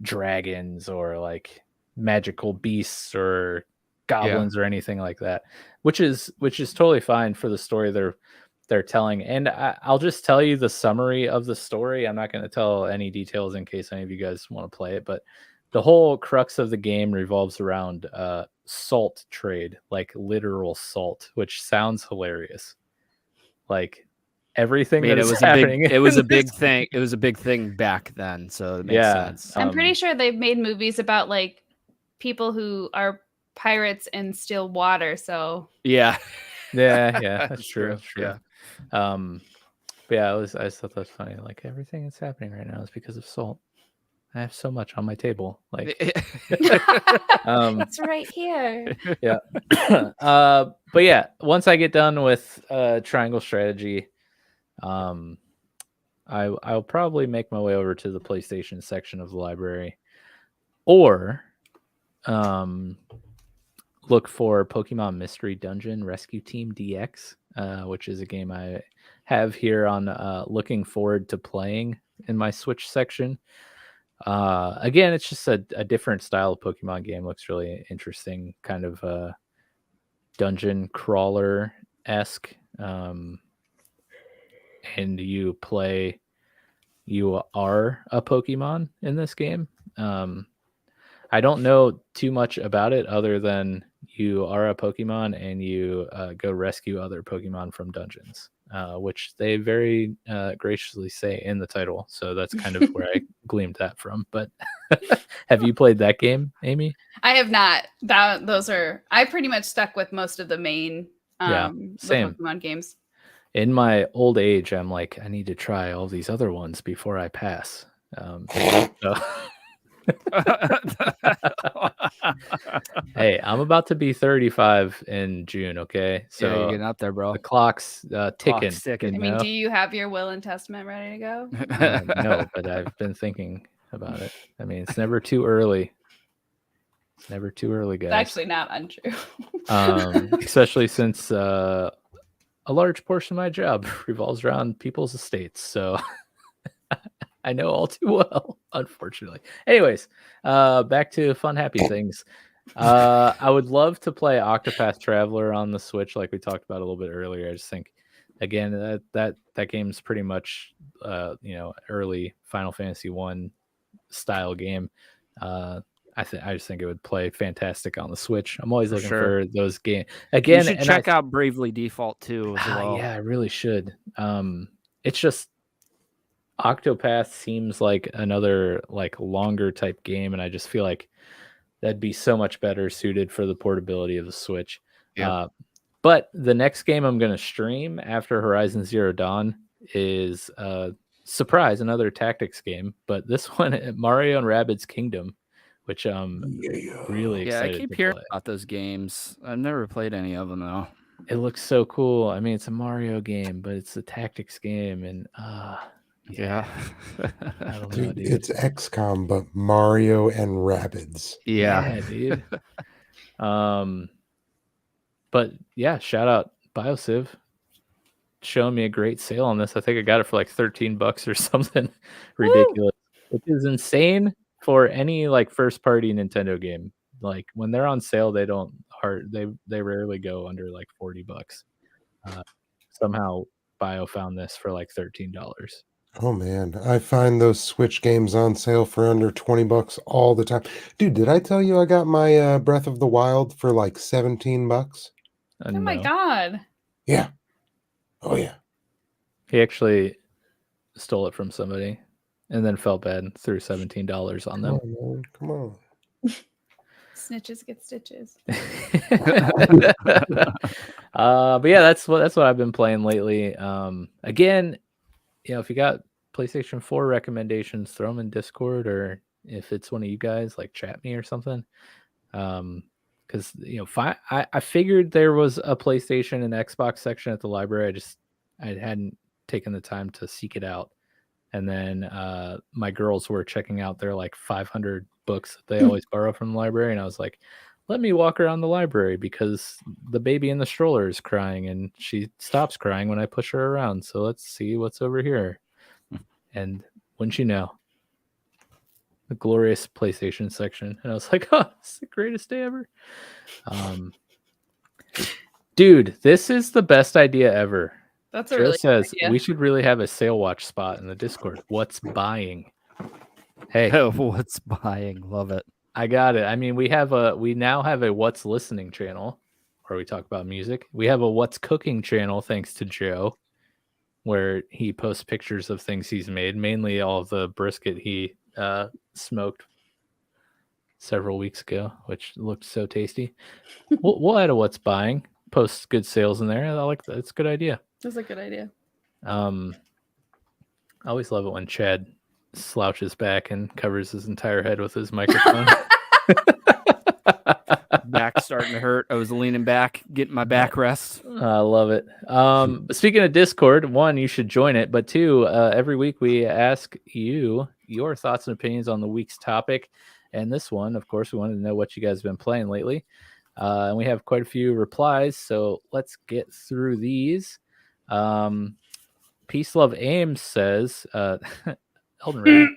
dragons or like magical beasts or goblins or anything like that, which is totally fine for the story they're telling. And I'll just tell you the summary of the story. I'm not going to tell any details in case any of you guys want to play it, but the whole crux of the game revolves around salt trade, like literal salt, which sounds hilarious. Like everything that is happening. It was a big thing. It was a big thing back then, so it makes sense. I'm pretty sure they've made movies about like people who are pirates in still water. So yeah, that's true. That's true. Yeah. But yeah, I just thought that's funny. Like everything that's happening right now is because of salt. I have so much on my table. Like it's right here. Yeah. But yeah, once I get done with Triangle Strategy, I'll probably make my way over to the PlayStation section of the library, or look for Pokemon Mystery Dungeon Rescue Team DX, which is a game I have here on looking forward to playing in my Switch section. Again, it's just a different style of Pokemon game. Looks really interesting, kind of dungeon crawler-esque. And you are a Pokemon in this game. I don't know too much about it other than you are a Pokemon and you go rescue other Pokemon from dungeons, which they very graciously say in the title. So that's kind of where I gleaned that from. But have you played that game, Amy? I have not. I pretty much stuck with most of the main same. the Pokemon games. In my old age, I'm like, I need to try all these other ones before I pass. So hey, I'm about to be 35 in June, okay? So yeah, you're getting up there, bro. the clock's ticking. I mean, do you have your will and testament ready to go? No, but I've been thinking about it. I mean, it's never too early. It's never too early, guys. It's actually not untrue. Especially since a large portion of my job revolves around people's estates. So I know all too well, unfortunately. Anyways, back to fun, happy things. I would love to play Octopath Traveler on the Switch, like we talked about a little bit earlier. I just think, again, that game's pretty much, early Final Fantasy 1 style game. I just think it would play fantastic on the Switch. I'm always looking for those games. Again, you should check out Bravely Default too as well. Yeah, I really should. It's just Octopath seems like another longer type game, and I just feel like that'd be so much better suited for the portability of the Switch. Yeah. But the next game I'm going to stream after Horizon Zero Dawn is surprise, another tactics game, but this one, Mario and Rabbids Kingdom, which I'm really excited. I keep hearing about those games. I've never played any of them though. It looks so cool. I mean, it's a Mario game, but it's a tactics game, and yeah. I don't know, Dude, it's XCOM, but Mario and Rabbids. Yeah, dude. But yeah, shout out BioSiv showing me a great sale on this. I think I got it for like $13 or something ridiculous, which is insane for any first party Nintendo game. Like when they're on sale, they rarely go under like $40. Somehow Bio found this for like $13. Oh man, I find those Switch games on sale for under $20 all the time. Dude, did I tell you I got my Breath of the Wild for like $17? Oh my god. Yeah. Oh yeah. He actually stole it from somebody and then felt bad and threw $17 on them. Come on, man. Come on. Snitches get stitches. But yeah, that's what I've been playing lately. Again, if you got PlayStation 4 recommendations, throw them in Discord, or if it's one of you guys, chat me or something. Because I figured there was a PlayStation and Xbox section at the library. I hadn't taken the time to seek it out. And then my girls were checking out their 500 books that they always borrow from the library, and I was like, let me walk around the library because the baby in the stroller is crying and she stops crying when I push her around. So let's see what's over here. And wouldn't you know, the glorious PlayStation section. And I was like, oh, it's the greatest day ever. Dude, this is the best idea ever. That's a really good says idea. We should really have a sale watch spot in the Discord. What's buying? Hey, what's buying? Love it. I got it. I mean, we now have a what's listening channel where we talk about music. We have a what's cooking channel, thanks to Joe, where he posts pictures of things he's made, mainly all of the brisket he smoked several weeks ago, which looked so tasty. We'll add a what's buying, post good sales in there. I like that. It's a good idea. That's a good idea. I always love it when Chad slouches back and covers his entire head with his microphone. Back starting to hurt. I was leaning back, getting my back rest. I love it. Speaking of Discord, one, you should join it, but two, every week we ask you your thoughts and opinions on the week's topic. And this one, of course, we wanted to know what you guys have been playing lately. And we have quite a few replies, so let's get through these. Peace Love Ames says, Elden Ring,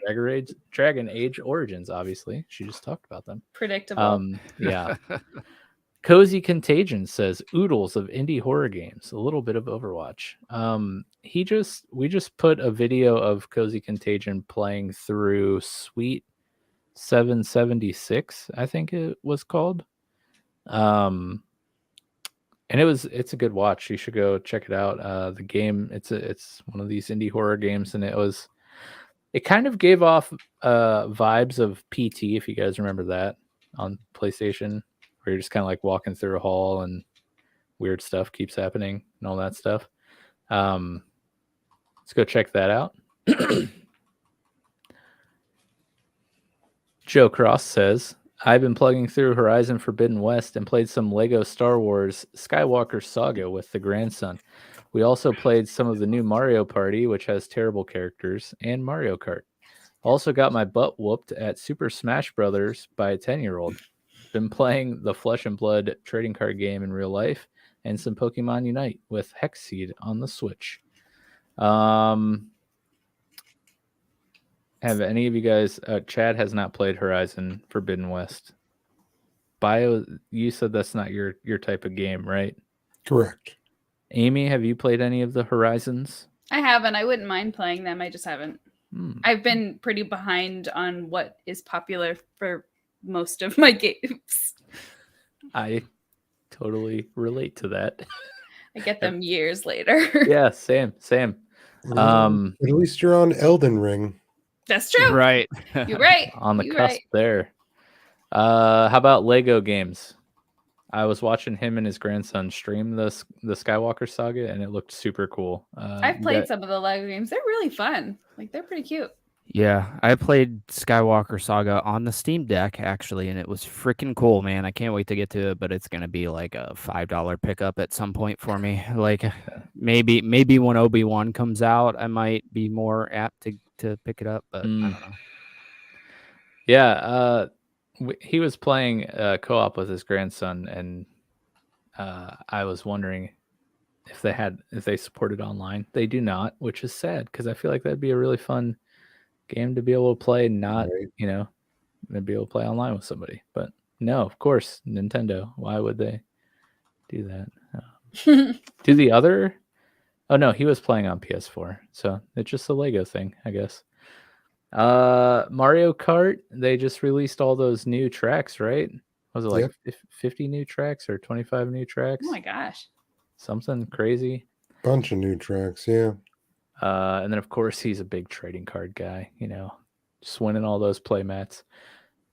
Dragon Age Origins, obviously. She just talked about them. Predictable. Yeah. Cozy Contagion says, oodles of indie horror games, a little bit of Overwatch. We just put a video of Cozy Contagion playing through Sweet 776, I think it was called. And it's a good watch. You should go check it out. The game, it's one of these indie horror games, and it kind of gave off vibes of PT, if you guys remember that on PlayStation, where you're just kind of like walking through a hall and weird stuff keeps happening and all that stuff. Let's go check that out. Joe Cross says, I've been plugging through Horizon Forbidden West and played some Lego Star Wars Skywalker Saga with the grandson. We also played some of the new Mario Party, which has terrible characters, and Mario Kart. Also got my butt whooped at Super Smash Brothers by a 10-year-old. Been playing the Flesh and Blood trading card game in real life and some Pokemon Unite with Hexseed on the Switch. Have any of you guys... Chad has not played Horizon Forbidden West. Bio, you said that's not your type of game, right? Correct. Amy, have you played any of the Horizons? I haven't. I wouldn't mind playing them. I just haven't. I've been pretty behind on what is popular for most of my games. I totally relate to that. I get them years later. Yeah, same. At least you're on Elden Ring. That's true. Right. You're right. On the You're cusp right. there. How about Lego games? I was watching him and his grandson stream the Skywalker Saga, and it looked super cool. I've played some of the Lego games. They're really fun. Like, they're pretty cute. Yeah, I played Skywalker Saga on the Steam Deck, actually, and it was freaking cool, man. I can't wait to get to it, but it's going to be like a $5 pickup at some point for me. Like, maybe when Obi-Wan comes out, I might be more apt to pick it up, but I don't know. Yeah, he was playing co-op with his grandson, and I was wondering if they supported online. They do not, which is sad because I feel like that'd be a really fun game to be able to play, not right. To be able to play online with somebody. But no, of course, Nintendo. Why would they do that? Do the other? Oh no, he was playing on PS4, so it's just a Lego thing, I guess. Mario Kart, they just released all those new tracks, right? Was it like 50 new tracks or 25 new tracks? Oh my gosh. Something crazy. Bunch of new tracks, yeah. And then of course he's a big trading card guy, just winning all those play mats.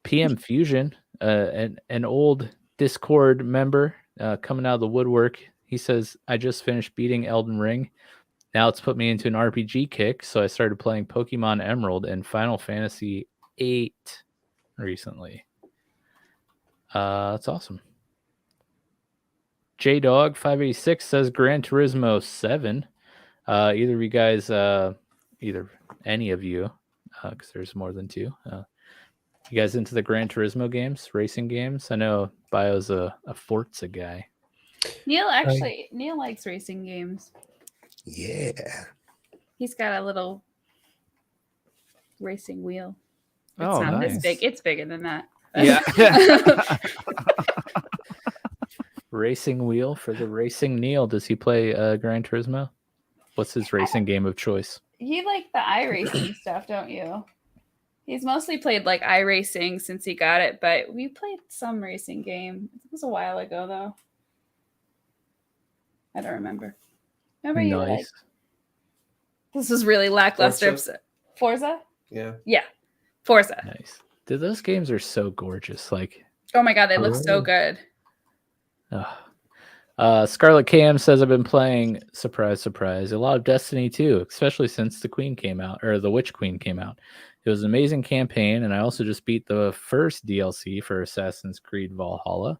PM Fusion, an old Discord member, coming out of the woodwork. He says, I just finished beating Elden Ring. Now it's put me into an RPG kick, so I started playing Pokemon Emerald and Final Fantasy VIII recently. That's awesome. JDog586 says Gran Turismo 7. Either of you guys, either any of you, because there's more than two. You guys into the Gran Turismo games, racing games? I know Bio's a Forza guy. Neil likes racing games. Yeah. He's got a little racing wheel. It's not this nice. big. It's bigger than that. Yeah. Racing wheel for the racing Neil. Does he play Gran Turismo? What's his racing game of choice? You like the iRacing stuff, don't you? He's mostly played like iRacing since he got it, but we played some racing game. It was a while ago, though. I don't remember. Remember you like? This was really lackluster. Forza? Yeah. Yeah. Forza. Nice. Dude, those games are so gorgeous. Like, oh my god, they look so good. Scarlet Cam says I've been playing, surprise, surprise, a lot of Destiny 2, especially since the Queen came out, or the Witch Queen came out. It was an amazing campaign, and I also just beat the first DLC for Assassin's Creed Valhalla.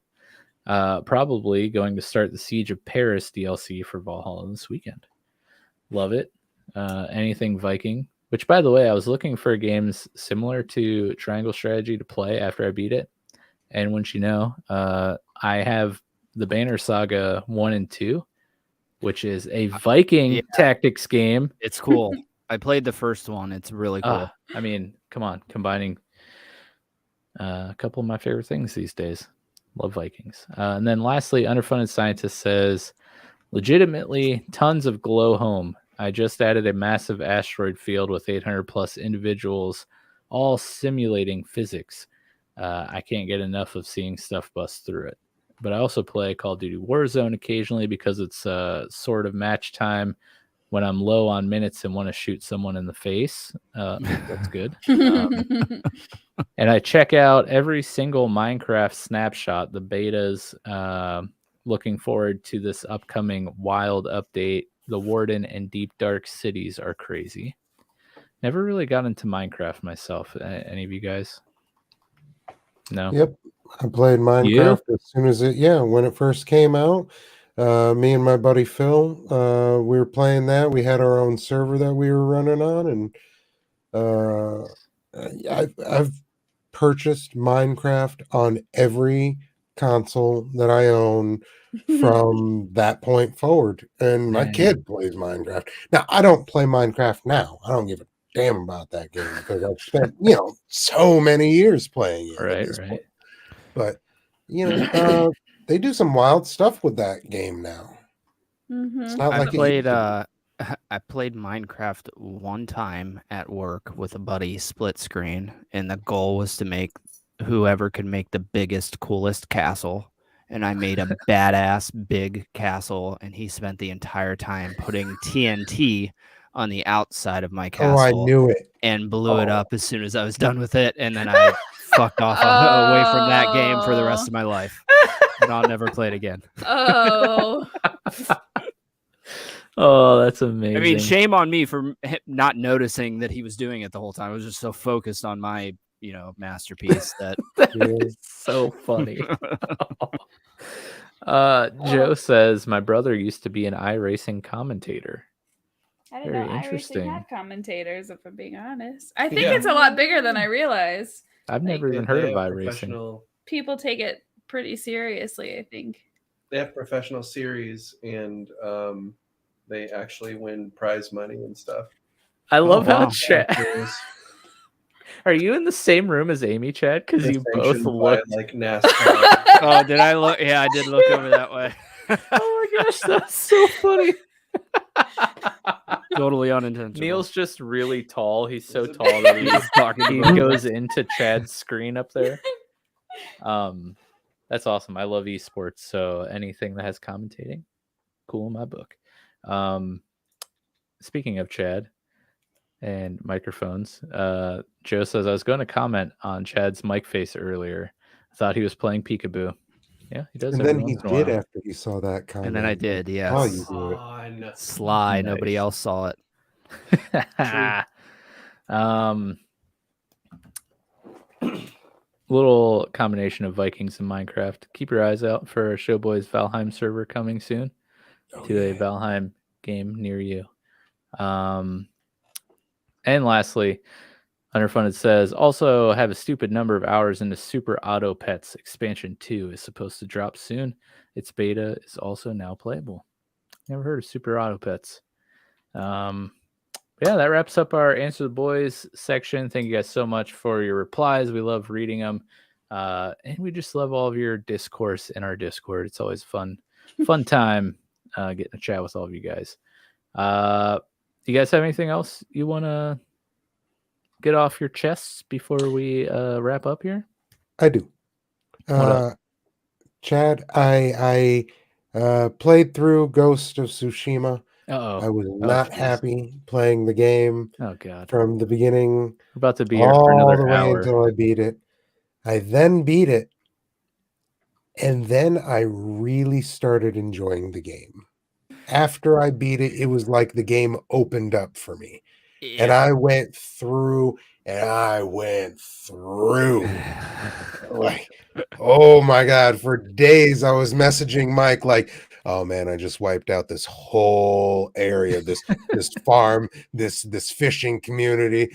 Probably going to start the Siege of Paris DLC for Valhalla this weekend. Love it. Anything Viking, which, by the way, I was looking for games similar to Triangle Strategy to play after I beat it. And wouldn't you know, I have the Banner Saga 1 and 2, which is a Viking tactics game. It's cool. I played the first one. It's really cool. I mean, come on, combining a couple of my favorite things these days. Love Vikings. And then lastly, Underfunded Scientist says, legitimately tons of glow home. I just added a massive asteroid field with 800 plus individuals, all simulating physics. I can't get enough of seeing stuff bust through it. But I also play Call of Duty Warzone occasionally because it's sort of match time when I'm low on minutes and want to shoot someone in the face. That's good. And I check out every single Minecraft snapshot, the betas. Looking forward to this upcoming wild update. The Warden and Deep Dark Cities are crazy. Never really got into Minecraft myself. Any of you guys? No. Yep. I played Minecraft as soon as when it first came out. Me and my buddy Phil, we were playing that. We had our own server that we were running on, and I've purchased Minecraft on every console that I own from that point forward. And my kid plays Minecraft. Now, I don't play Minecraft now. I don't give a damn about that game because I've spent, so many years playing it. Right. But, they do some wild stuff with that game now. It's not like I played Minecraft one time at work with a buddy, split screen, and the goal was to make whoever could make the biggest, coolest castle. And I made a badass big castle, and he spent the entire time putting TNT on the outside of my castle. Oh, I knew it. And blew it up as soon as I was done with it, and then I fucked off away from that game for the rest of my life. And I'll never play it again. Oh. Oh, that's amazing. I mean, shame on me for not noticing that he was doing it the whole time. I was just so focused on my, masterpiece that is so funny. Joe says, my brother used to be an iRacing commentator. I didn't Very know interesting. iRacing had commentators, if I'm being honest. I think it's a lot bigger than I realized. I've never even heard of iRacing. People take it pretty seriously, I think. They have professional series, and they actually win prize money and stuff. I love how Chad. Are you in the same room as Amy, Chad? Because you both look like NASCAR. Oh, did I look? Yeah, I did look over that way. Oh my gosh, that's so funny. Totally unintentional. Neil's just really tall. He's so tall that he goes into Chad's screen up there. That's awesome. I love esports, so anything that has commentating, cool in my book. Speaking of Chad and microphones, Joe says, I was going to comment on Chad's mic face earlier. I thought he was playing peekaboo. Yeah, he does. And then he did after he saw that comment. And then I did, yes. Oh, you do it. Sly. Nice. Nobody else saw it. Little combination of Vikings and Minecraft. Keep your eyes out for Showboy's Valheim server coming soon to a Valheim game near you. And lastly, Underfunded says, also have a stupid number of hours into Super Auto Pets. Expansion 2 is supposed to drop soon. Its beta is also now playable. Never heard of Super Auto Pets. Yeah, that wraps up our Answer the Boys section. Thank you guys so much for your replies. We love reading them. And we just love all of your discourse in our Discord. It's always fun time getting to chat with all of you guys. Do you guys have anything else you want to get off your chests before we wrap up here? I do. Chad, I played through Ghost of Tsushima. I was not happy playing the game. Oh God! From the beginning, we're about to be here for another way hour until I beat it. I then beat it, and then I really started enjoying the game. After I beat it, it was like the game opened up for me. Yeah. And I went through. Like, oh my God, for days I was messaging Mike like, oh man, I just wiped out this whole area, this farm, this fishing community.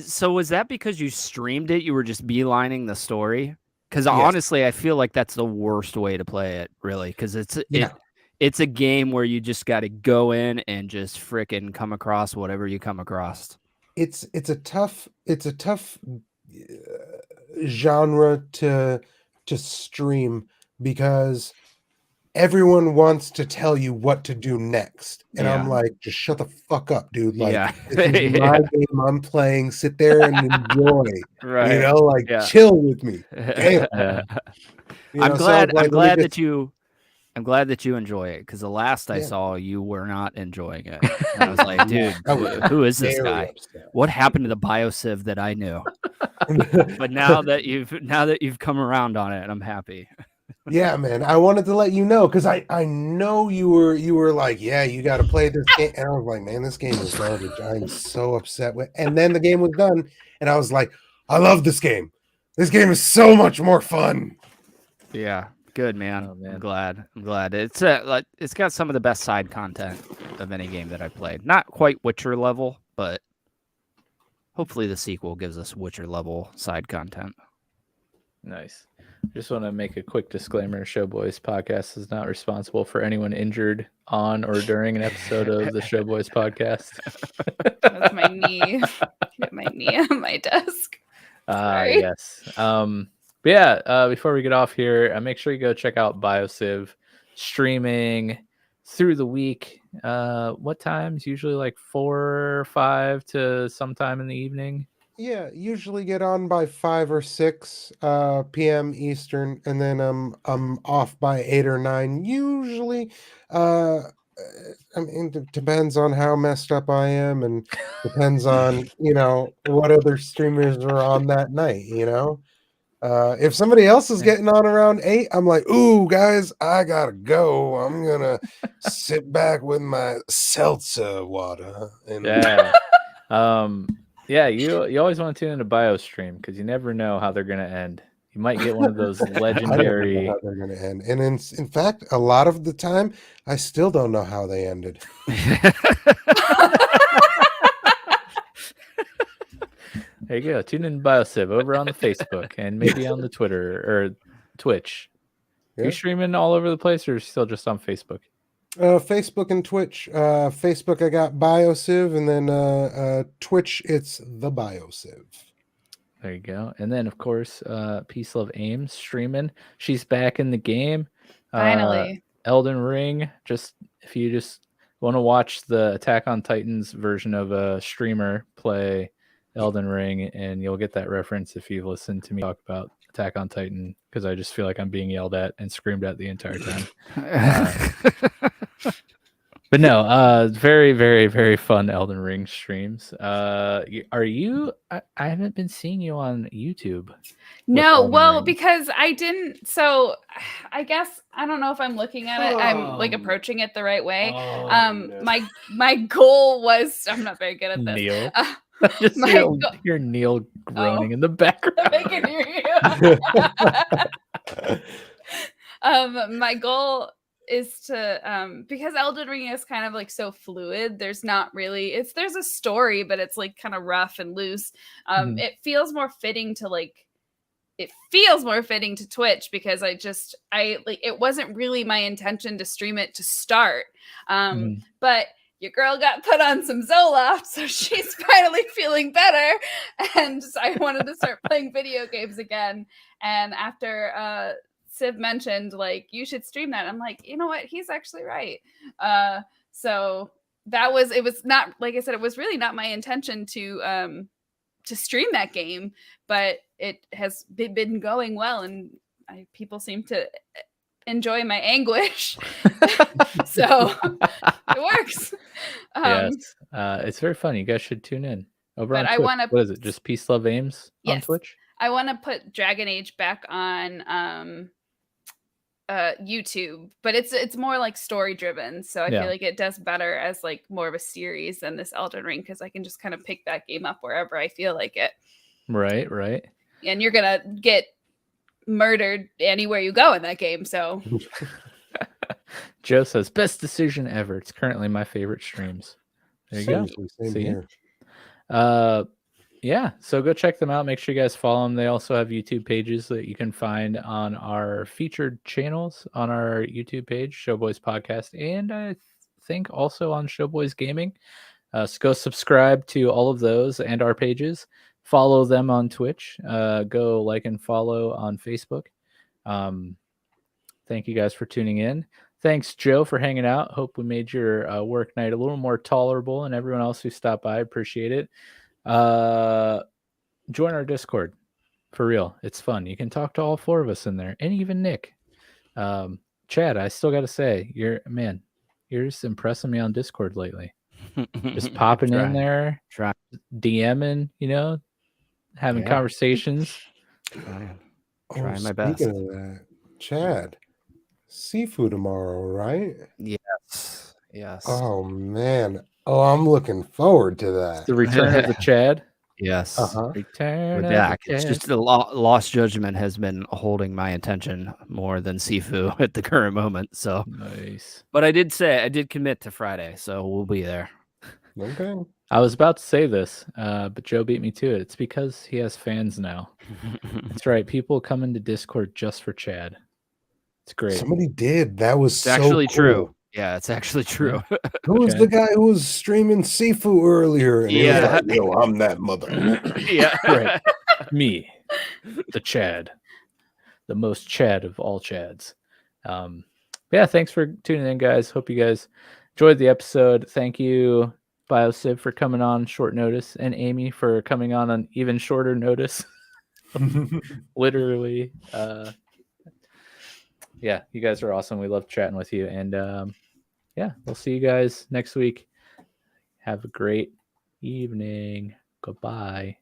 So was that because you streamed it? You were just beelining the story? Because honestly, I feel like that's the worst way to play it, really. Because it's a game where you just got to go in and just frickin' come across whatever you come across. It's a tough genre to stream because everyone wants to tell you what to do next, and I'm like, just shut the fuck up, dude. Like, this is my game. I'm playing. Sit there and enjoy. Right? You know, like chill with me. Damn. I'm glad that you enjoy it, because the last I saw, you were not enjoying it. And I was like, dude, who is this guy? Upset. What happened to the BioSiv that I knew? But now that you've come around on it, I'm happy. Yeah, man. I wanted to let you know because I know you were like, yeah, you got to play this game, and I was like, man, this game is garbage. I'm so upset with. And then the game was done, and I was like, I love this game. This game is so much more fun. Yeah, good, man. Oh, man. I'm glad. It's it's got some of the best side content of any game that I've played. Not quite Witcher level, but hopefully the sequel gives us Witcher level side content. Nice. Just want to make a quick disclaimer. Showboys podcast is not responsible for anyone injured on or during an episode of the Showboys podcast. That's my knee. Hit my knee on my desk. Sorry. Yes. But yeah, before we get off here, make sure you go check out BioSiv streaming through the week. What times? Usually like 4 or 5 to sometime in the evening. Yeah, usually get on by 5 or 6 p.m. Eastern, and then I'm off by 8 or 9. Usually, I mean, it depends on how messed up I am, and depends on what other streamers are on that night. If somebody else is getting on around 8, I'm like, ooh, guys, I gotta go. I'm gonna sit back with my seltzer water. And yeah, you always want to tune into BioStream because you never know how they're gonna end. You might get one of those legendary. I don't know how they're gonna end, and in fact, a lot of the time, I still don't know how they ended. There you go. Tune in BioSiv over on the Facebook and maybe on the Twitter or Twitch. Yeah. Are you streaming all over the place, or still just on Facebook? Facebook and Twitch. Facebook, I got BioSiv, and then Twitch, it's the BioSiv. There you go. And then, of course, Peace Love Ames streaming. She's back in the game. Finally. Elden Ring. If you just want to watch the Attack on Titans version of a streamer play Elden Ring, and you'll get that reference if you've listened to me talk about Attack on Titan, because I just feel like I'm being yelled at and screamed at the entire time. But no, very, very, very fun Elden Ring streams. Are you? I haven't been seeing you on YouTube. No, well, because I didn't. So I guess I don't know if I'm looking at it. I'm like approaching it the right way. No. My goal was. I'm not very good at this. Neil. Just hear Neil groaning in the background. I can hear you. My goal is to because Elden Ring is kind of like so fluid. There's not really there's a story, but it's like kind of rough and loose. It feels more fitting to Twitch, because I it wasn't really my intention to stream it to start. But your girl got put on some Zoloft, so she's finally feeling better. And I wanted to start playing video games again. And after Civ mentioned, like, you should stream that, I'm like, you know what? He's actually right. So it was not, like I said, it was really not my intention to stream that game, but it has been going well, and people seem to enjoy my anguish. So it works. Yes. It's very fun. You guys should tune in over on Twitch. What is it? Just Peace Love Ames on Twitch? I want to put Dragon Age back on YouTube, but it's more like story driven, so I feel like it does better as like more of a series than this Elden Ring, because I can just kind of pick that game up wherever I feel like it. Right. And you're gonna get murdered anywhere you go in that game, so Joe says best decision ever. It's currently my favorite streams. There you go. Same here. Yeah, so go check them out. Make sure you guys follow them. They also have YouTube pages that you can find on our featured channels on our YouTube page, Showboys Podcast, and I think also on Showboys Gaming. So go subscribe to all of those and our pages. Follow them on Twitch. Go like and follow on Facebook. Thank you guys for tuning in. Thanks, Joe, for hanging out. Hope we made your work night a little more tolerable, and everyone else who stopped by, appreciate it. Join our Discord. For real. It's fun. You can talk to all 4 of us in there, and even Nick. Chad, I still got to say, you're just impressing me on Discord lately. Just popping in there, DMing, having conversations. Trying my best. Speaking of that, Chad, seafood tomorrow, right? Yes. Oh man. Oh, I'm looking forward to that. The return of the Chad. Yes. Return We're of back. the It's Chad. just the lost judgment has been holding my attention more than Sifu at the current moment. So Nice. But I did commit to Friday, so we'll be there. Okay. I was about to say this, but Joe beat me to it. It's because he has fans now. That's right. People come into Discord just for Chad. It's great. Somebody did. That was It's so actually cool. true. Yeah, it's actually true. Who was the guy who was streaming Sifu earlier? And he was like, yo, I'm that mother. Yeah. Right. Me, the Chad, the most Chad of all Chads. Yeah, thanks for tuning in, guys. Hope you guys enjoyed the episode. Thank you, BioSiv, for coming on short notice, and Amy for coming on even shorter notice. Literally. Yeah, you guys are awesome. We love chatting with you. And yeah, we'll see you guys next week. Have a great evening. Goodbye.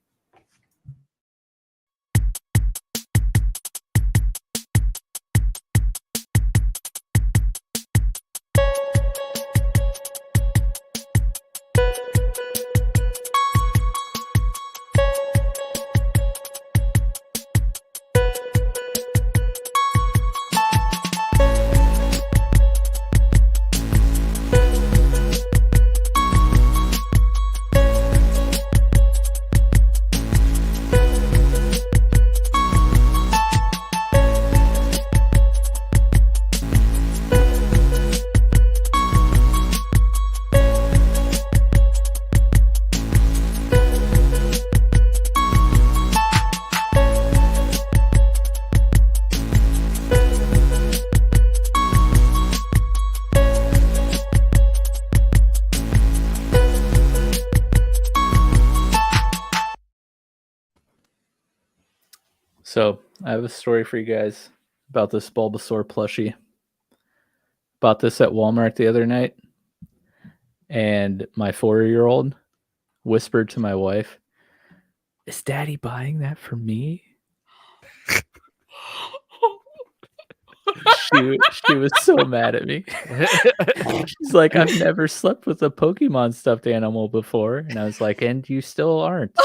So I have a story for you guys about this Bulbasaur plushie. Bought this at Walmart the other night, and my 4-year-old whispered to my wife, "Is Daddy buying that for me?" She was so mad at me. She's like, "I've never slept with a Pokemon stuffed animal before," and I was like, "And you still aren't."